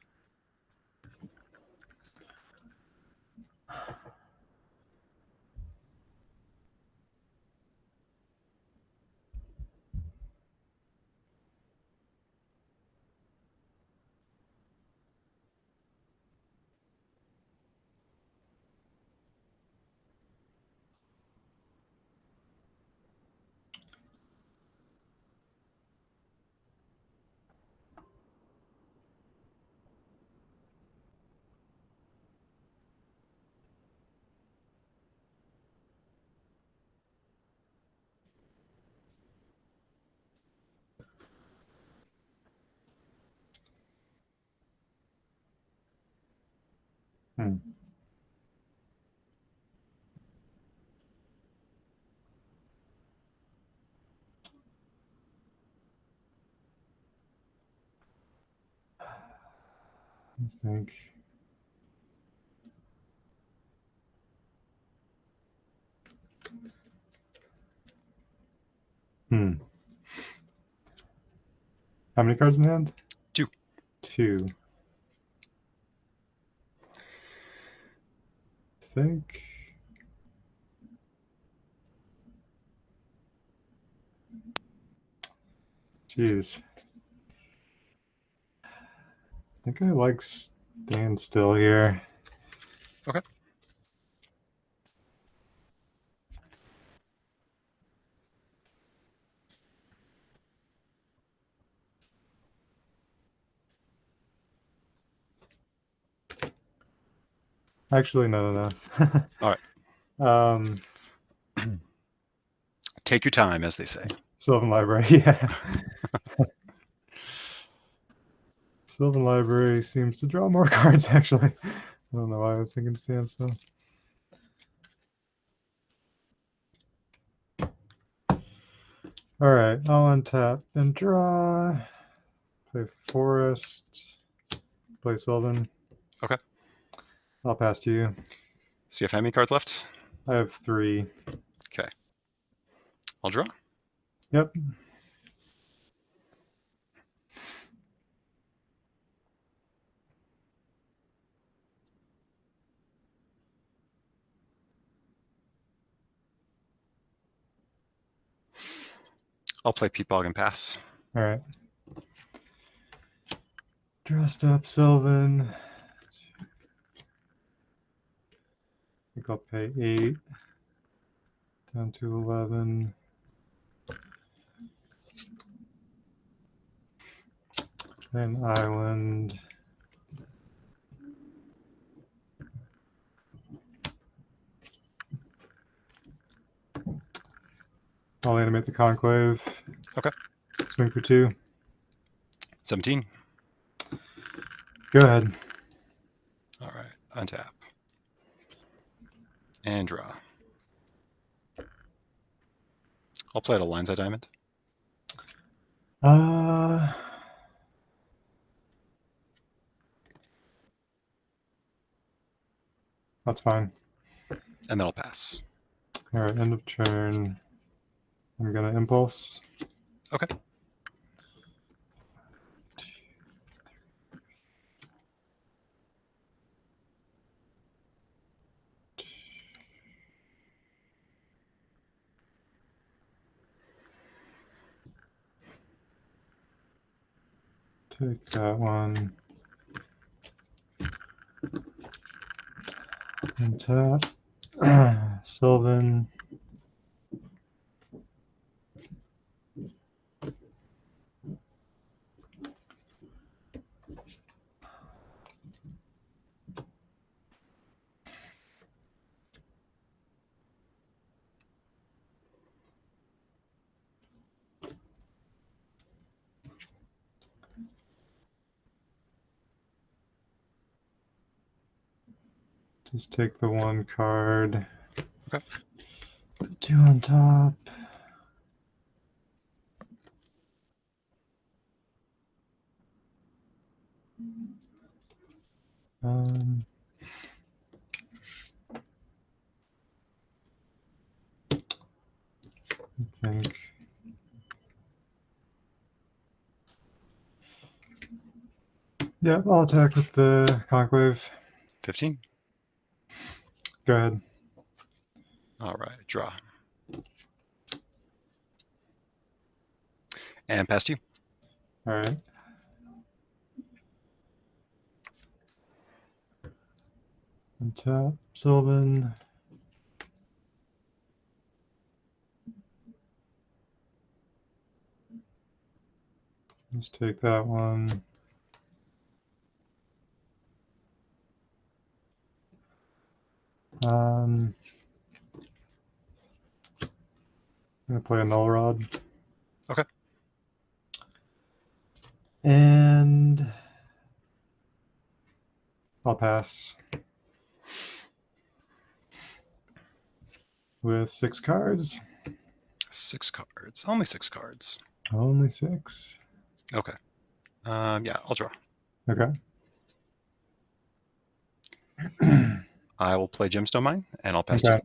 Hmm. I think. How many cards in hand? 2. 2. I think. Jeez. I think I like staying still here. Okay. Actually, no. All right. Take your time, as they say. Sylvan Library, yeah. Sylvan Library seems to draw more cards, actually. I don't know why I was thinking standstill. Alright, I'll untap and draw. Play Forest. Play Sylvan. Okay. I'll pass to you. So you have how many cards left? I have 3. Okay. I'll draw. Yep. I'll play Peat Bog and pass. Alright. Dressed up Sylvan. I think I'll pay 8. Down to 11. Then Island. I'll animate the Conclave. Okay. Swing for 2. 17. Go ahead. All right. Untap. And draw. I'll play it a Lines Eye Diamond. That's fine. And then I'll pass. Alright, end of turn. I'm gonna Impulse. Okay. Take that one. And tap. Sylvan. Just take the 1 card. Okay. Put 2 on top. I think. Yep, I'll attack with the Conclave. 15. Go ahead. All right. Draw. And pass to you. Alright. Untap. Sylvan. Just take that one. I'm gonna play a Null Rod. Okay. And I'll pass. With 6 cards. 6 cards. Only 6 cards. Only 6. Okay. Yeah, I'll draw. Okay. I will play Gemstone Mine, and I'll pass Okay. to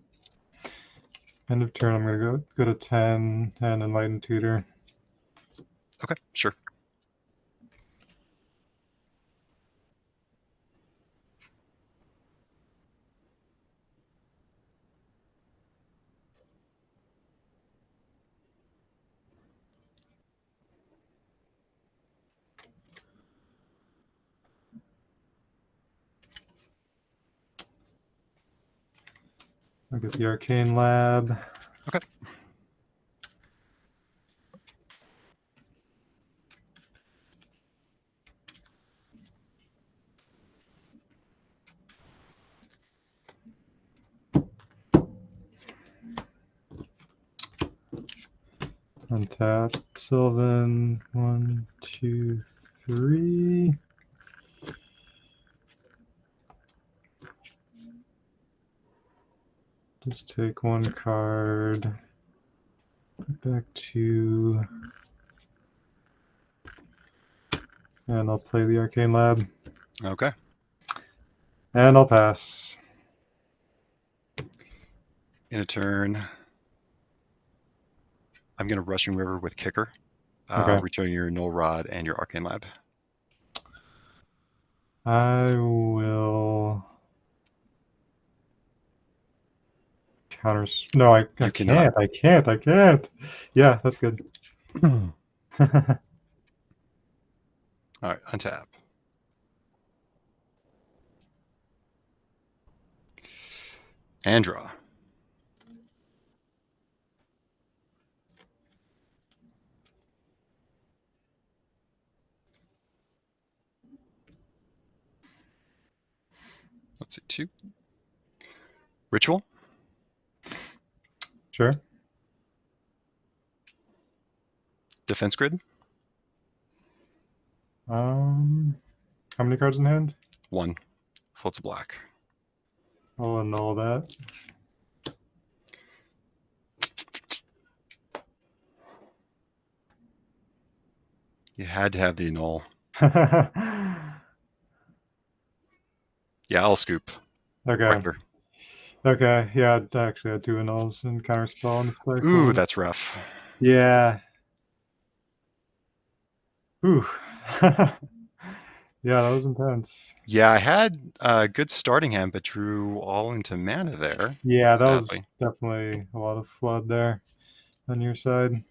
End of turn, I'm going to go to 10 and Enlightened Tutor. Okay, sure. I'll get the Arcane Lab. Okay. Untap Sylvan. 1, 2, 3. Just take one card. Back to. And I'll play the Arcane Lab. Okay. And I'll pass. In a turn, I'm going to Rushing River with Kicker. Okay. Return your Null Rod and your Arcane Lab. I will counter. No, I You can't. cannot. I can't. Yeah, that's good. All right, untap. And draw. Let's see, 2. Ritual. Sure. Defense Grid. How many cards in hand? 1. Floats a black. I'll annul that. You had to have the Annul. Okay. Yeah, I'll scoop. Rector. Okay. Yeah, I actually had 2 annuls and counterspell and play. Ooh, that's rough. Yeah. Ooh. Yeah, that was intense. Yeah, I had a good starting hand, but drew all into mana there. Yeah, that was sadly. definitely a lot of flood there on your side.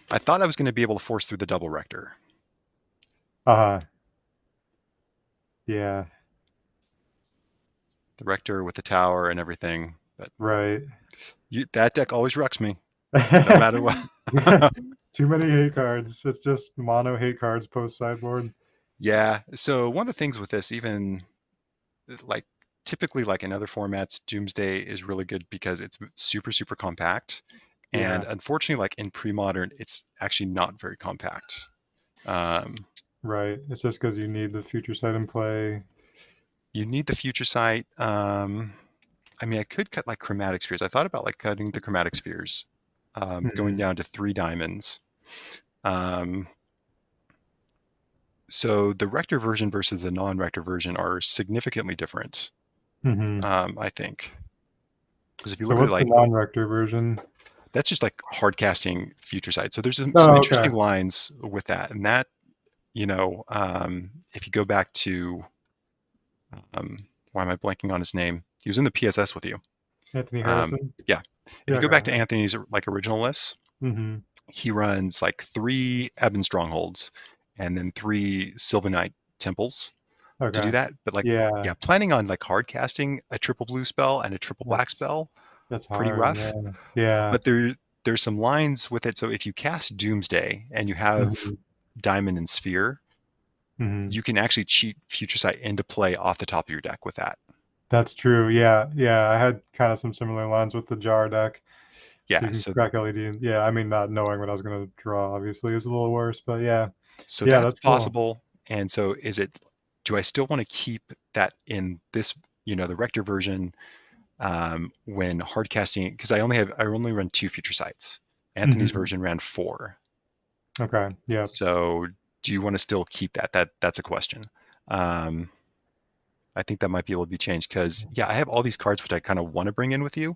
I thought I was going to be able to force through the double Rector. Yeah. The Rector with the tower and everything. But Right. that deck always wrecks me, no matter what. Yeah. Too many hate cards. It's just mono hate cards post sideboard. Yeah, so one of the things with this, even like typically like in other formats, Doomsday is really good because it's super, super compact. And Yeah. unfortunately, like in Premodern, it's actually not very compact. Right. It's just because you need the future sight in play. You need the future sight. I mean, I could cut like Chromatic Spheres. I thought about like cutting the Chromatic Spheres, going down to 3 diamonds. So the Rector version versus the non-Rector version are significantly different, I think. Because if you So look at what's it, like the non-Rector version? that's just like hard casting future sight. So there's some Oh, interesting okay. lines with that, and that, you know, if you go back to, why am I blanking on his name? He was in the PSS with you. Anthony Harrison? Yeah. If you go back to Anthony's like original lists, he runs like 3 Ebon Strongholds and then 3 Sylvanite Temples to do that. But like, yeah, planning on like hard casting a triple blue spell and a triple black spell, that's pretty hard, rough. Yeah. But there's some lines with it. So if you cast Doomsday and you have Diamond and Sphere, you can actually cheat Future Sight into play off the top of your deck with that. That's true. Yeah. I had kind of some similar lines with the jar deck. Yeah. You can crack LED. Yeah. I mean, not knowing what I was going to draw obviously is a little worse, but yeah. So yeah, that's cool. possible. And so do I still want to keep that in this, the Rector version, when hard casting, because I only run 2 Future Sights. Anthony's version ran 4. Okay. Yeah. So do you want to still keep that? That's a question. I think that might be able to be changed because, yeah, I have all these cards which I kind of want to bring in with you,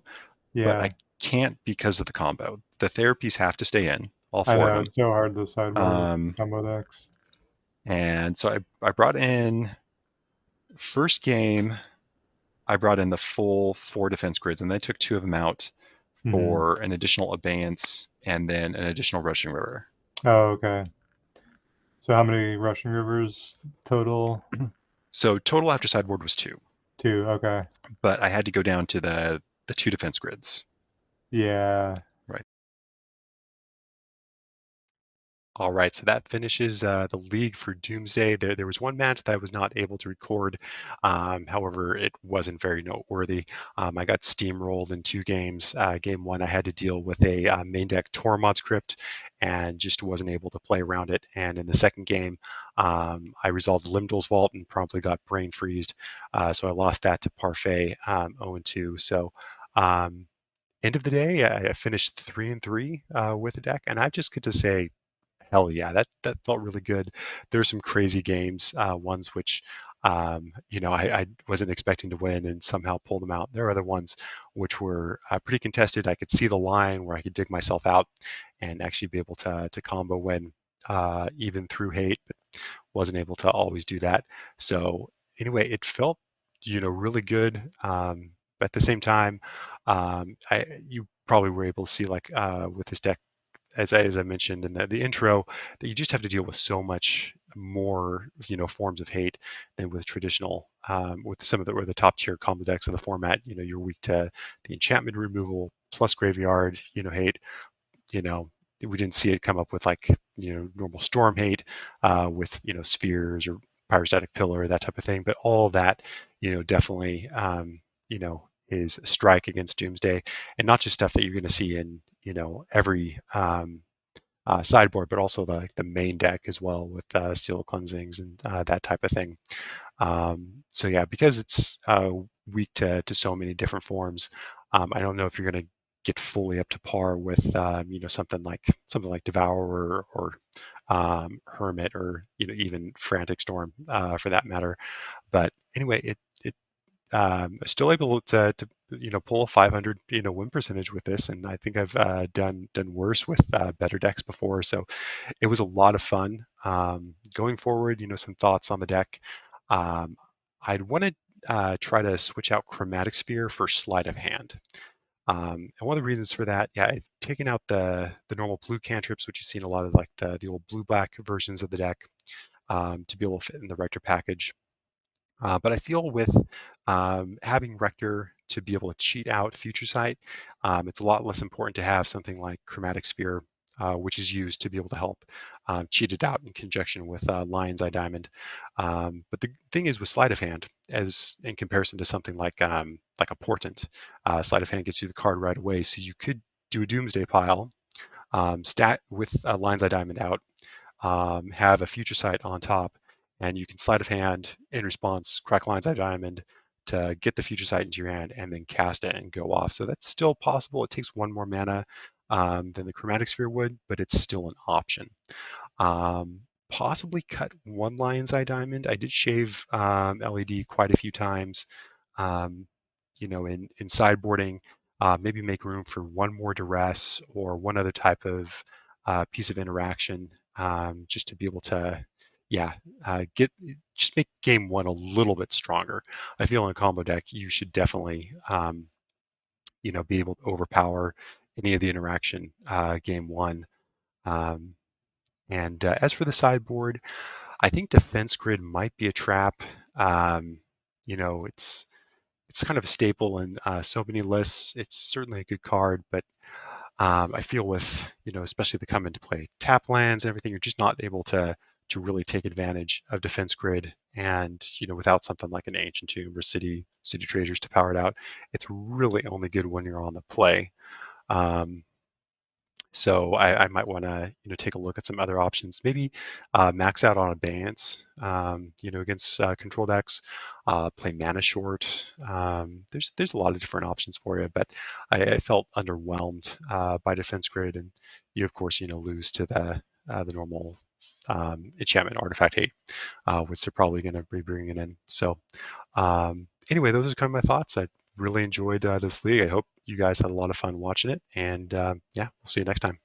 but Yeah, I can't because of the combo. The therapies have to stay in, all I four of know them. it's so hard to sideboard with Um, combo decks. and so I brought in, first game, I brought in the full 4 defense grids, and I took 2 of them out Hmm. for an additional Abeyance and then an additional Rushing River. Oh, okay. So how many Rushing Rivers total? So total after sideboard was 2, 2. Okay. but I had to go down to the 2 defense grids. Yeah. Right. All right, so that finishes the league for Doomsday. There was one match that I was not able to record. However, it wasn't very noteworthy. I got steamrolled in 2 games. Game 1, I had to deal with a main deck Tormod script and just wasn't able to play around it. And in the second game, I resolved Lim-Dul's Vault and promptly got brain freezed. So I lost that to Parfait 0-2. So end of the day, I finished 3-3 with the deck, and I just get to say, hell yeah, that felt really good. There's some crazy games, ones which I wasn't expecting to win and somehow pulled them out. There are other ones which were pretty contested. I could see the line where I could dig myself out and actually be able to combo win even through hate, but wasn't able to always do that. So anyway, it felt really good. But at the same time, you probably were able to see, like, with this deck, as I mentioned in the intro, that you just have to deal with so much more, forms of hate than with traditional. With some of the top tier combo decks in the format, you're weak to the enchantment removal plus graveyard, hate. We didn't see it come up with, like, normal storm hate with spheres or pyrostatic pillar, that type of thing. But all that, definitely, is a strike against Doomsday, and not just stuff that you're going to see in every sideboard, but also the main deck as well with steel cleansings and that type of thing. So yeah, because it's weak to so many different forms, I don't know if you're going to get fully up to par with something like Devourer or Hermit, or even Frantic Storm for that matter. But anyway, it still able to pull a 500 win percentage with this, and I think I've done worse with better decks before. So it was a lot of fun. Going forward, some thoughts on the deck. I'd want to try to switch out Chromatic Sphere for Sleight of Hand. And one of the reasons for that, yeah, I've taken out the normal blue cantrips, which you've seen a lot of, like the old blue-black versions of the deck, to be able to fit in the Rector package. But I feel with having Rector to be able to cheat out Future Sight, it's a lot less important to have something like Chromatic Sphere, which is used to be able to help cheat it out in conjunction with Lion's Eye Diamond. But the thing is with Sleight of Hand, as in comparison to something like a Portent, Sleight of Hand gets you the card right away, so you could do a Doomsday pile, stat with Lion's Eye Diamond out, have a Future Sight on top, and you can Sleight of Hand in response, crack Lion's Eye Diamond to get the Future Sight into your hand and then cast it and go off. So that's still possible. It takes 1 more mana than the Chromatic Sphere would, but it's still an option. Possibly cut 1 Lion's Eye Diamond. I did shave LED quite a few times, in sideboarding. Maybe make room for 1 more Duress or 1 other type of piece of interaction, just to be able to, just make game 1 a little bit stronger. I feel in a combo deck you should definitely, be able to overpower any of the interaction game 1. And as for the sideboard, I think Defense Grid might be a trap. It's kind of a staple in so many lists. It's certainly a good card, but I feel with, especially the come into play tap lands and everything, you're just not able to really take advantage of Defense Grid. And, without something like an Ancient Tomb or City Traders to power it out, it's really only good when you're on the play. So I might want to, take a look at some other options. Maybe max out on Abeyance, against control decks. Play mana short. There's a lot of different options for you, but I felt underwhelmed by Defense Grid, and you of course lose to the normal enchantment artifact hate, which they're probably going to be bringing in. So anyway, those are kind of my thoughts. I really enjoyed this league. I hope you guys had a lot of fun watching it, and yeah, we'll see you next time.